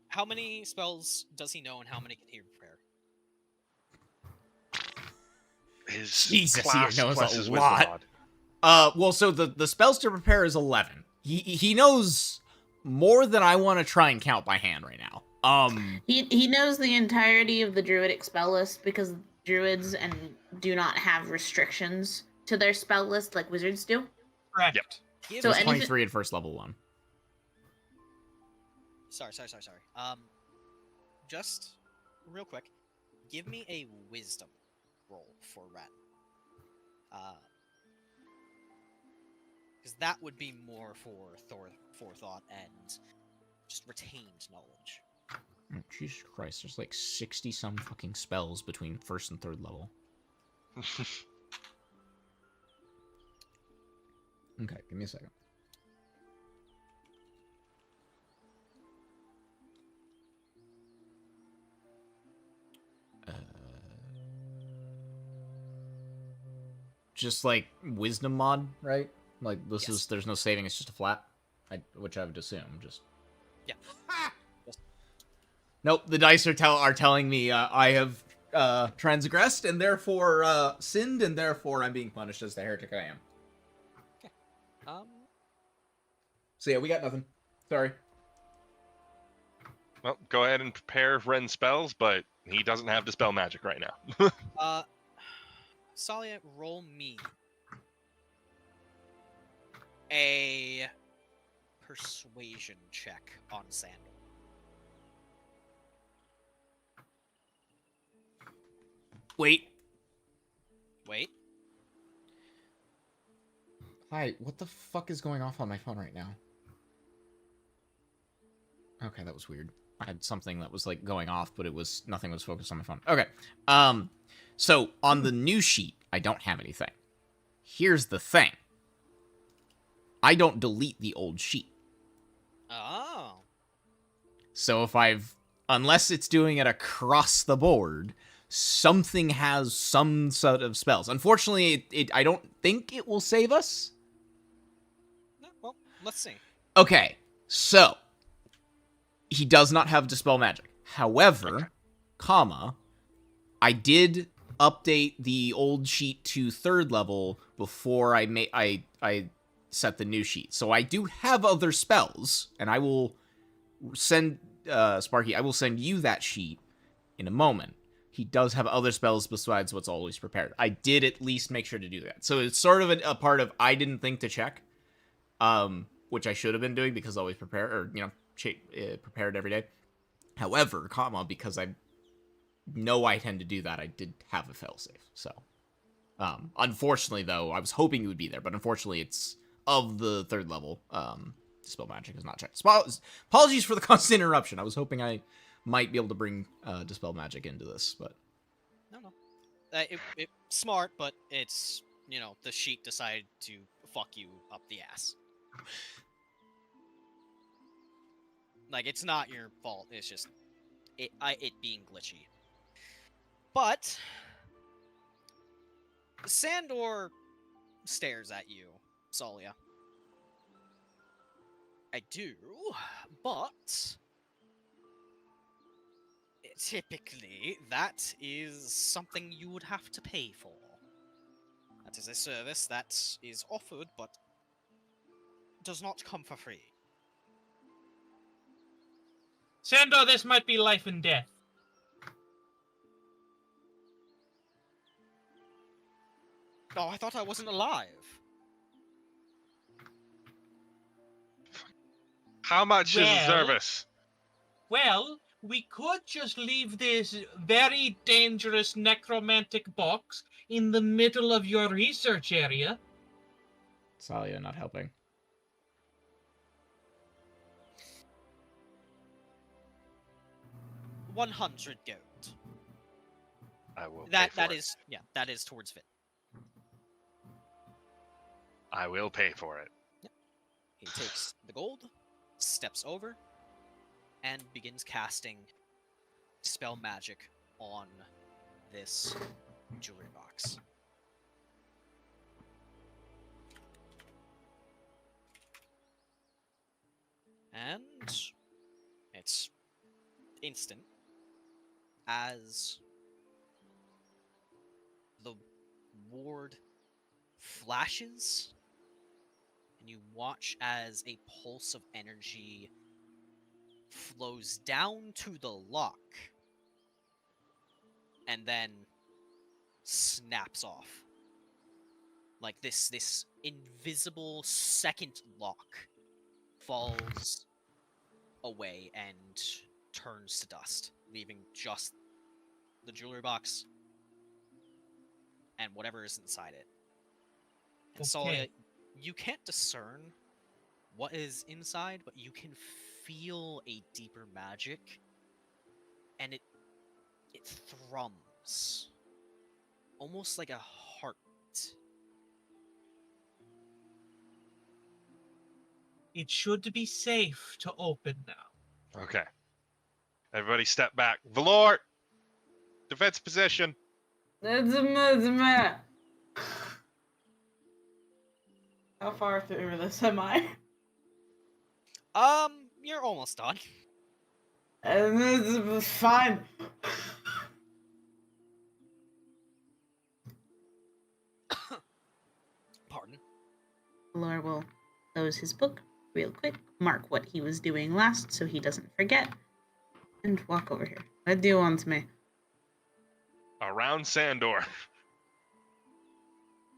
How many spells does he know and how many can he prepare? His Jesus, he class knows plus a his lot. wisdom mod. Well, so the spells to prepare is 11. He knows more than I want to try and count by hand right now. He knows the entirety of the druidic spell list because druids and do not have restrictions to their spell list like wizards do. Correct. Yep. Give So me- It's anything- 23 at first level 1. Sorry. Just real quick, give me a wisdom roll for Ren. Because that would be more for forethought and just retained knowledge. Oh, Jesus Christ, there's like 60 some fucking spells between first and third level. Okay, give me a second. Just like wisdom mod, right? Like this Yes. is there's no saving, it's just a flat, which I would assume. Just Yeah. nope. The dice are telling me I have transgressed and therefore sinned, and therefore I'm being punished as the heretic I am. So yeah, we got nothing. Sorry. Well, go ahead and prepare Ren's spells, but he doesn't have Dispel Magic right now. Tsalia, roll me a persuasion check on Sandal. Wait. Hi, what the fuck is going off on my phone right now? Okay, that was weird. I had something that was like going off, but nothing was focused on my phone. Okay. So on the new sheet, I don't have anything. Here's the thing. I don't delete the old sheet. Oh. So unless it's doing it across the board, something has some sort of spells. Unfortunately, I don't think it will save us. No, well, let's see. Okay, so he does not have Dispel Magic. However, I did update the old sheet to 3rd level before I set the new sheet. So I do have other spells, and I will send Sparky. I will send you that sheet in a moment. He does have other spells besides what's always prepared. I did at least make sure to do that. So it's sort of a part of I didn't think to check. which I should have been doing because I always prepare, or prepared every day. However, because I know I tend to do that, I did have a failsafe. So, unfortunately, though, I was hoping it would be there, but unfortunately, it's of the 3rd level. Dispel magic is not checked. Apologies for the constant interruption. I was hoping I might be able to bring dispel magic into this, but No. It's smart, but it's, the sheet decided to fuck you up the ass. Like, it's not your fault. It's just it being glitchy. But Sandor stares at you, Tsalia. I do, but typically that is something you would have to pay for. That is a service that is offered, but does not come for free. Sandor, this might be life and death. Oh, I thought I wasn't alive. How much is the Well- service? Well, we could just leave this very dangerous necromantic box in the middle of your research area. Tsalia not helping. $100 gold. I will. That pay for it. is that is towards Vint. I will pay for it. He takes the gold, steps over, and begins casting spell magic on this jewelry box. And it's instant as the ward flashes, and you watch as a pulse of energy flows down to the lock and then snaps off. Like this invisible second lock falls away and turns to dust, leaving just the jewelry box and whatever is inside it. And Okay. you can't discern what is inside, but you can feel a deeper magic, and it thrums, almost like a heart. It should be safe to open now. Okay. Everybody step back. Valor! Defense position. How far through this am I? You're almost done. It's fine. Pardon. Lore will close his book real quick, mark what he was doing last so he doesn't forget, and walk over here. What do you want me? Around Sandor.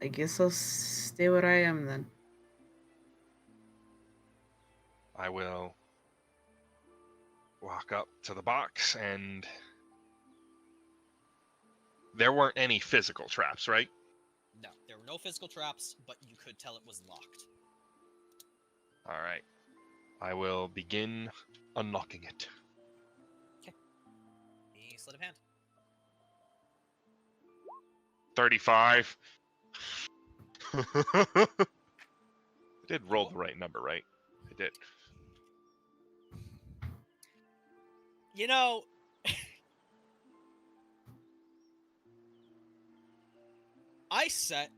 I guess I'll stay where I am then. I will walk up to the box, and there weren't any physical traps, right? No, there were no physical traps, but you could tell it was locked. All right. I will begin unlocking it. The sleight of hand. 35. I did roll the right number, right? I did. You know, I set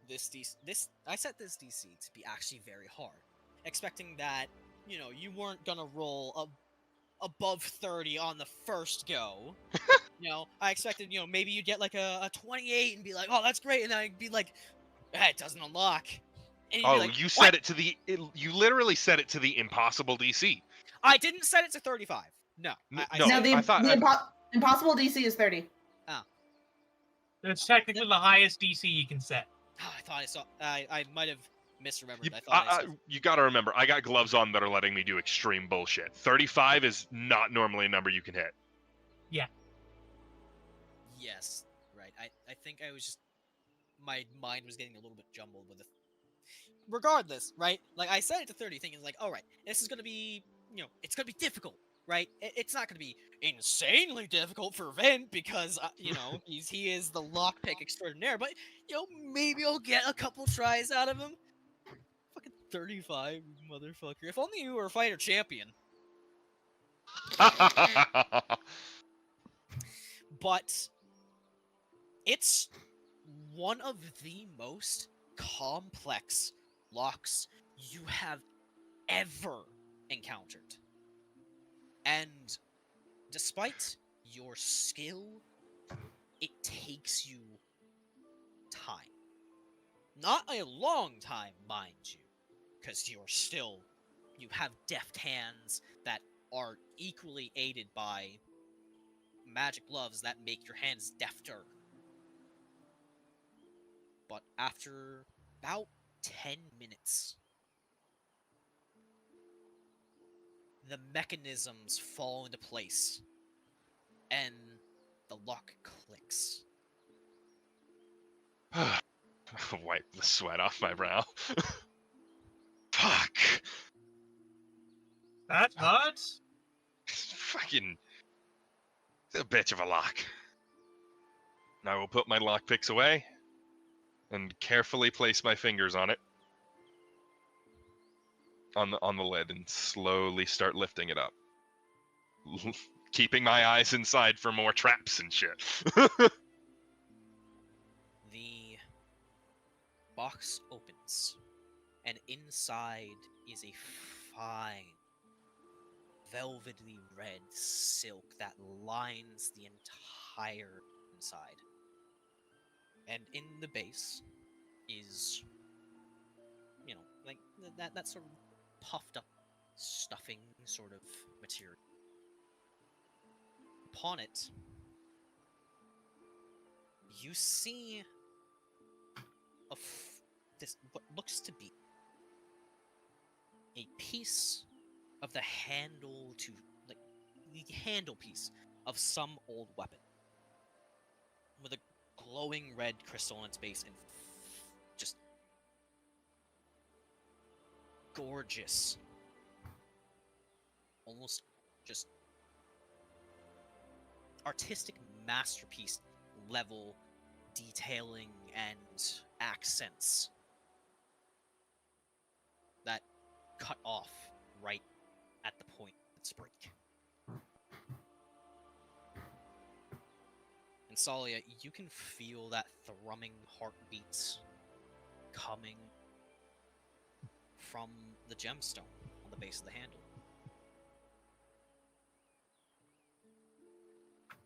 this DC to be actually very hard, expecting that, you weren't gonna roll above 30 on the first go. I expected, maybe you'd get like a 28 and be like, oh, that's great, and then I'd be like, it doesn't unlock. And you'd be like, you "What?" set it to you literally set it to the impossible DC. I didn't set it to 35. No. No, No, I thought- impossible DC is 30. It's technically the highest DC you can set. Oh, I thought I saw. I might have misremembered. You, I thought I said you gotta remember, I got gloves on that are letting me do extreme bullshit. 35 is not normally a number you can hit. yes, right. I think I was just my mind was getting a little bit jumbled with it. Regardless, right? Like I set it to 30, thinking like, all right, this is gonna be, it's gonna be difficult, right? It's not gonna be insanely difficult for Vint because he is the lockpick extraordinaire. But maybe I'll get a couple tries out of him. Fucking 35, motherfucker! If only you were a fighter champion. But it's one of the most complex locks you have ever encountered. And despite your skill, it takes you time. Not a long time, mind you, because you have deft hands that are equally aided by magic gloves that make your hands defter. But after about 10 minutes, the mechanisms fall into place, and the lock clicks. Wipe the sweat off my brow. Fuck. That hurts. Fucking. It's a bitch of a lock. And I will put my lockpicks away and carefully place my fingers on it. On the lid and slowly start lifting it up. Keeping my eyes inside for more traps and shit. The box opens, and inside is a fine, velvety red silk that lines the entire inside. And in the base is, like that sort of puffed up stuffing sort of material. Upon it, you see this what looks to be a piece of the handle the handle piece of some old weapon with a glowing red crystal on its base and just gorgeous, almost just artistic masterpiece level detailing and accents that cut off right at the point of its break. And Tsalia, you can feel that thrumming heartbeats coming from the gemstone on the base of the handle.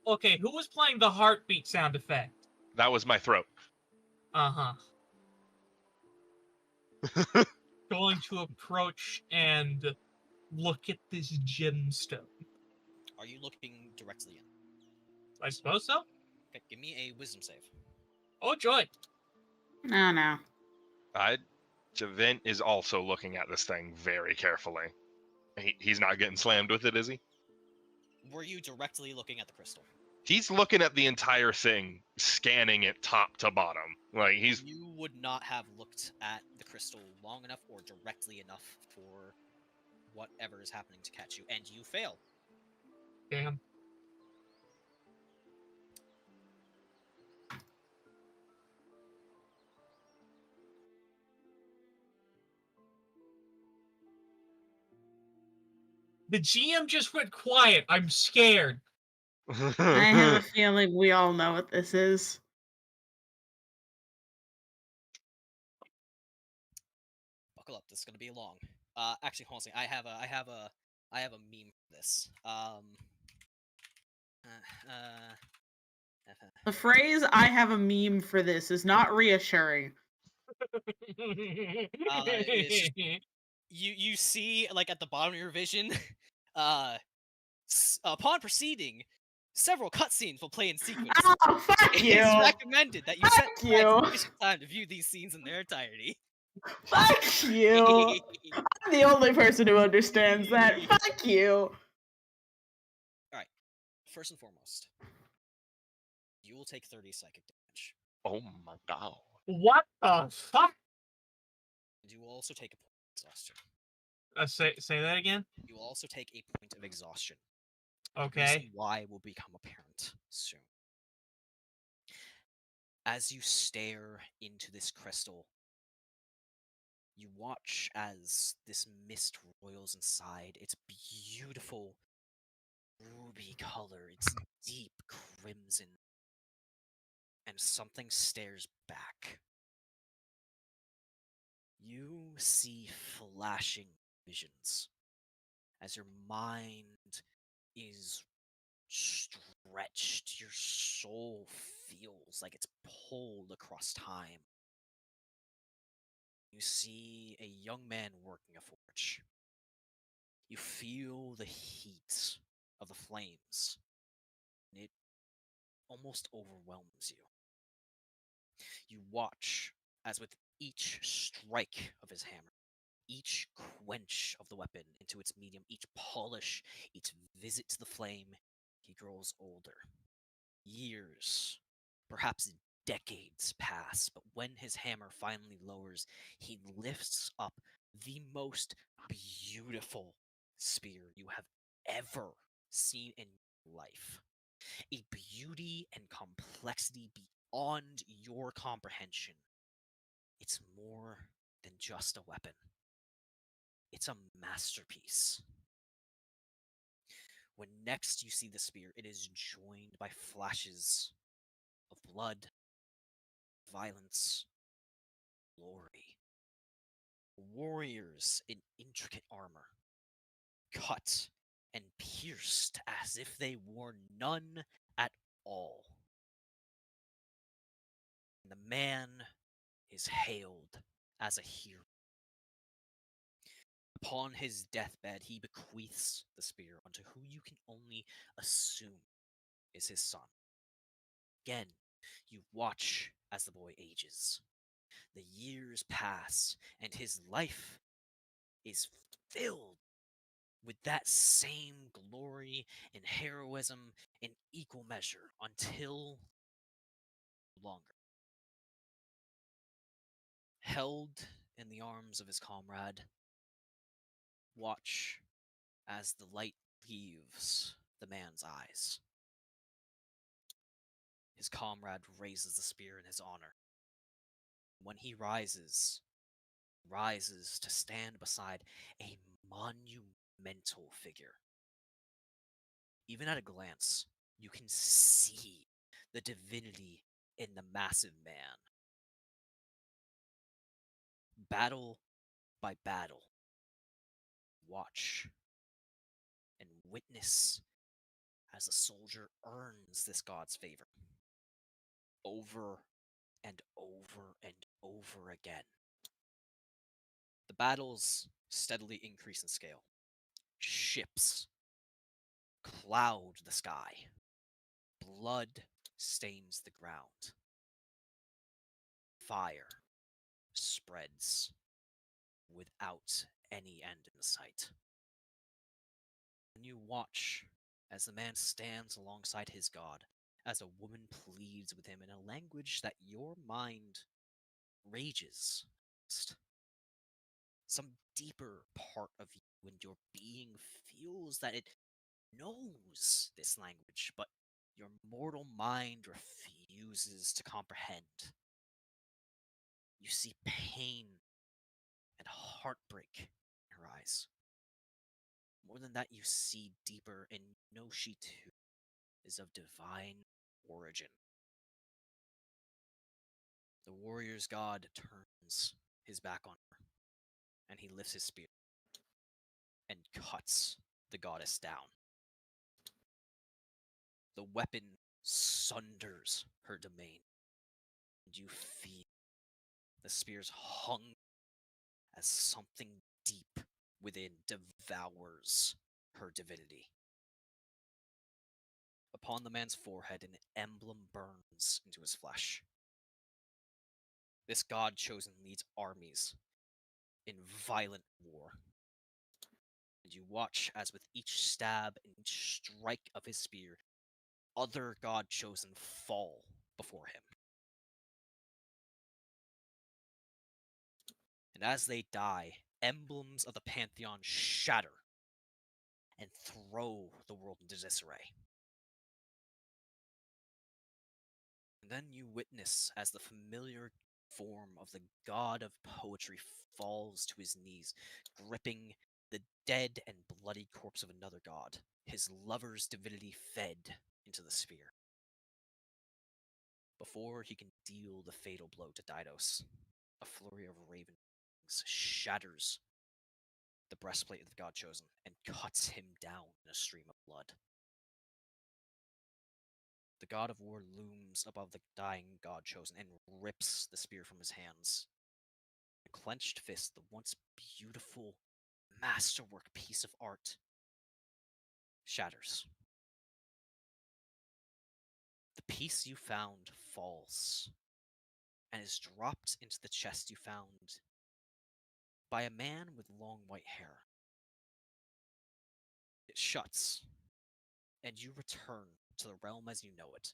Okay, who was playing the heartbeat sound effect? That was my throat. Uh-huh. Going to approach and look at this gemstone. Are you looking directly in? I suppose so. Okay, give me a wisdom save. Oh, joy. No. Vint is also looking at this thing very carefully. He's not getting slammed with it, is he? Were you directly looking at the crystal? He's looking at the entire thing, scanning it top to bottom. Like he's. You would not have looked at the crystal long enough or directly enough for whatever is happening to catch you, and you fail. Damn. The GM just went quiet. I'm scared. I have a feeling we all know what this is. Buckle up. This is gonna be long. Actually, hold on a second. I have a meme for this. The phrase "I have a meme for this" is not reassuring. It's just- you see, like, at the bottom of your vision, upon proceeding, several cutscenes will play in sequence. Oh, fuck It you! is recommended that you Fuck set aside you. sufficient time to view these scenes in their entirety. Fuck you! I'm the only person who understands that. Fuck you! First and foremost, you will take 30 psychic damage. Oh my god. What the fuck? And you will also take a point of exhaustion. Say that again. You will also take a point of exhaustion. Okay. The reason why will become apparent soon. As you stare into this crystal, you watch as this mist roils inside. Its beautiful ruby color, its deep crimson, and something stares back. You see flashing visions as your mind is stretched, your soul feels like it's pulled across time. You see a young man working a forge. You feel the heat of the flames, and it almost overwhelms you. You watch as with each strike of his hammer, each quench of the weapon into its medium, each polish, each visit to the flame, he grows older. Years, perhaps decades pass, but when his hammer finally lowers, he lifts up the most beautiful spear you have ever seen in your life. A beauty and complexity beyond your comprehension. It's more than just a weapon. It's a masterpiece. When next you see the spear, it is joined by flashes of blood, violence, glory. Warriors in intricate armor, cut and pierced as if they wore none at all. And the man is hailed as a hero. Upon his deathbed, he bequeaths the spear unto who you can only assume is his son. Again, you watch as the boy ages. The years pass, and his life is filled with that same glory and heroism in equal measure until longer. Held in the arms of his comrade, watch as the light leaves the man's eyes. His comrade raises the spear in his honor. When he rises to stand beside a monumental figure. Even at a glance, you can see the divinity in the massive man. Battle by battle, watch and witness as the soldier earns this god's favor over and over and over again. The battles steadily increase in scale. Ships cloud the sky. Blood stains the ground. Fire spreads without any end in sight. And you watch as the man stands alongside his god, as a woman pleads with him in a language that your mind rages against. Some deeper part of you and your being feels that it knows this language, but your mortal mind refuses to comprehend. You see pain and heartbreak in her eyes. More than that, you see deeper, and know she too is of divine origin. The warrior's god turns his back on her, and he lifts his spear and cuts the goddess down. The weapon sunders her domain, and you feel the spear's hunger as something deep within devours her divinity. Upon the man's forehead, an emblem burns into his flesh. This god chosen leads armies in violent war. And you watch as with each stab and each strike of his spear, other god chosen fall before him. And as they die, emblems of the pantheon shatter and throw the world into disarray. And then you witness as the familiar form of the god of poetry falls to his knees, gripping the dead and bloody corpse of another god, his lover's divinity fed into the sphere. Before he can deal the fatal blow to Didos, a flurry of raven wings shatters the breastplate of the god chosen and cuts him down in a stream of blood. The god of war looms above the dying god chosen and rips the spear from his hands. A clenched fist, the once beautiful masterwork piece of art, shatters. The piece you found falls and is dropped into the chest you found by a man with long white hair. It shuts, and you return to the realm as you know it.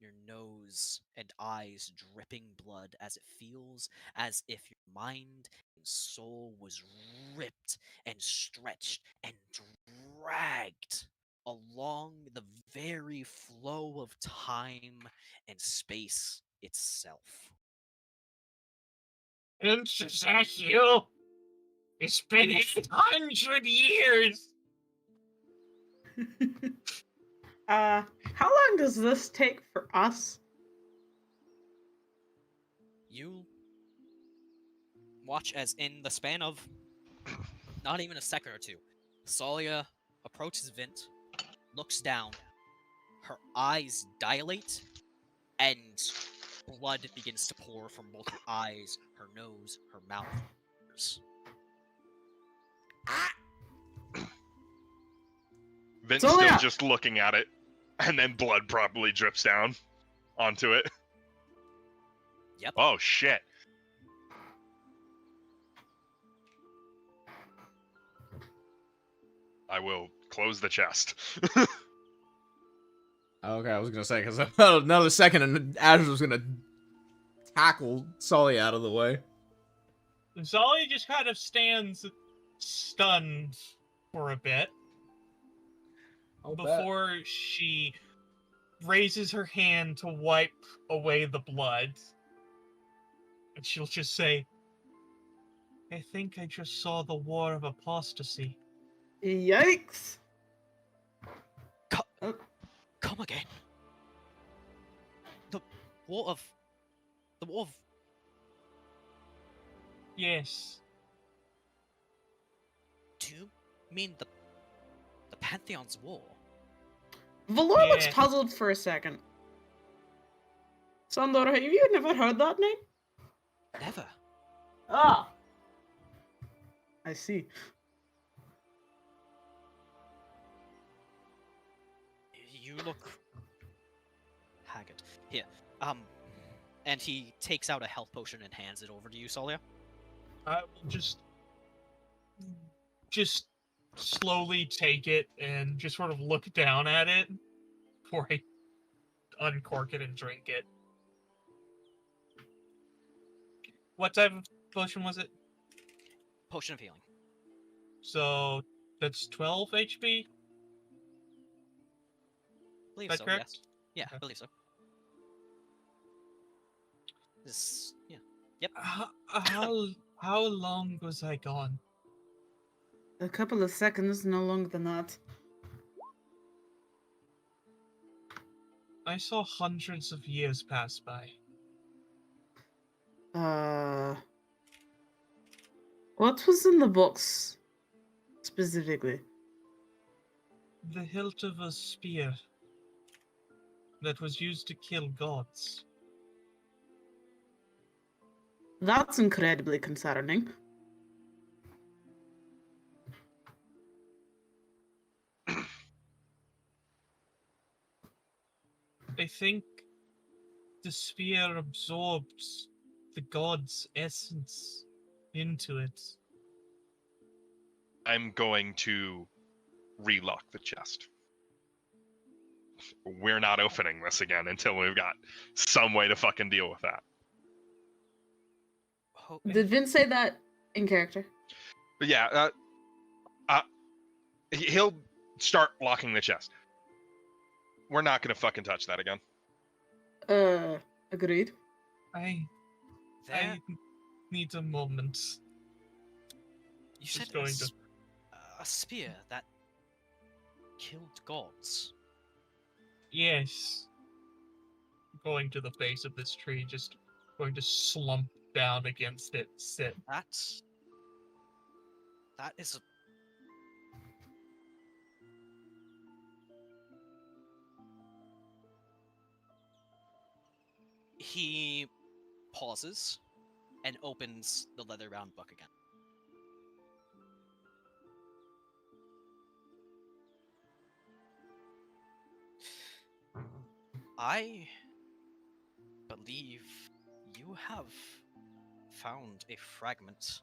Your nose and eyes dripping blood as it feels as if your mind and soul was ripped and stretched and dragged along the very flow of time and space itself. Ezekiel, it's been 800 years. How long does this take for us? You watch as in the span of not even a second or two, Tsalia approaches Vint, looks down, her eyes dilate, and blood begins to pour from both her eyes, her nose, her mouth, her ears. Vince Tsalia! still just looking at it, and then blood probably drips down onto it. Yep. Oh shit. I will close the chest. Okay, I was gonna say, because about another second and Azure was gonna tackle Sully out of the way. Tsalia just kind of stands stunned for a bit I'll bet. before she raises her hand to wipe away the blood. And she'll just say, I think I just saw the War of Apostasy. Yikes! Come again. The war of Yes. do you mean the Pantheon's war? Valor looks Yeah. puzzled for a second. Sandor, have you never heard that name? Never. Ah. I see. You look haggard. Here, and he takes out a health potion and hands it over to you, Tsalia. I will just slowly take it and just sort of look down at it before I uncork it and drink it. What type of potion was it? Potion of healing. So that's 12 HP? Believe That so. correct? Yes. Yeah, Okay. I believe so. This, yeah. Yep. How long was I gone? A couple of seconds, no longer than that. I saw hundreds of years pass by. What was in the box specifically? The hilt of a spear that was used to kill gods. That's incredibly concerning. I think the spear absorbed the god's essence into it. I'm going to relock the chest. We're not opening this again until we've got some way to fucking deal with that. Did Vint say that in character? But yeah, he'll start locking the chest. We're not gonna fucking touch that again. Agreed. I need a moment. You Just said going to- a spear that killed gods. Yes. Going to the base of this tree, just going to slump down against it, sit. That is a... He pauses and opens the leather-bound book again. I believe you have found a fragment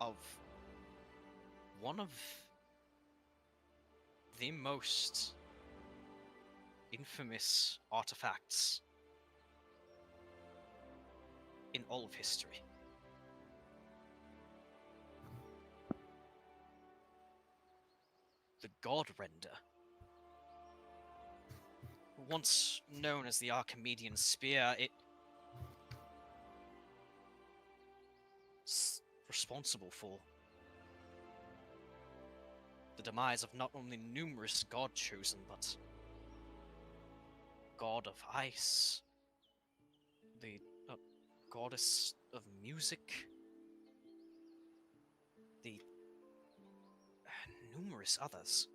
of one of the most infamous artifacts in all of history. The God Render. Once known as the Archimedean Spear, it's responsible for the demise of not only numerous god-chosen, but God of Ice, the Goddess of Music, the numerous others.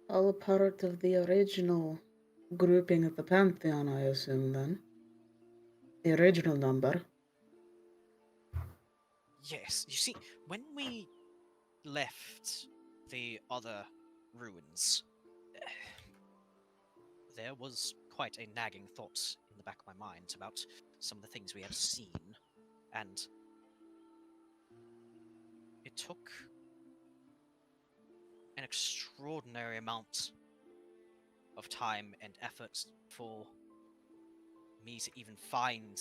All a part of the original grouping of the Pantheon, I assume, then. The original number. Yes, you see, when we left the other ruins, there was quite a nagging thought in the back of my mind about some of the things we had seen, and it took an extraordinary amount of time and effort for me to even find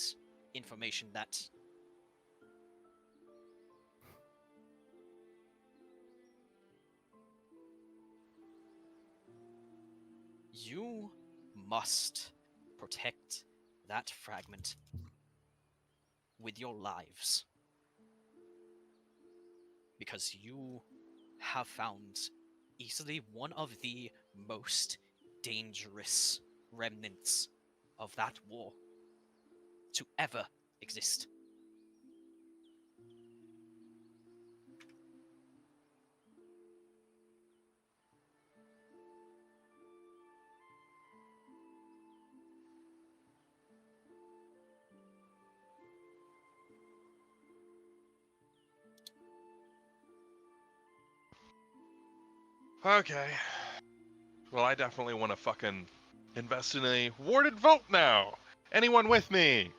information that you must protect that fragment with your lives, because you have found easily one of the most dangerous remnants of that war to ever exist. Okay. Well, I definitely want to fucking invest in a warded vault now. Anyone with me?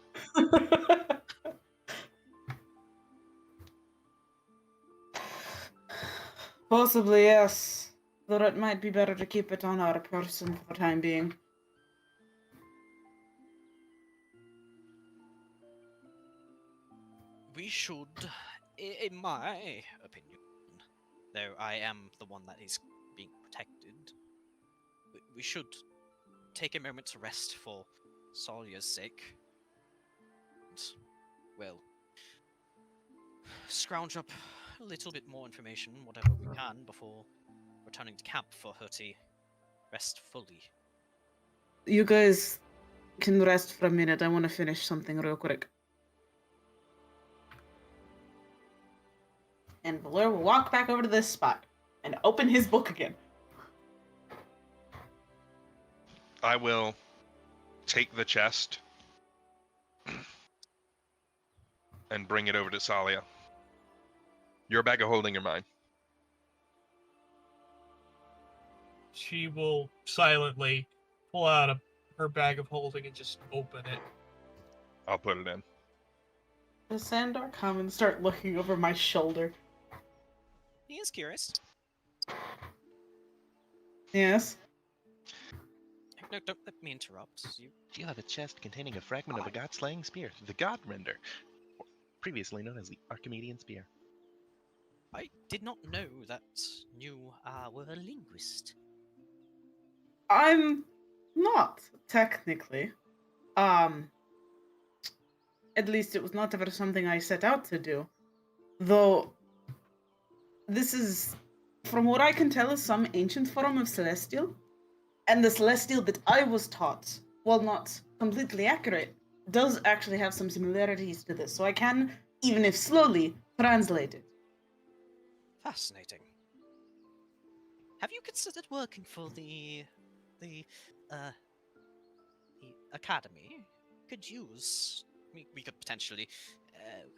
Possibly, yes. Though it might be better to keep it on our person for the time being. We should, in my opinion, though I am the one that is being protected, we should take a moment to rest for Tsalia's sake. And, well, scrounge up a little bit more information, whatever we can, before returning to camp for her to rest fully. You guys can rest for a minute. I want to finish something real quick. And Valor will walk back over to this spot and open his book again. I will take the chest and bring it over to Tsalia. You're a bag of holding your mind. she will silently pull out her bag of holding and just open it. I'll put it in. Does Sandor come and start looking over my shoulder? He is curious. Yes. No, don't let me interrupt. You have a chest containing a fragment of a god-slaying spear, the God Render, previously known as the Archimedean Spear. I did not know that you were a linguist. I'm not, technically. At least it was not ever something I set out to do. Though, this is, from what I can tell, is some ancient form of Celestial. And the Celestial that I was taught, while not completely accurate, does actually have some similarities to this. So I can, even if slowly, translate it. Fascinating. Have you considered working for the academy? Could use. We could potentially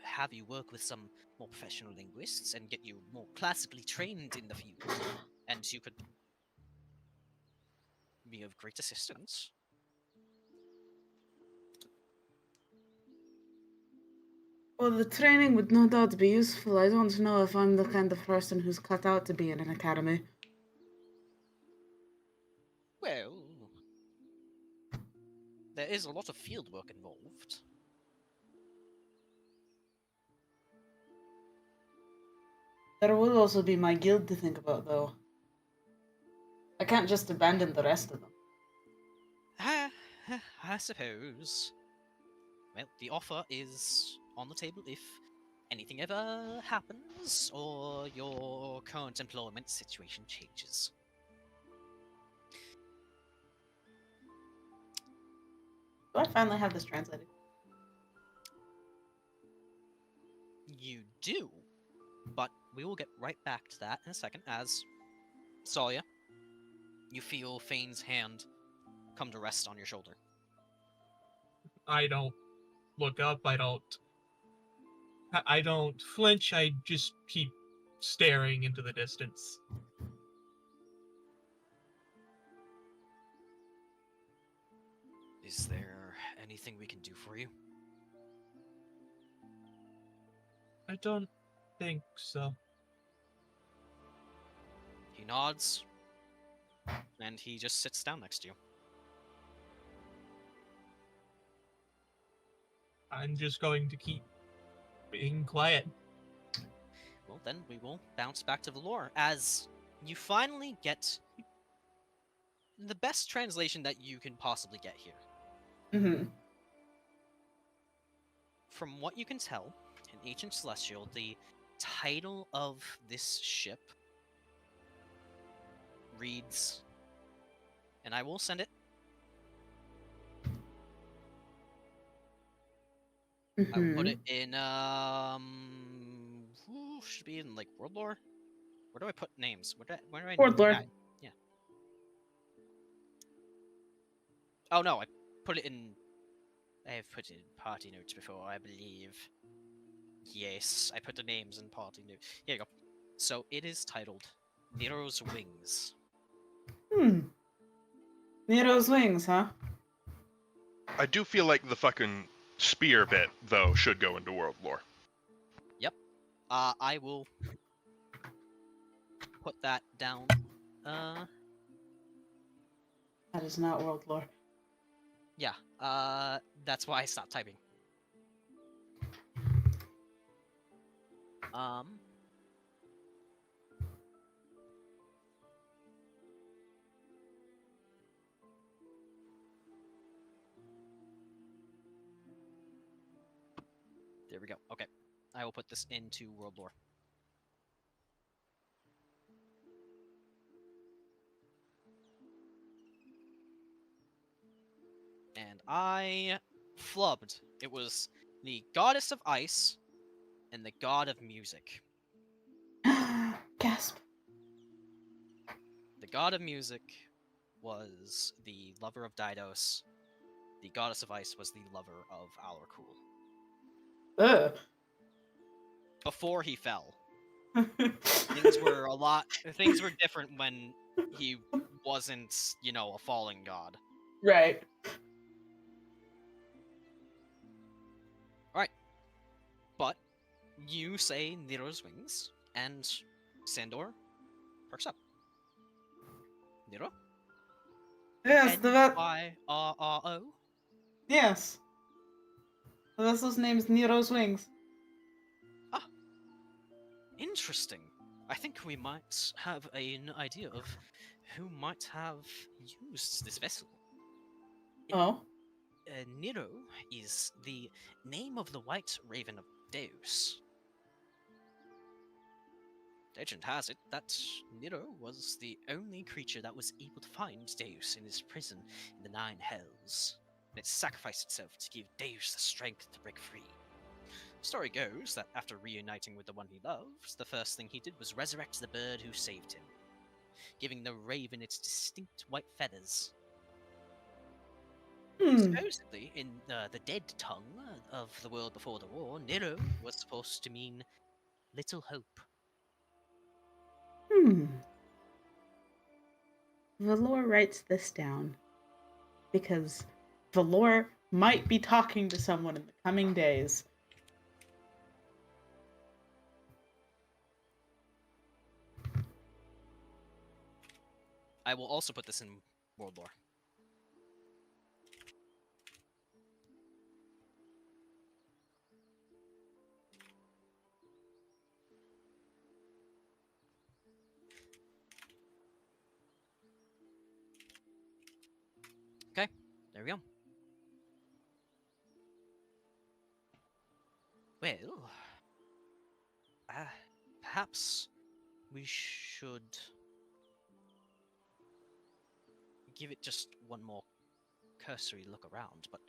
have you work with some more professional linguists and get you more classically trained in the field, and you could be of great assistance. Well, the training would no doubt be useful. I don't know if I'm the kind of person who's cut out to be in an academy. Well, there is a lot of field work involved. There will also be my guild to think about, though. I can't just abandon the rest of them. I suppose. Well, the offer is on the table if anything ever happens or your current employment situation changes. Do I finally have this translated? You do, but we will get right back to that in a second as Tsalia, you feel Fane's hand come to rest on your shoulder. I don't look up. I don't flinch. I just keep staring into the distance. Is there anything we can do for you? I don't think so. He nods, and he just sits down next to you. I'm just going to keep being quiet. Well, then we will bounce back to Valor as you finally get the best translation that you can possibly get here. Mm-hmm. From what you can tell, in Ancient Celestial, the title of this ship reads, and I will send it. I will put it in, should be in, like, World Lore? Where do I put names? Where do I World Lore. Yeah. Oh, no, I put it in... I have put it in party notes before, I believe. Yes, I put the names in party notes. Here you go. So, it is titled Nero's Wings. Nero's wings, huh? I do feel like the fucking spear bit, though, should go into world lore. I will put that down. That is not world lore. Yeah, that's why I stopped typing. There we go. Okay. I will put this into World Lore. And I flubbed. It was the Goddess of Ice and the God of Music. Gasp. The God of Music was the lover of Didos. The Goddess of Ice was the lover of Alarcool. Ugh. Before he fell. Things were different when he wasn't, you know, a fallen god. Right. But you say Nero's wings, and Sandor perks up. Nero? Yes, the N-Y-R-R-O? yes. The vessel's name's Nero's Wings. Ah, interesting. I think we might have an idea of who might have used this vessel. Oh. Nero is the name of the White Raven of Deus. Legend has it that Nero was the only creature that was able to find Deus in his prison in the Nine Hells, and it sacrificed itself to give Deus the strength to break free. The story goes that after reuniting with the one he loved, the first thing he did was resurrect the bird who saved him, giving the raven its distinct white feathers. Supposedly, in the dead tongue of the world before the war, Nero was supposed to mean little hope. Valor writes this down because Valor might be talking to someone in the coming days. I will also put this in World Lore. Okay, there we go. Well, perhaps we should give it just one more cursory look around, but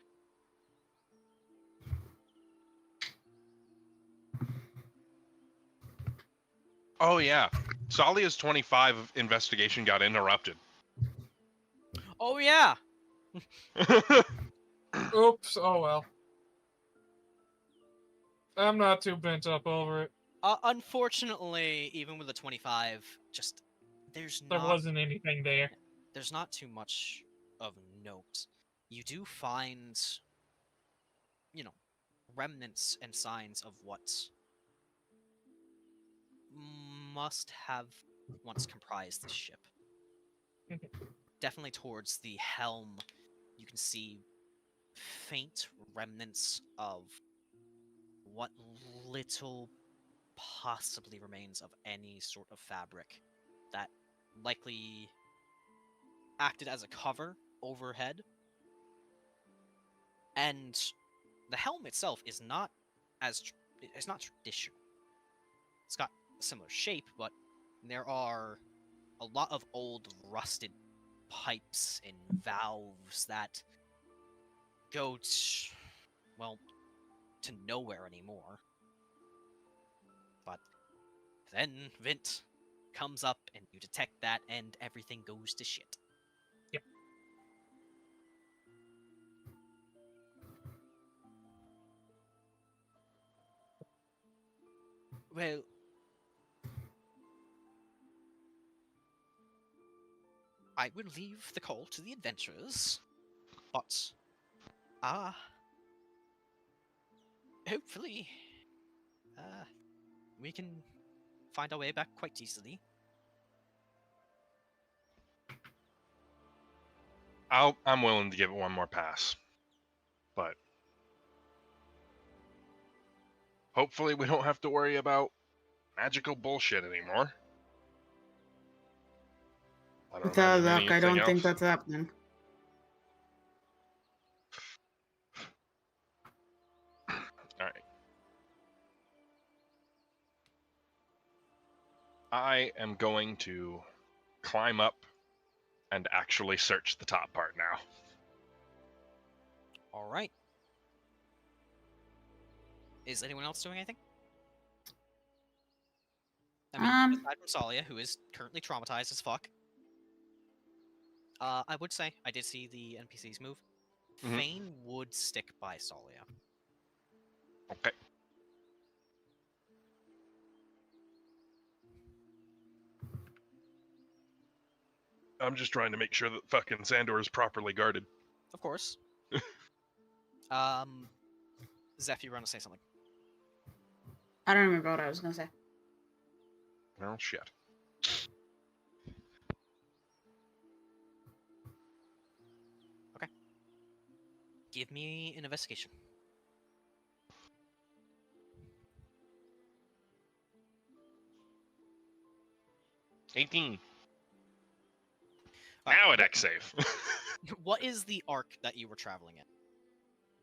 Oh yeah, Tsalia's 25 investigation got interrupted. oh yeah, Oops. Oh well. I'm not too bent up over it. unfortunately, even with the 25, just There not wasn't anything there. there's not too much of note. You do find, you know, remnants and signs of what must have once comprised this ship. Definitely towards the helm, you can see faint remnants of what little possibly remains of any sort of fabric that likely acted as a cover overhead. And the helm itself is not it's not traditional. It's got a similar shape, but there are a lot of old rusted pipes and valves that go to nowhere anymore. But then Vint comes up and you detect that and everything goes to shit. Yep. Well, I will leave the call to the adventurers, but hopefully we can find our way back quite easily. I'm willing to give it one more pass, but hopefully we don't have to worry about magical bullshit anymore. I don't With our imagine luck, I don't anything think else. that's happening. All right. I am going to climb up and actually search the top part now. All right. Is anyone else doing anything? I mean, aside from Tsalia, who is currently traumatized as fuck. I would say I did see the NPCs move. Mhm. Fane would stick by Tsalia. Okay. I'm just trying to make sure that fucking Sandor is properly guarded. Of course. Zeph, you were gonna say something. I don't remember what I was gonna say. Oh shit. Give me an investigation. $18. Alright, Now a deck save. What is the arc that you were traveling in?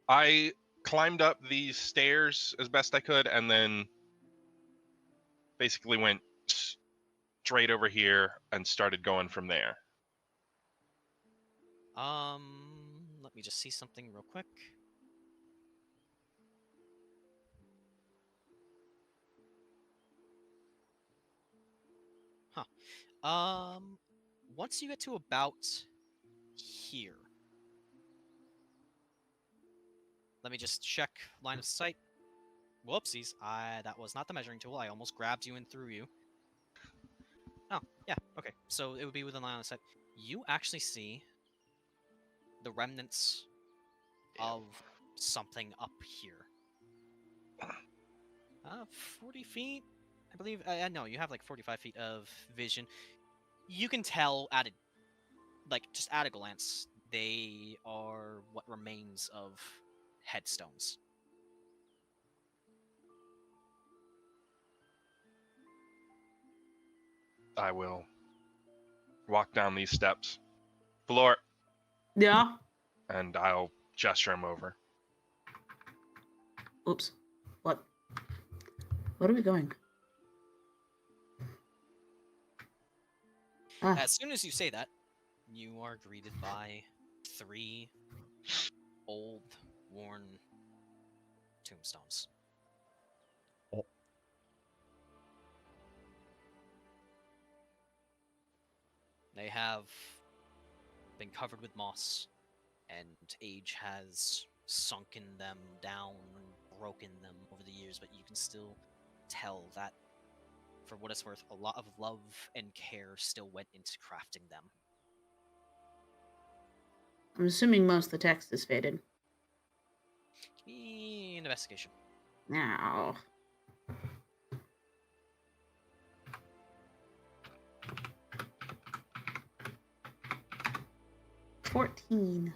I climbed up these stairs as best I could, and then basically went straight over here and started going from there. Let me just see something real quick. Once you get to about here, let me just check line of sight. Whoopsies, that was not the measuring tool. I almost grabbed you and threw you. Oh, yeah, okay. So it would be within line of sight. You actually see the remnants of something up here. 40 feet, I believe. No, you have like 45 feet of vision. You can tell just at a glance, they are what remains of headstones. I will walk down these steps. Floor. Yeah. And I'll gesture him over. Oops. What? What are we going? Ah, As soon as you say that, you are greeted by 3 old, worn tombstones. Oh. They have been covered with moss, and age has sunken them down and broken them over the years, but you can still tell that, for what it's worth, a lot of love and care still went into crafting them. I'm assuming most of the text is faded. Give me an investigation. Now. $14.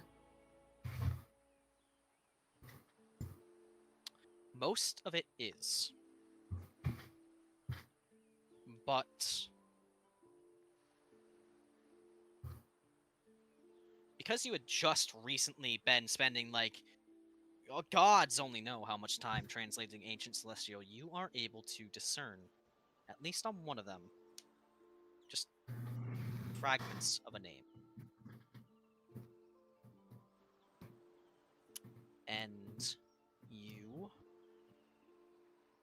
Most of it is. But because you had just recently been spending, gods only know how much time translating Ancient Celestial, you are able to discern, at least on one of them, just fragments of a name. And you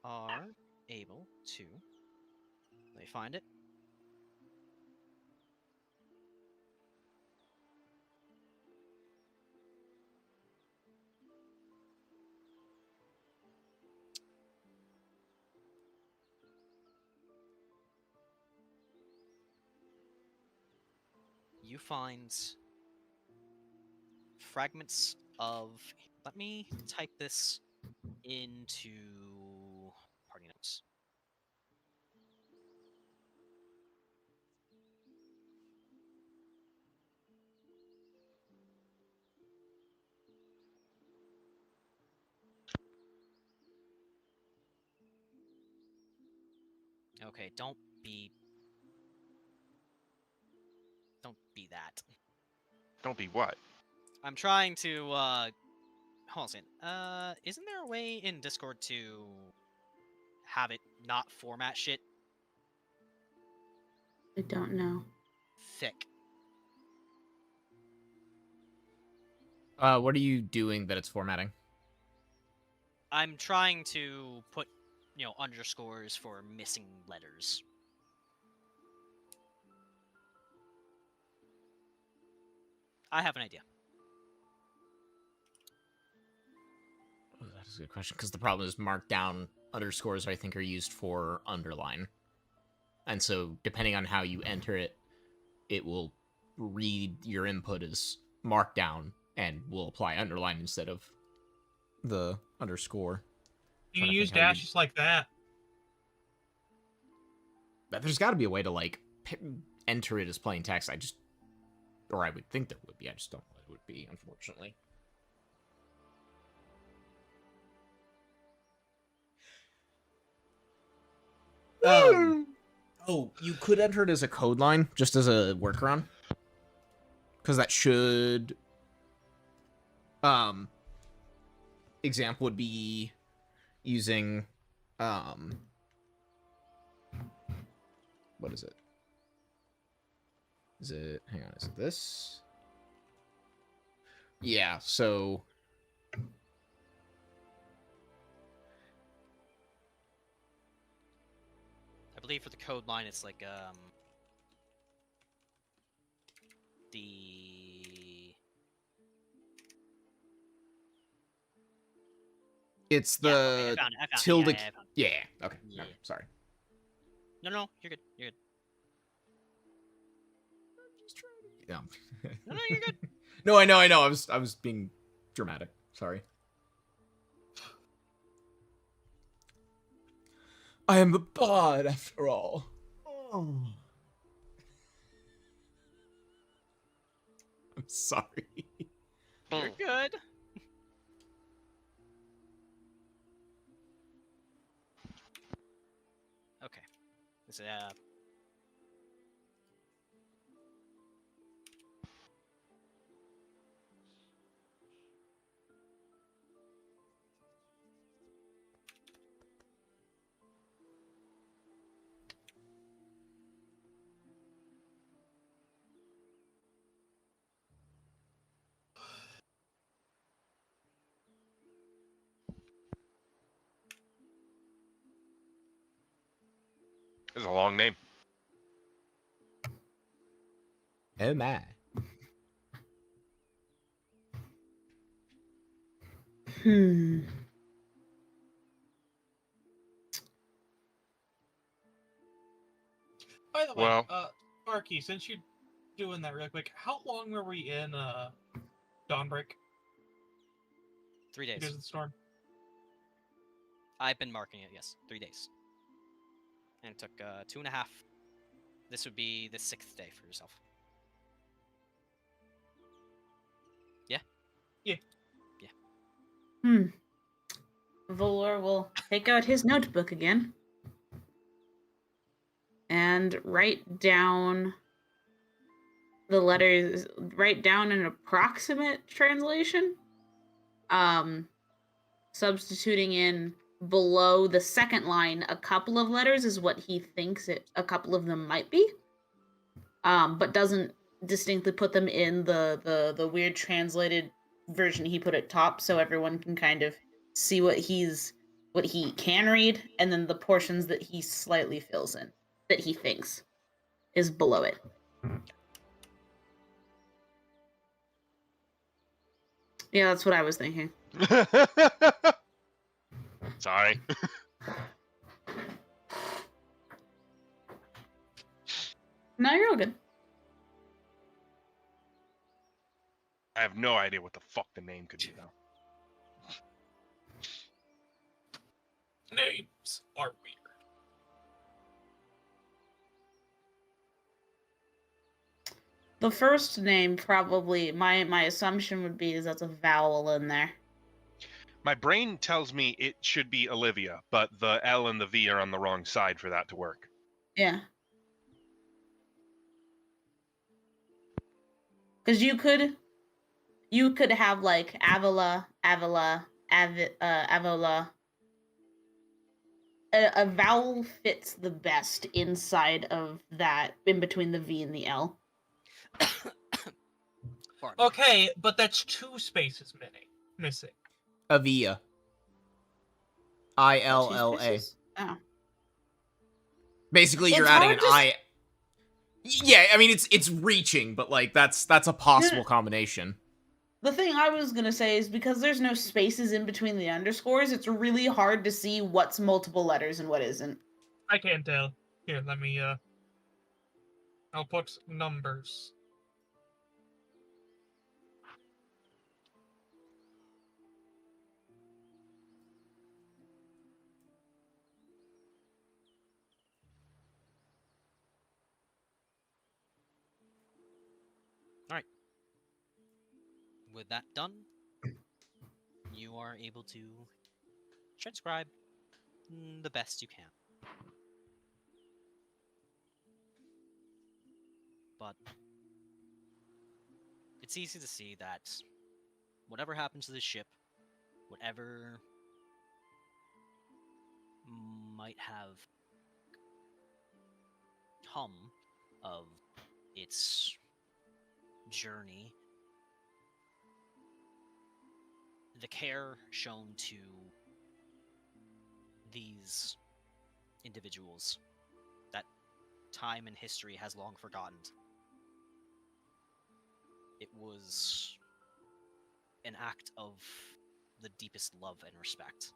are able to... Let me find it. You find fragments of... Let me type this into party notes. Okay, don't be that. Don't be what? I'm trying to, hold on a second. Isn't there a way in Discord to have it not format shit I don't know. thick? What are you doing that it's formatting? I'm trying to put, underscores for missing letters. I have an idea. Oh, that is a good question, because the problem is markdown underscores, I think, are used for underline. And so, depending on how you enter it, it will read your input as markdown and will apply underline instead of the underscore. You Trying to use think how dashes like that. But there's got to be a way to like enter it as plain text. Or I would think there would be. I just don't know what it would be, unfortunately. Oh, you could enter it as a code line, just as a workaround. Because that should... example would be using... what is it? Is it... Hang on, is it this? Yeah, so... I believe for the code line, it's like It's Yeah, the okay, I found it. tilde... Yeah, I found it. Yeah, okay. Yeah. No, sorry. No, you're good. You're good. No. No, you're good. No, I know. I was being dramatic. Sorry. I am the bard, after all. Oh. I'm sorry. You're good. Okay. Is it It's a long name. Oh my. By the way, Well- Sparky, since you're doing that real quick, how long were we in Dawnbreak 3 days? because of the storm? I've been marking it. Yes, 3 days. And it took 2.5. This would be the 6th day for yourself. Yeah. Yeah. Yeah. Volor will take out his notebook again and write down the letters, write down an approximate translation, substituting in below the second line a couple of letters is what he thinks a couple of them might be, but doesn't distinctly put them in the weird translated version he put at top, so everyone can kind of see what he can read, and then the portions that he slightly fills in that he thinks is below it. Yeah, that's what I was thinking. Sorry. No, you're all good. I have no idea what the fuck the name could be, though. Names are weird. The first name probably, my assumption would be is that's a vowel in there. My brain tells me it should be Olivia, but the L and the V are on the wrong side for that to work. Yeah. Because you could have like Avola. A vowel fits the best inside of that, in between the V and the L. Pardon me. Okay, but that's 2 spaces missing. Avia. ILLA. Oh. Basically, you're It's adding hard an to I. Yeah, I mean it's reaching, but like that's a possible combination. The thing I was gonna say is because there's no spaces in between the underscores, it's really hard to see what's multiple letters and what isn't. I can't tell. Here, let me, I'll put numbers. with that done, you are able to transcribe the best you can. But it's easy to see that whatever happened to the ship, whatever might have come of its journey, the care shown to these individuals that time and history has long forgotten. It was an act of the deepest love and respect.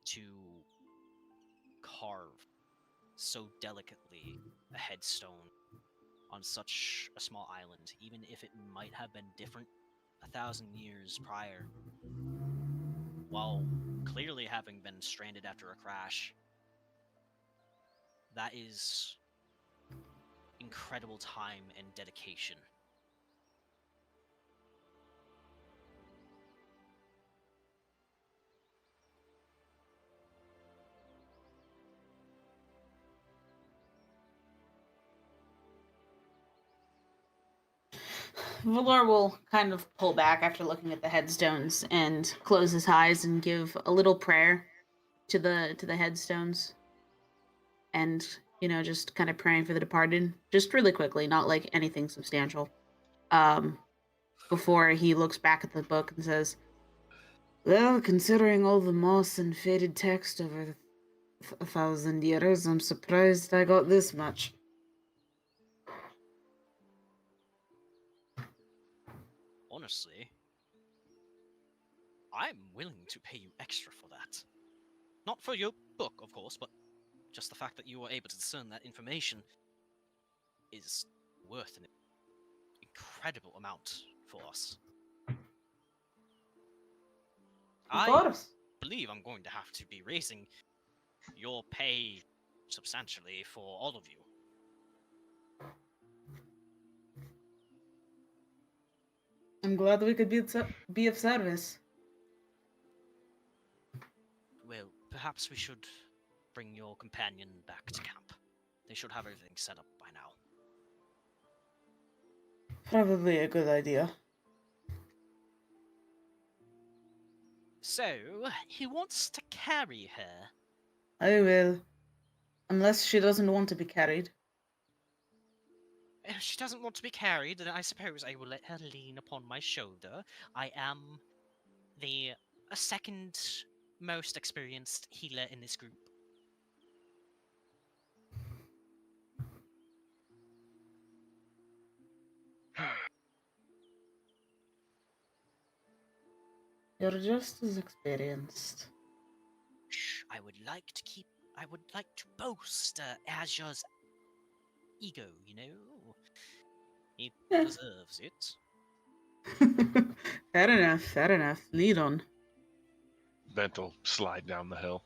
To carve so delicately a headstone on such a small island, even if it might have been different 1,000 years prior, while clearly having been stranded after a crash, that is incredible time and dedication. Valor will kind of pull back after looking at the headstones and close his eyes and give a little prayer to the headstones. And, just kind of praying for the departed. Just really quickly, not like anything substantial. Before he looks back at the book and says, "Well, considering all the moss and faded text over 1,000 years, I'm surprised I got this much." Honestly, I'm willing to pay you extra for that. Not for your book, of course, but just the fact that you were able to discern that information is worth an incredible amount for us. Of I course. believe I'm going to have to be raising your pay substantially for all of you. I'm glad we could be of service. Well, perhaps we should bring your companion back to camp. They should have everything set up by now. Probably a good idea. So, he wants to carry her. I will. Unless she doesn't want to be carried. If she doesn't want to be carried, then I suppose I will let her lean upon my shoulder. I am the second most experienced healer in this group. You're just as experienced. I would like to boast Azure's ego, He Yeah. deserves it. Fair enough. Lead on. Vint will slide down the hill.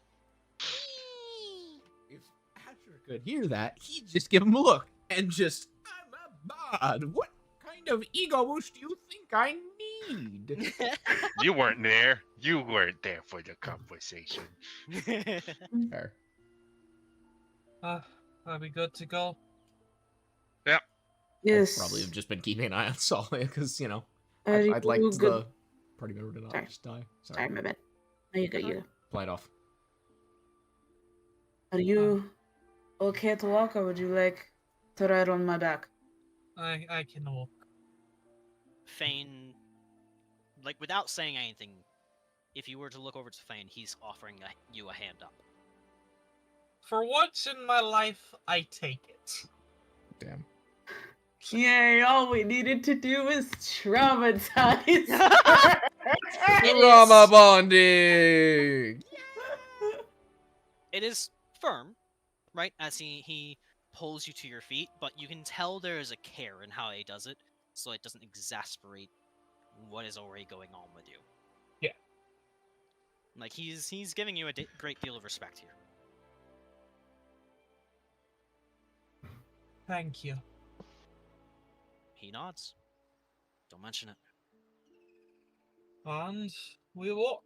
If Azure could hear that, he'd just give him a look and just, I'm a god. What kind of ego boost do you think I need? You weren't there. You weren't there for the conversation. Fair. Are we good to go? Yes. I'd probably have just been keeping an eye on Tsalia because, Are you I'd like good? the party member to not Sorry. just die. Sorry, my bad. No, you go. Play it off. Are you okay to walk, or would you like to ride on my back? I can walk. Fane, without saying anything, if you were to look over to Fane, he's offering you a hand up. For once in my life, I take it. Damn. Yay, all we needed to do was traumatize. Drama bonding! It is firm, right? As he pulls you to your feet, but you can tell there is a care in how he does it, so it doesn't exasperate what is already going on with you. Yeah. Like he's giving you a great deal of respect here. Thank you. He nods. Don't mention it. And we walk.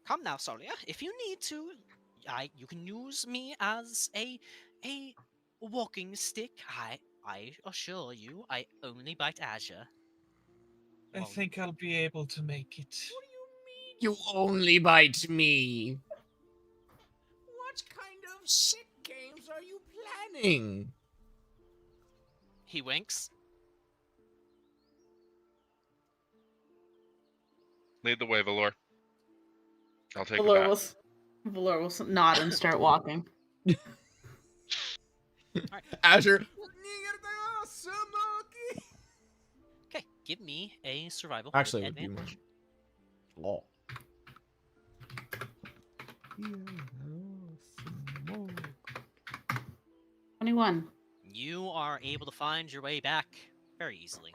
Come now, Tsalia. If you need to, you can use me as a walking stick. I assure you, I only bite Azure. I Well, think I'll be able to make it. You only bite me. What kind of sick games are you planning? he winks. Lead the way, Valor. I'll take Valor it back. Valor will nod and start walking. Azure. Okay, give me a survival. Actually, with it would be advantage. more. Law. 21. You are able to find your way back very easily.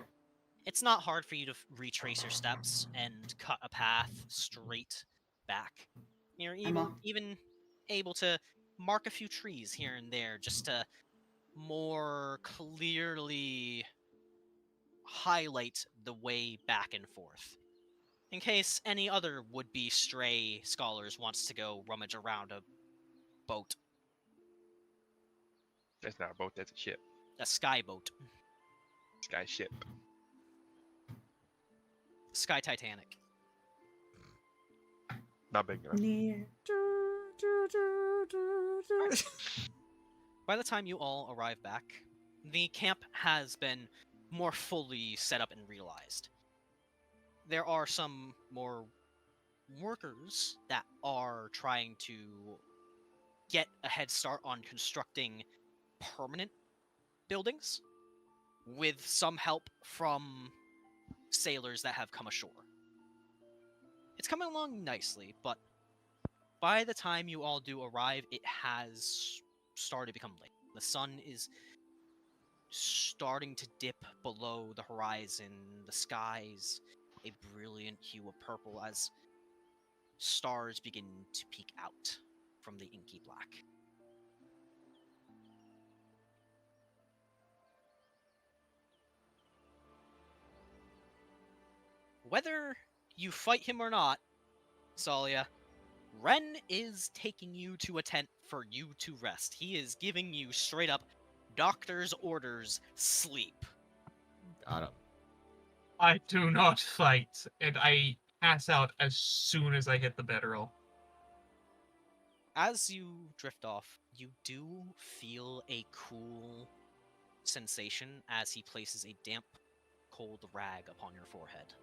It's not hard for you to retrace your steps and cut a path straight back. You're even able to mark a few trees here and there just to more clearly highlight the way back and forth. In case any other would-be stray scholars wants to go rummage around a boat, That's not a boat, that's a ship. a sky boat, Sky ship. Sky Titanic. Not big enough. Near. By the time you all arrive back, the camp has been more fully set up and realized. There are some more workers that are trying to get a head start on constructing permanent buildings with some help from sailors that have come ashore. It's coming along nicely, but by the time you all do arrive, it has started to become late. The sun is starting to dip below the horizon. The sky's a brilliant hue of purple as stars begin to peek out from the inky black. Whether you fight him or not, Tsalia, Ren is taking you to a tent for you to rest. He is giving you straight up doctor's orders, sleep. Got him. I do not fight, and I pass out as soon as I hit the bedroll. As you drift off, you do feel a cool sensation as he places a damp, cold rag upon your forehead.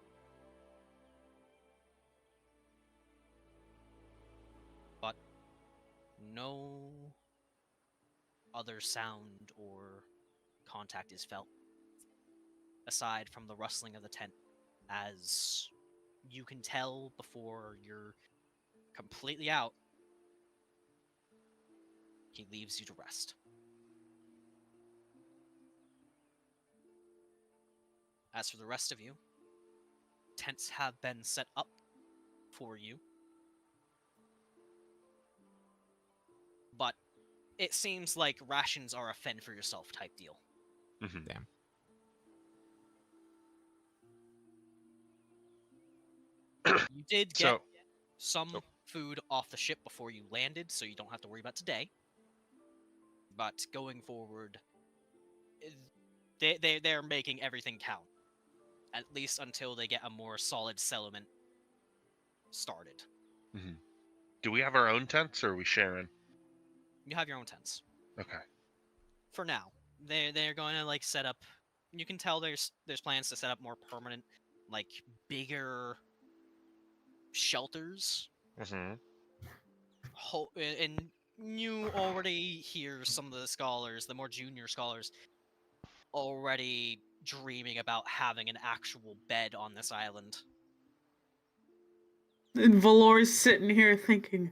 But no other sound or contact is felt, aside from the rustling of the tent, as you can tell before you're completely out, he leaves you to rest. As for the rest of you, tents have been set up for you, but it seems like rations are a fend for yourself type deal. Mm-hmm. Damn. You did get So, some food off the ship before you landed, so you don't have to worry about today. But going forward, they're making everything count, at least until they get a more solid settlement started. mm-hmm. Do we have our own tents, or are we sharing? You have your own tents Okay. for now. They're going to like set up. You can tell there's plans to set up more permanent, like bigger shelters. Mm-hmm. And you already hear some of the scholars, the more junior scholars, already dreaming about having an actual bed on this island. And Valor's sitting here thinking,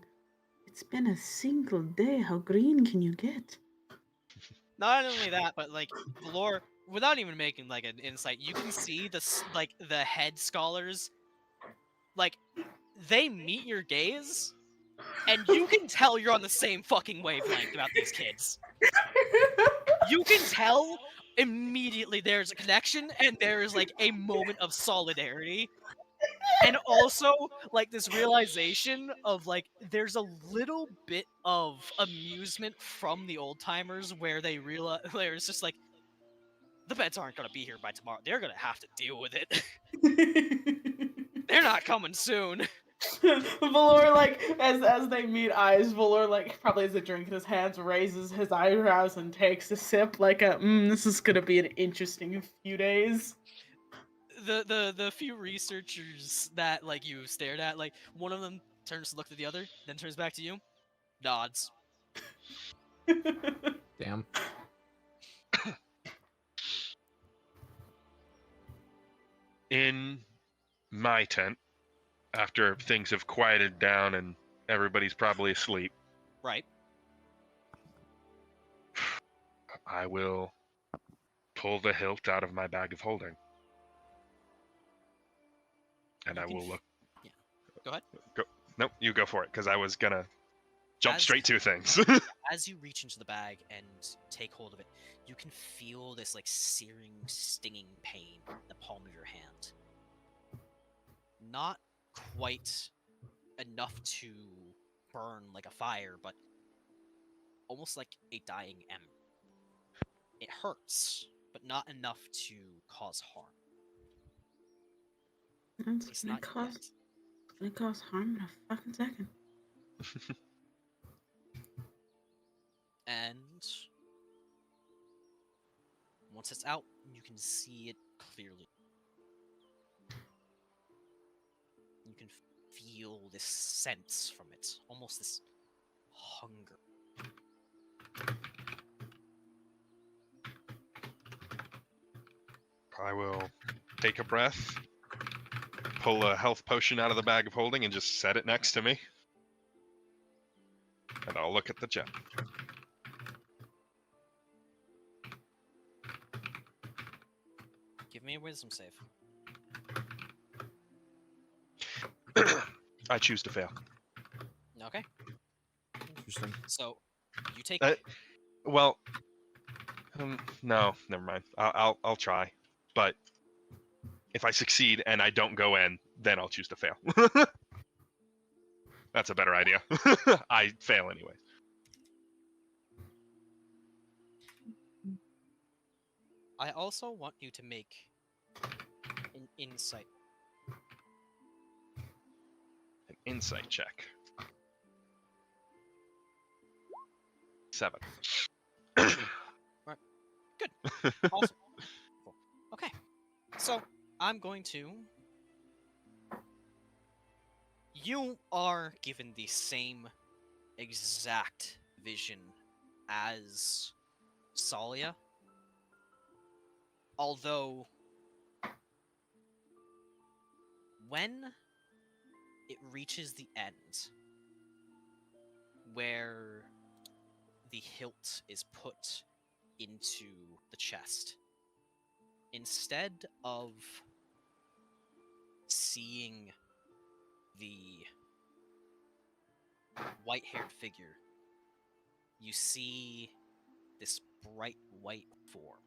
it's been a single day. How green can you get? Not only that, but like Valor, without even making like an insight, you can see the head scholars, like they meet your gaze, and you can tell you're on the same fucking wavelength about these kids. You can tell immediately there's a connection, and there's like a moment of solidarity. And also, like, this realization of, like, there's a little bit of amusement from the old-timers where they realize, where it's just like, the beds aren't gonna be here by tomorrow. They're gonna have to deal with it. They're not coming soon. Valor, like, as they meet eyes, Valor, like, probably as a drink in his hands, raises his eyebrows and takes a sip, like this is gonna be an interesting few days. The few researchers that, like, you stared at, like, one of them turns to look at the other, then turns back to you, nods. Damn. In my tent, after things have quieted down and everybody's probably asleep, Right. I will pull the hilt out of my bag of holding. And You I can will look. yeah. Go ahead. Nope, you go for it, because I was gonna jump As- straight to things. As you reach into the bag and take hold of it, you can feel this, like, searing, stinging pain in the palm of your hand. Not quite enough to burn like a fire, but almost like a dying ember. It hurts, but not enough to cause harm. That's It's gonna not cause, yet. it's gonna cause harm in a fucking second. And once it's out, you can see it clearly. You can feel this sense from it, almost this hunger. I will take a breath, pull a health potion out of the bag of holding, and just set it next to me. And I'll look at the gem. Give me a wisdom save. I choose to fail. Okay. Interesting. So you take. Well, no, never mind. I'll try, but if I succeed and I don't go in, then I'll choose to fail. That's a better idea. I fail anyways. I also want you to make an insight. An insight check. 7. Awesome. Cool. Okay. So I'm going to. You are given the same exact vision as Tsalia. Although, when it reaches the end, where the hilt is put into the chest, instead of seeing the white-haired figure, you see this bright white form.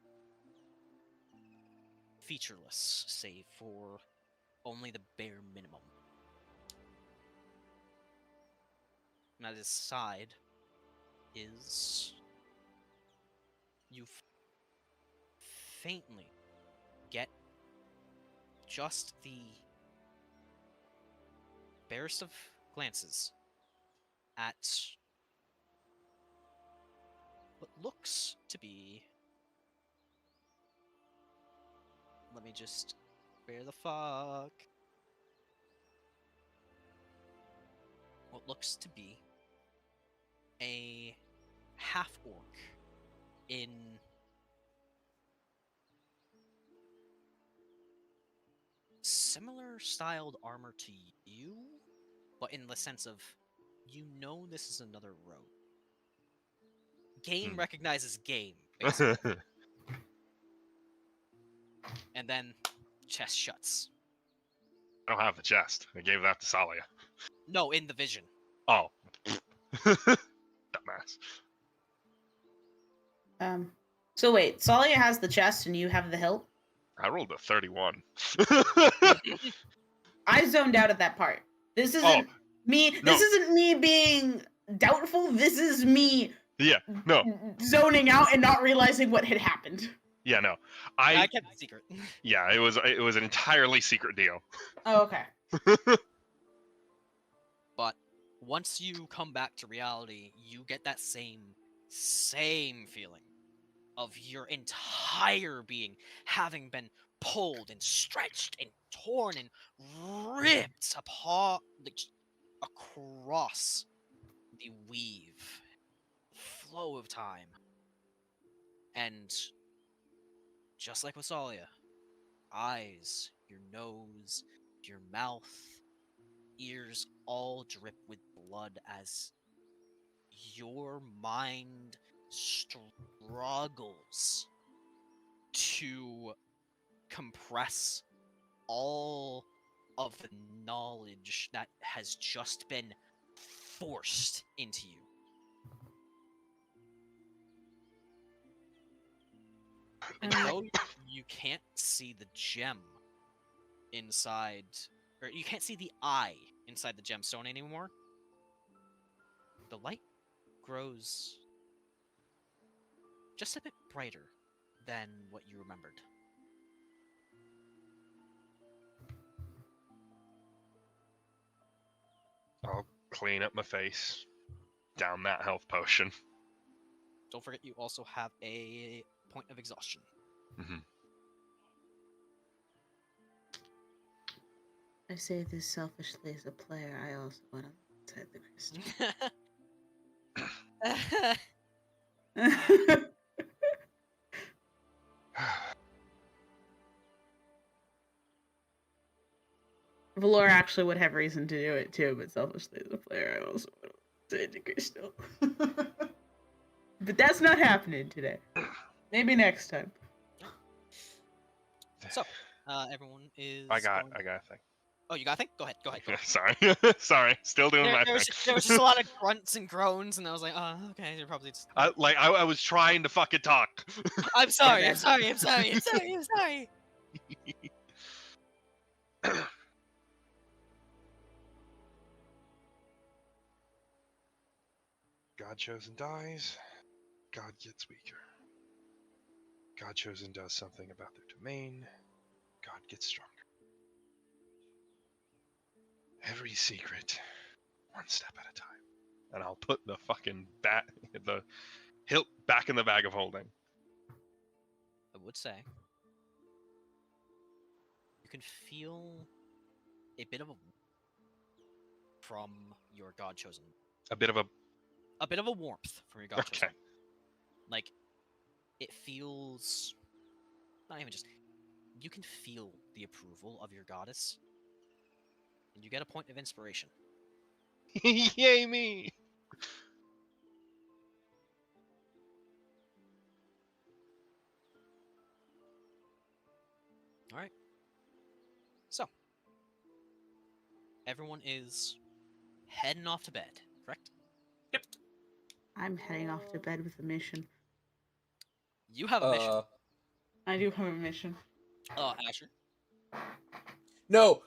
Featureless, save for only the bare minimum. And at his side is... you faintly get just the barest of glances at what looks to be... Let me just... Where the fuck? What looks to be a half-orc in similar styled armor to you, but in the sense of, you know this is another road. Game recognizes game, basically. And then chest shuts. I don't have the chest. I gave that to Tsalia. No, in the vision. Oh. Dumbass. So wait, Tsalia has the chest and you have the hilt? I rolled a 31. I zoned out at that part. This isn't me. no. This isn't me being doubtful. This is me Yeah, no. zoning out and not realizing what had happened. Yeah, no. I kept it secret. Yeah, it was an entirely secret deal. Oh, okay. But once you come back to reality, you get that same feeling of your entire being having been pulled and stretched and torn and ripped apart, like, across the flow of time. And just like with Tsalia, eyes, your nose, your mouth, ears all drip with blood as your mind struggles to compress all of the knowledge that has just been forced into you. And though you can't see the gem inside, or you can't see the eye inside the gemstone anymore, the light grows just a bit brighter than what you remembered. I'll clean up my face. Down that health potion. Don't forget you also have a point of exhaustion. Mm-hmm. I say this selfishly as a player. I also want to inside the crystal. Valor actually would have reason to do it too, but selfishly as a player, I also want to inside the crystal. But that's not happening today. Maybe next time. So, everyone is. I got a thing. Oh, you got a thing? Go ahead. Sorry. Sorry. Still doing my thing. There was just a lot of grunts and groans, and I was like, oh, okay, you're probably just... I was trying to fucking talk. I'm sorry. God Chosen dies. God gets weaker. God Chosen does something about their domain. God gets stronger. Every secret, one step at a time. And I'll put the fucking the hilt back in the bag of holding. I would say you can feel a bit of a from your God Chosen. A bit of a warmth from your God Chosen. Okay. Like, it feels not even just, you can feel the approval of your goddess, and you get a point of inspiration. Yay me! Alright. So, everyone is heading off to bed, correct? Yep. I'm heading off to bed with a mission. You have a mission. I do have a mission. Asher. No,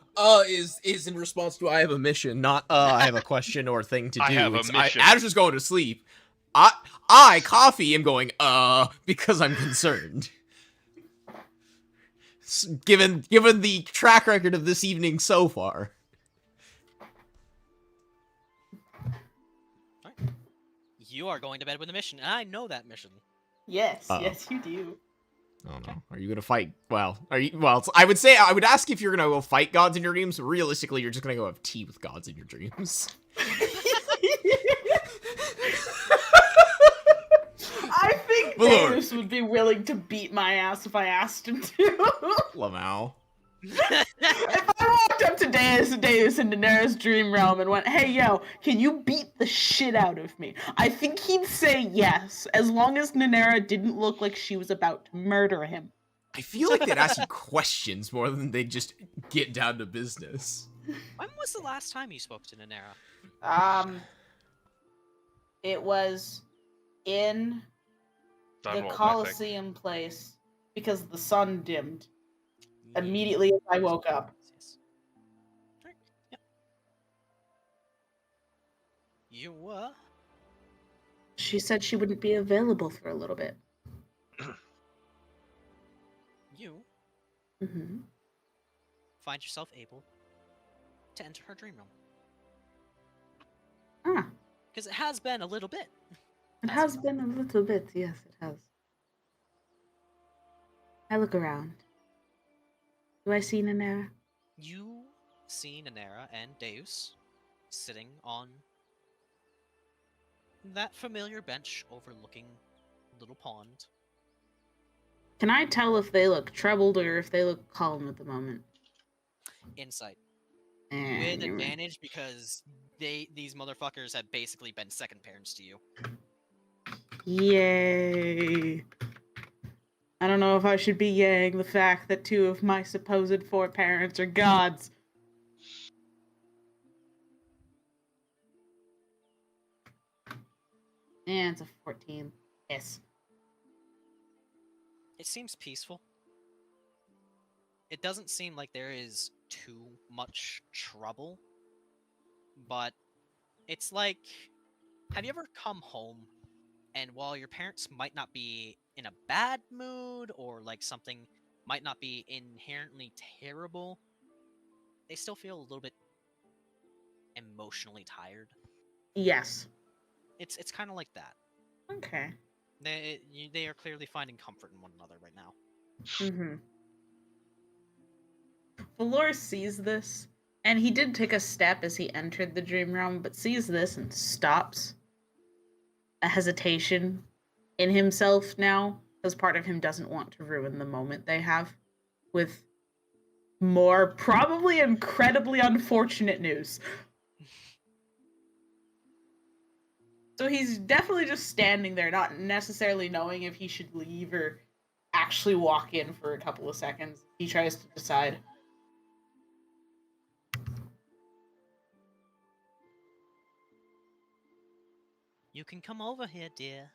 is in response to I have a mission, not I have a question or thing to do. I have a mission. Asher's going to sleep. I, Coffee, am going, because I'm concerned. Given the track record of this evening so far. Alright. You are going to bed with a mission, and I know that mission. Yes, yes, you do. Oh no. Are you gonna fight? Well, I would say, I would ask if you're gonna go fight gods in your dreams, but realistically, you're just gonna go have tea with gods in your dreams. I think Davis would be willing to beat my ass if I asked him to. Lamau. If I walked up to Davis in Daenerys' dream realm and went, hey, yo, can you beat the shit out of me? I think he'd say yes, as long as Daenerys didn't look like she was about to murder him. I feel like they'd ask you questions more than they'd just get down to business. When was the last time you spoke to Nanera? It was in Sun the won't, I think. Colosseum place because the sun dimmed immediately as I woke up. Yes. Alright, yep. You, She said she wouldn't be available for a little bit. you Mm-hmm. find yourself able to enter her dream realm. Ah, Because it has been a little bit. it has been a little bit. Yes, it has. I look around. Do I see Nanera? You see Nanera and Deus sitting on that familiar bench overlooking a little pond. Can I tell if they look troubled or if they look calm at the moment? Insight. Eh, With never mind. advantage because these motherfuckers have basically been second parents to you. Yay. I don't know if I should be yaying the fact that 2 of my supposed 4 parents are gods. And it's a 14. Yes. It seems peaceful. It doesn't seem like there is too much trouble, but it's like, have you ever come home and while your parents might not be in a bad mood or like something might not be inherently terrible, they still feel a little bit emotionally tired? Yes. It's kind of like that. Okay. They are clearly finding comfort in one another right now. Mm-hmm. Valor sees this, and he did take a step as he entered the dream realm, but sees this and stops. A hesitation in himself now, because part of him doesn't want to ruin the moment they have with more probably incredibly unfortunate news. So he's definitely just standing there, not necessarily knowing if he should leave or actually walk in for a couple of seconds. He tries to decide. You can come over here, dear.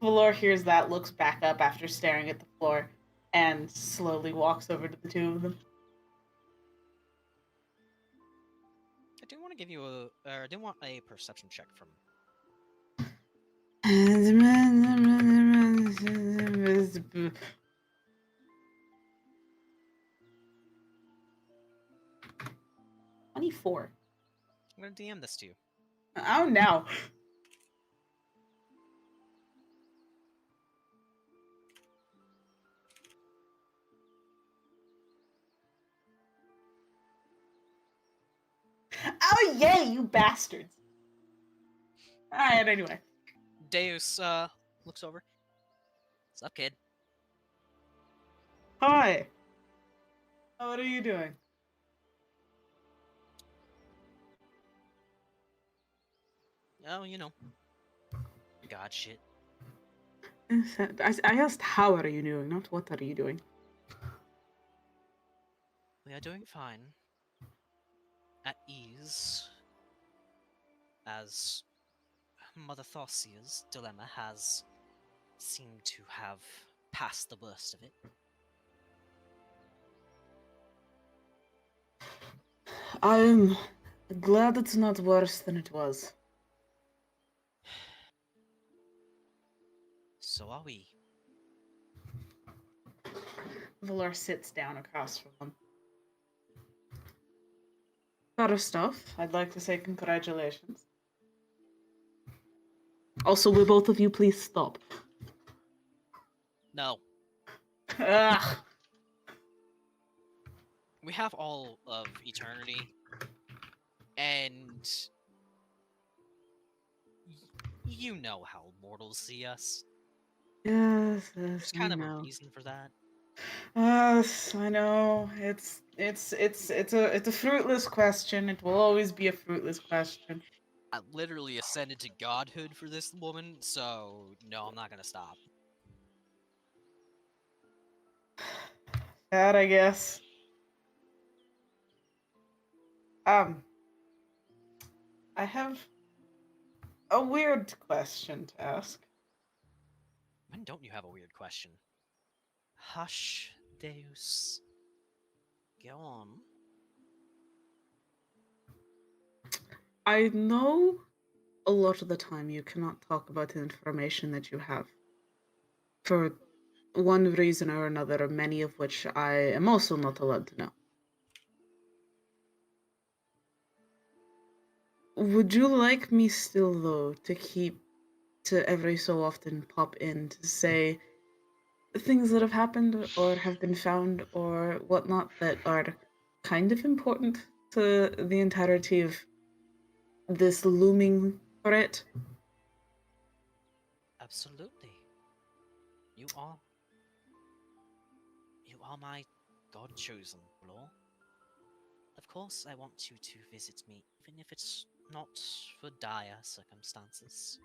Valor hears that, looks back up after staring at the floor, and slowly walks over to the 2 of them. I do want to give you I do want a perception check from. 24. I'm gonna DM this to you. Oh no. Oh yay, you bastards. Alright, anyway. Deus looks over. What's up, kid? Hi. What are you doing? Oh, you know. God shit. I asked how are you doing, not what are you doing. We are doing fine. At ease. As Mother Thorsia's dilemma has seemed to have passed the worst of it. I am glad it's not worse than it was. So are we. Valor sits down across from him. First off, I'd like to say congratulations. Also, will both of you please stop? No. Ugh. We have all of eternity. And you know how mortals see us. Yes, There's kind of a reason for that. Yes, I know. It's a fruitless question. It will always be a fruitless question. I literally ascended to godhood for this woman, so no, I'm not gonna stop. That, I guess. I have a weird question to ask. When don't you have a weird question? Hush, Deus. Go on. I know a lot of the time you cannot talk about the information that you have. For one reason or another, many of which I am also not allowed to know. Would you like me still, though, to every so often pop in to say things that have happened or have been found or whatnot that are kind of important to the entirety of this looming threat? Absolutely. You are my God-chosen, Lord. Of course I want you to visit me, even if it's not for dire circumstances.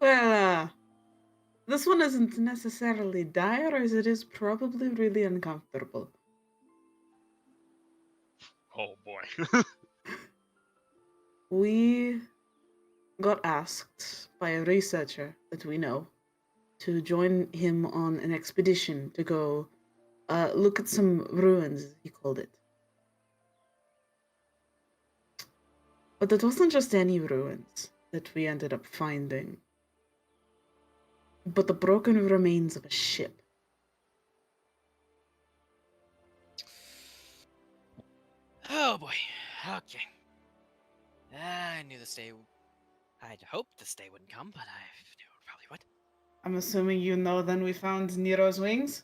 Well, this one isn't necessarily dire, as it is probably really uncomfortable. Oh boy. We got asked by a researcher that we know to join him on an expedition to go look at some ruins, he called it. But it wasn't just any ruins that we ended up finding, but the broken remains of a ship. Oh boy. Okay. I knew this day. I'd hoped this day wouldn't come, but I knew it probably would. I'm assuming you know then we found Nero's wings?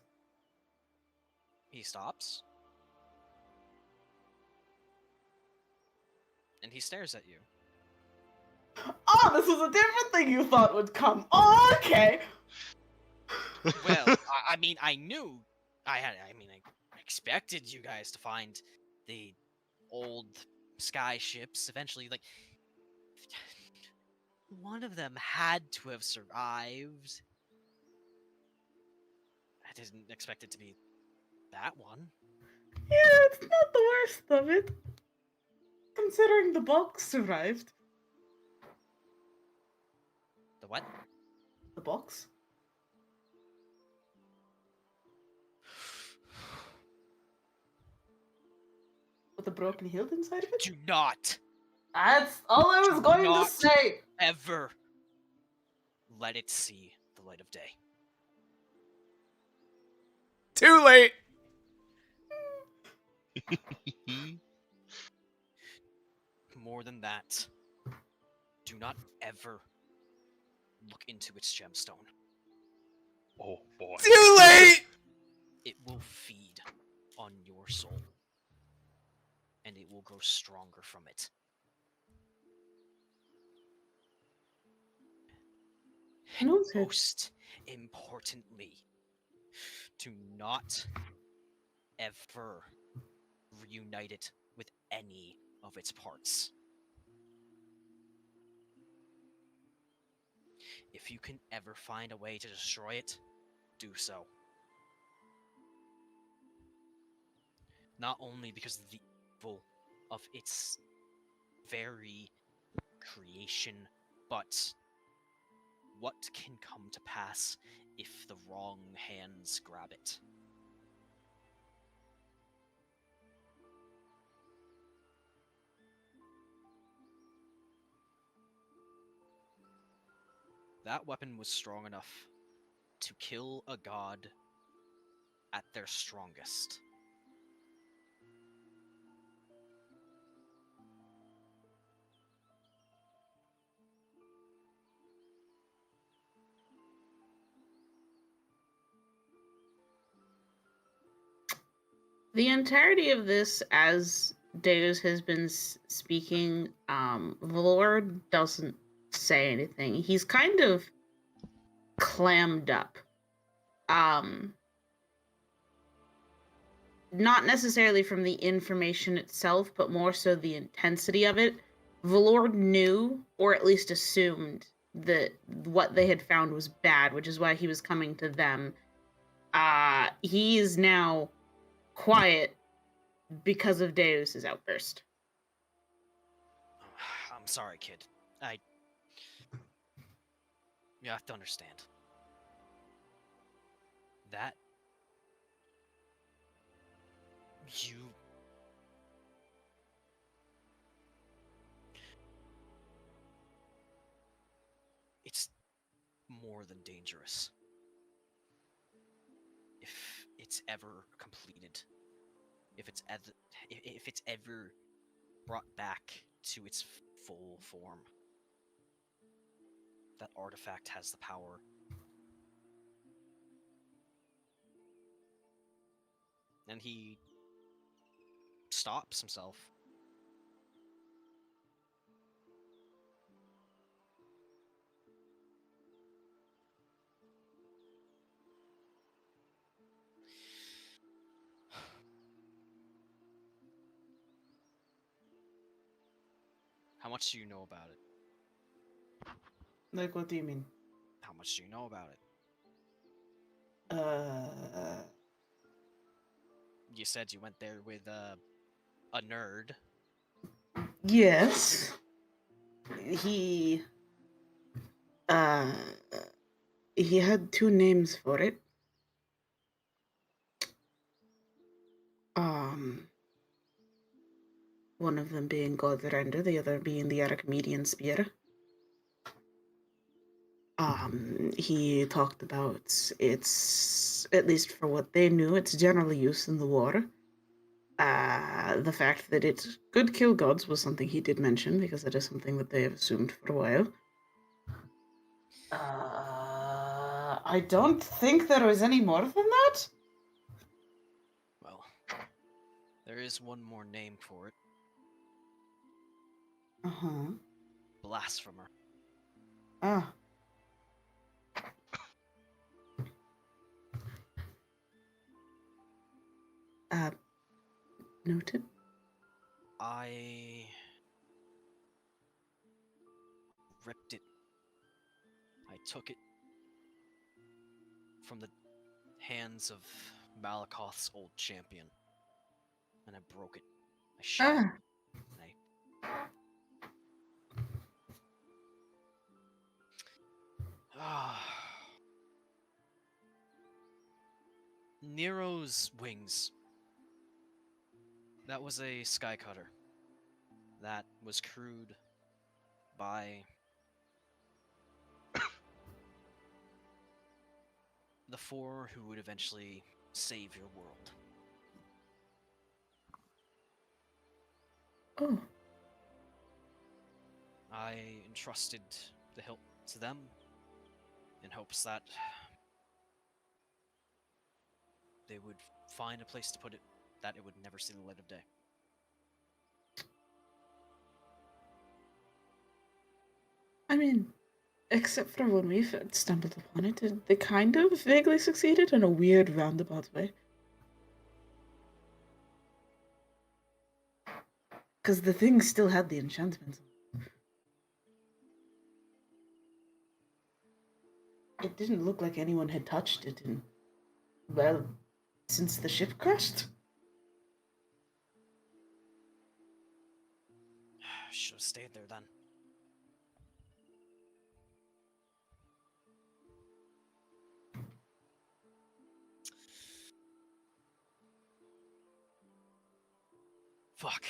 He stops. And he stares at you. Oh, this was a different thing you thought would come. Oh, okay. Well, I mean, I knew. I expected you guys to find the old sky ships eventually. Like, one of them had to have survived. I didn't expect it to be that one. Yeah, it's not the worst of it. Considering the box survived. The what? The box? With the broken hilt inside of it? Do not That's all I was going to not say! ever let it see the light of day. Too late. More than that, do not ever look into its gemstone. Oh boy. Too late. It will feed on your soul, and it will grow stronger from it. And Noted. most importantly, do not ever reunite it with any of its parts. If you can ever find a way to destroy it, do so. Not only because of the evil of its very creation, but what can come to pass if the wrong hands grab it. That weapon was strong enough to kill a god at their strongest. The entirety of this, as Deus has been speaking, Valor doesn't say anything. He's kind of clammed up. Not necessarily from the information itself, but more so the intensity of it. Valor knew, or at least assumed, that what they had found was bad, which is why he was coming to them he is now quiet because of Deus's outburst. I'm sorry, kid. You have to understand. That... You... It's more than dangerous. If it's ever completed, if it's ever brought back to its full form, that artifact has the power and he stops himself. How much do you know about it? Like, what do you mean? How much do you know about it? You said you went there with a nerd. Yes. He had two names for it. One of them being God the Render, the other being the Archimedean Spear. He talked about its, at least for what they knew, its general use in the war. The fact that it could kill gods was something he did mention, because it is something that they have assumed for a while. I don't think there was any more than that. Well, there is one more name for it. Uh-huh. Blasphemer. Ah. Noted. I ripped it. I took it from the hands of Malakoth's old champion, and I broke it. I shattered it. Nero's wings. That was a skycutter. That was crewed by the four who would eventually save your world. Oh. I entrusted the hilt to them in hopes that they would find a place to put it that it would never see the light of day. I mean, except for when we stumbled upon it, they kind of vaguely succeeded in a weird roundabout way. Because the thing still had the enchantment. It didn't look like anyone had touched it in, well, since the ship crashed. Should have stayed there then. Fuck.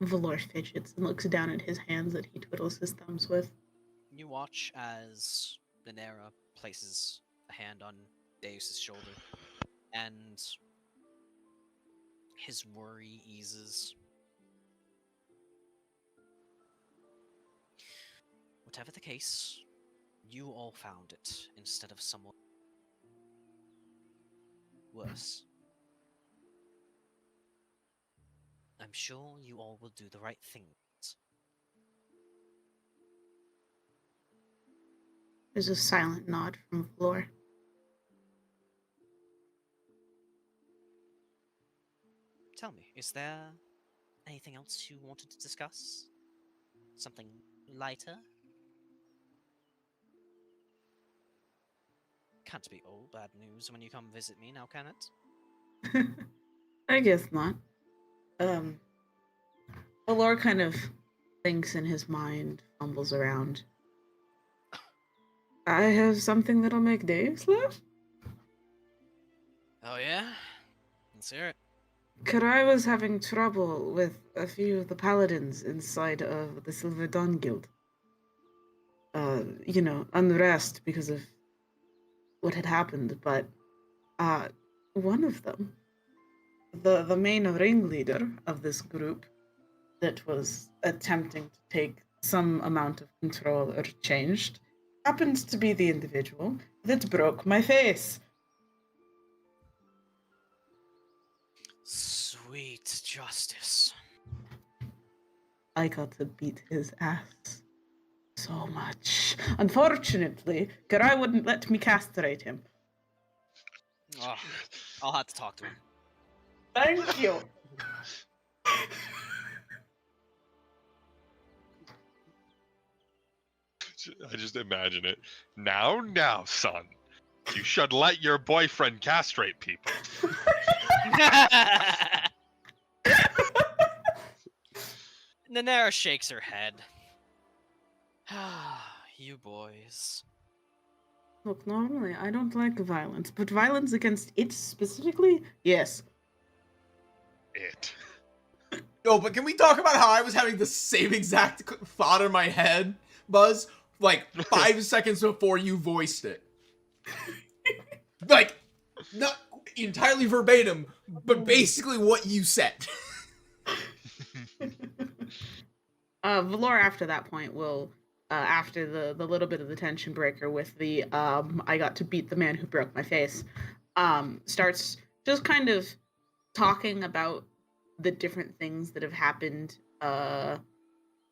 Valor fidgets and looks down at his hands that he twiddles his thumbs with. You watch as Nenera places a hand on Deus's shoulder, and his worry eases. Whatever the case, you all found it instead of someone worse. I'm sure you all will do the right things. There's a silent nod from Valor. Tell me, is there anything else you wanted to discuss? Something lighter? can't be all bad news when you come visit me, now can it? I guess not. Valor kind of thinks in his mind, fumbles around. I have something that'll make Deus laugh? Oh yeah? Let's hear it. Karai was having trouble with a few of the paladins inside of the Silver Dawn Guild. Unrest because of what had happened, but one of them, the main ringleader of this group that was attempting to take some amount of control or changed, happened to be the individual that broke my face. Sweet justice. I got to beat his ass so much. Unfortunately, Karai wouldn't let me castrate him. Oh, I'll have to talk to him. Thank you. I just imagine it. Now, son, you should let your boyfriend castrate people. Nanera shakes her head. You boys. Look, normally I don't like violence, but violence against it specifically? Yes. It. No, but can we talk about how I was having the same exact thought in my head, Buzz? Like 5 seconds before you voiced it. Like, not entirely verbatim, but basically what you said. Valor after that point will, after the little bit of the tension breaker with the, I got to beat the man who broke my face, starts just kind of talking about the different things that have happened,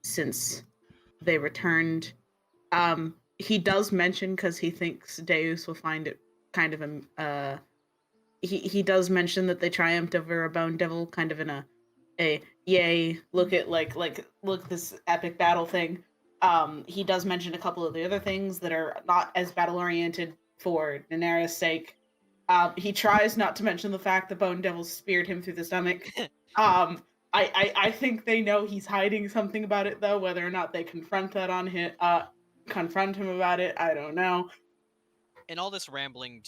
since they returned. He does mention, because he thinks Deus will find it kind of, he does mention that they triumphed over a bone devil, kind of in a yay, look at look this epic battle thing. He does mention a couple of the other things that are not as battle oriented for Nanera's sake. He tries not to mention the fact the bone devil speared him through the stomach. I think they know he's hiding something about it, though. Whether or not they confront him about it, I don't know. In all this rambling,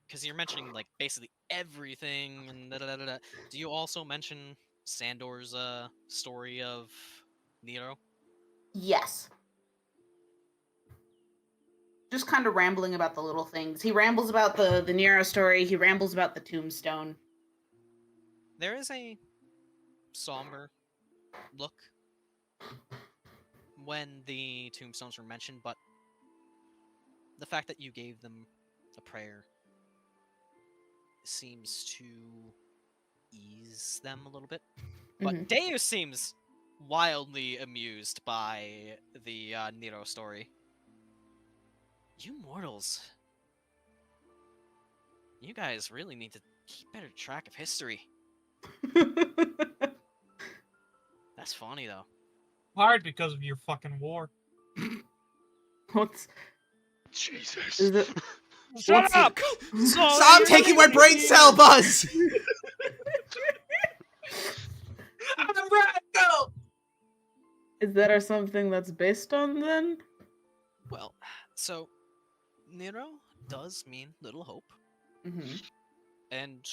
because you're mentioning like basically everything and da-da-da-da-da, do you also mention Sandor's story of Nero? Yes. Just kind of rambling about the little things. He rambles about the Nero story. He rambles about the tombstone. There is a somber look when the tombstones were mentioned, but the fact that you gave them a prayer seems to ease them a little bit. But Deus seems wildly amused by the Nero story. You mortals. You guys really need to keep better track of history. That's funny, though. Hard because of your fucking war. What's Jesus. is it? Shut up! Stop taking my brain cell, Buzz! I'm a radical! Is that something that's based on then? Well, so Nero does mean little hope, Mm-hmm. and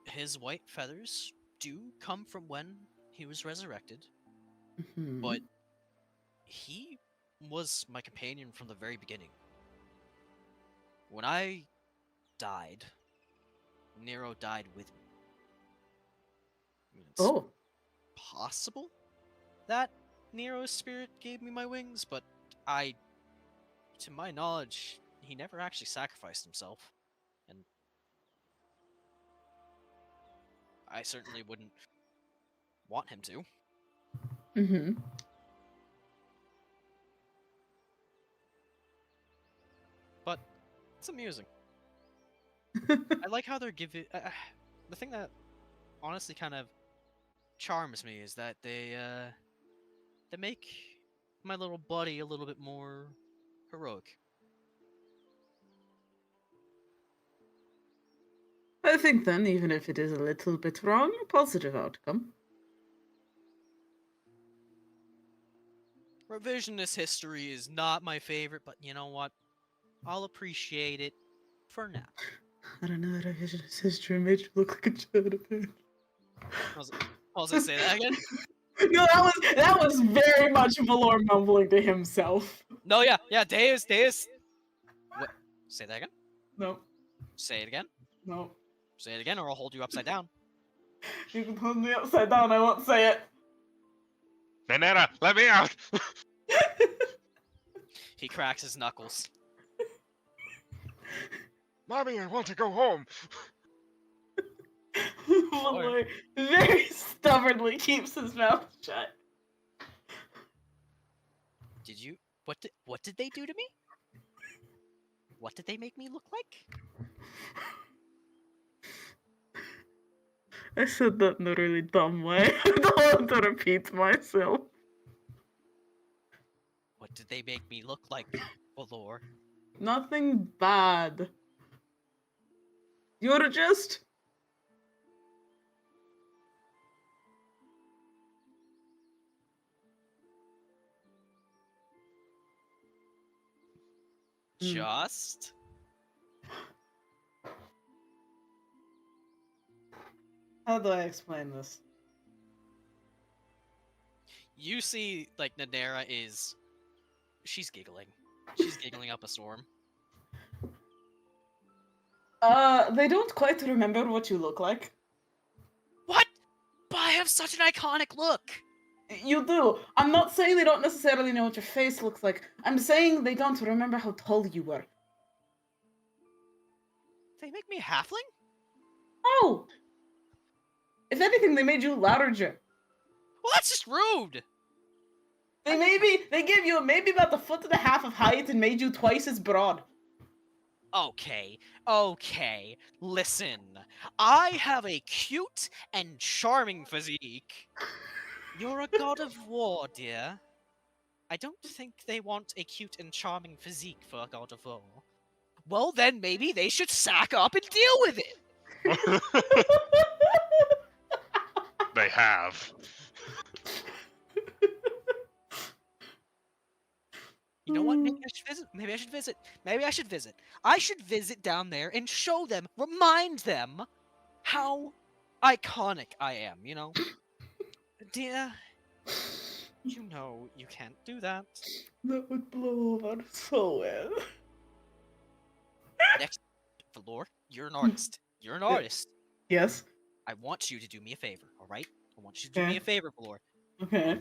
his white feathers do come from when he was resurrected, Mm-hmm. but he was my companion from the very beginning. When I died, Nero died with me. I mean, it's possible that Nero's spirit gave me my wings, but to my knowledge, he never actually sacrificed himself. And I certainly wouldn't want him to. Mm-hmm. But it's amusing. I like how they're giving... the thing that honestly kind of charms me is that they make my little buddy a little bit more heroic. I think then, even if it is a little bit wrong, a positive outcome. Revisionist history is not my favorite, but you know what? I'll appreciate it for now. I don't know, revisionist history made you look like a child of pain. I was gonna say that again? No, that was very much Valor mumbling to himself. No, yeah, Deus. What? Say that again? No, Say it again? no. Say it again, or I'll hold you upside down. You can hold me upside down, I won't say it. Nanetta, let me out! He cracks his knuckles. Mommy, I want to go home. Valor very stubbornly keeps his mouth shut. Did you? What did they do to me? What did they make me look like? I said that in a really dumb way. I don't want to repeat myself. What did they make me look like, Valor? Nothing bad. You're just... Just? How do I explain this? You see, like, Nadera is... She's giggling. She's giggling up a storm. They don't quite remember what you look like. What? But I have such an iconic look! You do. I'm not saying they don't necessarily know what your face looks like. I'm saying they don't remember how tall you were. They make me a halfling? Oh! If anything, they made you larger. Well, that's just rude! They gave you maybe about a foot and a half of height and made you twice as broad. Okay, listen. I have a cute and charming physique. You're a god of war, dear. I don't think they want a cute and charming physique for a god of war. Well, then maybe they should sack up and deal with it! They have. You know what? Maybe I should visit. I should visit down there and show them, remind them how iconic I am, you know? Dear, you know you can't do that. That would blow over so well. Next, Valor, you're an artist. You're an artist. Yes. I want you to do me a favor, alright? I want you to do me a favor, Valor. Okay.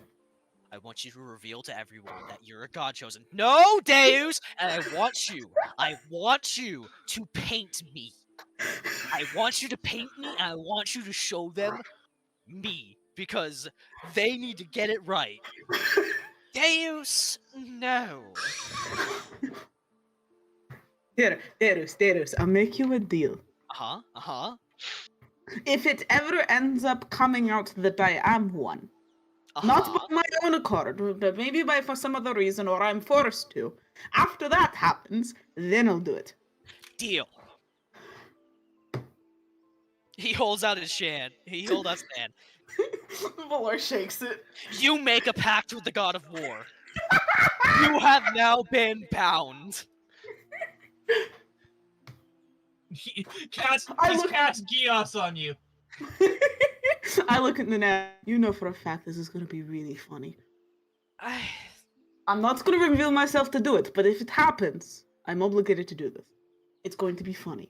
I want you to reveal to everyone that you're a god chosen. No, Deus! And I want you to paint me. I want you to paint me, and I want you to show them me. Because they need to get it right. Deus, no. Deus, I'll make you a deal. If it ever ends up coming out that I am one, not by my own accord, but maybe for some other reason, or I'm forced to. After that happens, then I'll do it. Deal. He holds out his hand. He holds out his hand. Valor shakes it. You make a pact with the god of war. You have now been bound. Cast Gios on you. I look at the net. You know for a fact this is going to be really funny. I'm not going to reveal myself to do it, but if it happens, I'm obligated to do this. It's going to be funny.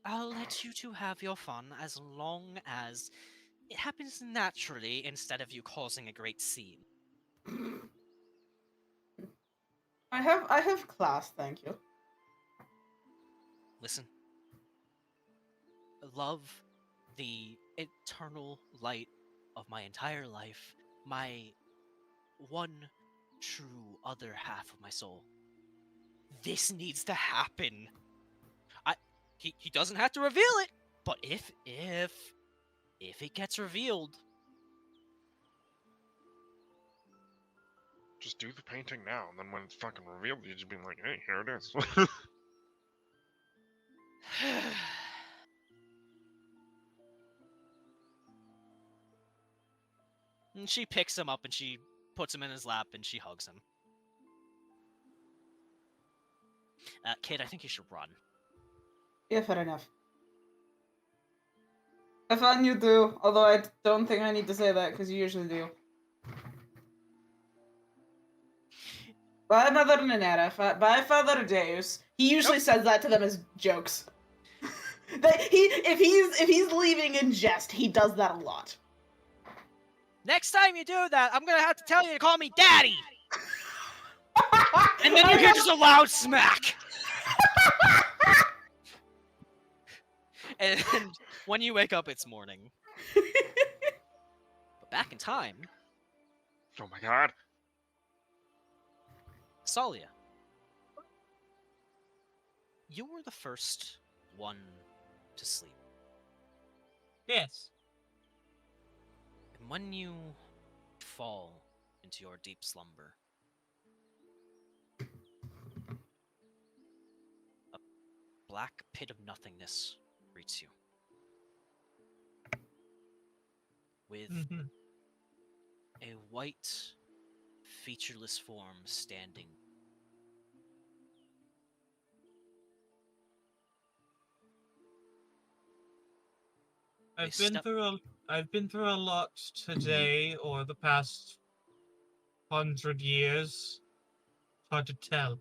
I'll let you two have your fun as long as it happens naturally instead of you causing a great scene. I have class, thank you. Listen. Love the eternal light of my entire life, my one true other half of my soul. This needs to happen. He doesn't have to reveal it, but if it gets revealed, Just do the painting now, and then when it's fucking revealed, you just be like, hey, here it is. And she picks him up and she puts him in his lap and she hugs him. Kid, I think you should run. Yeah, fair enough. Have fun, you do. Although I don't think I need to say that, because you usually do. Bye, Mother Ninetta. Bye, Father Deus. He usually says that to them as jokes. If he's leaving in jest, he does that a lot. Next time you do that, I'm gonna have to tell you to call me Daddy! And then you hear just a loud smack! And when you wake up, it's morning. But back in time, Oh my god. Tsalia, you were the first one to sleep. Yes. And when you fall into your deep slumber, a black pit of nothingness greets you. With a white, featureless form standing. I've been through a lot today or the past 100 years. Hard to tell.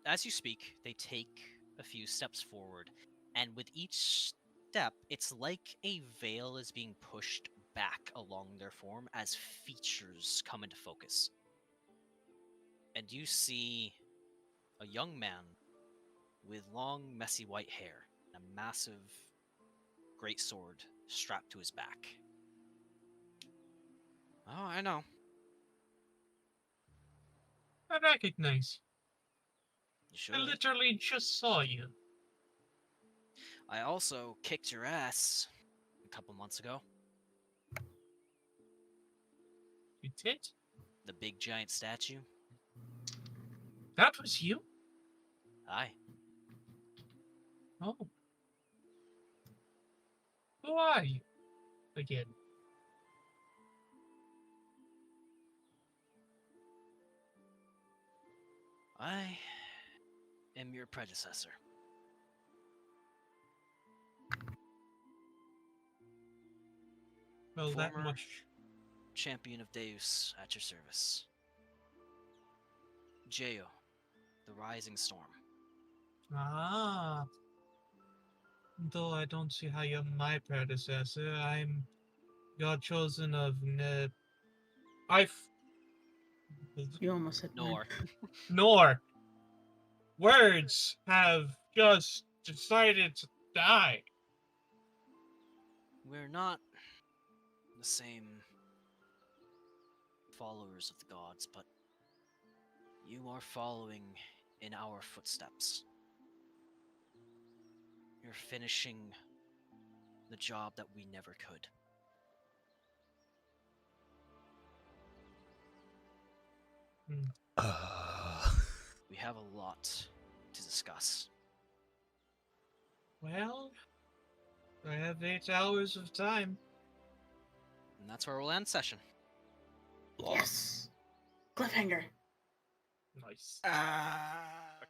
As you speak, they take a few steps forward, and with each step, it's like a veil is being pushed back along their form as features come into focus. And you see a young man with long, messy white hair and a massive greatsword strapped to his back. Oh, I know. I recognize. You should. I literally just saw you. I also kicked your ass a couple months ago. You did? The big giant statue. That was you? Aye. Oh. Who are you? Again. I am your predecessor. Well, that Former much. champion of Deus at your service. Geo, the rising storm. Ah. Though I don't see how you're my predecessor, I'm God chosen of You almost said Nor. Nor. Words have just decided to die. We're not the same followers of the gods, but you are following in our footsteps. You're finishing the job that we never could. We have a lot to discuss. Well, I have 8 hours of time. And that's where we'll end session. Yes. Cliffhanger. Nice. Ah.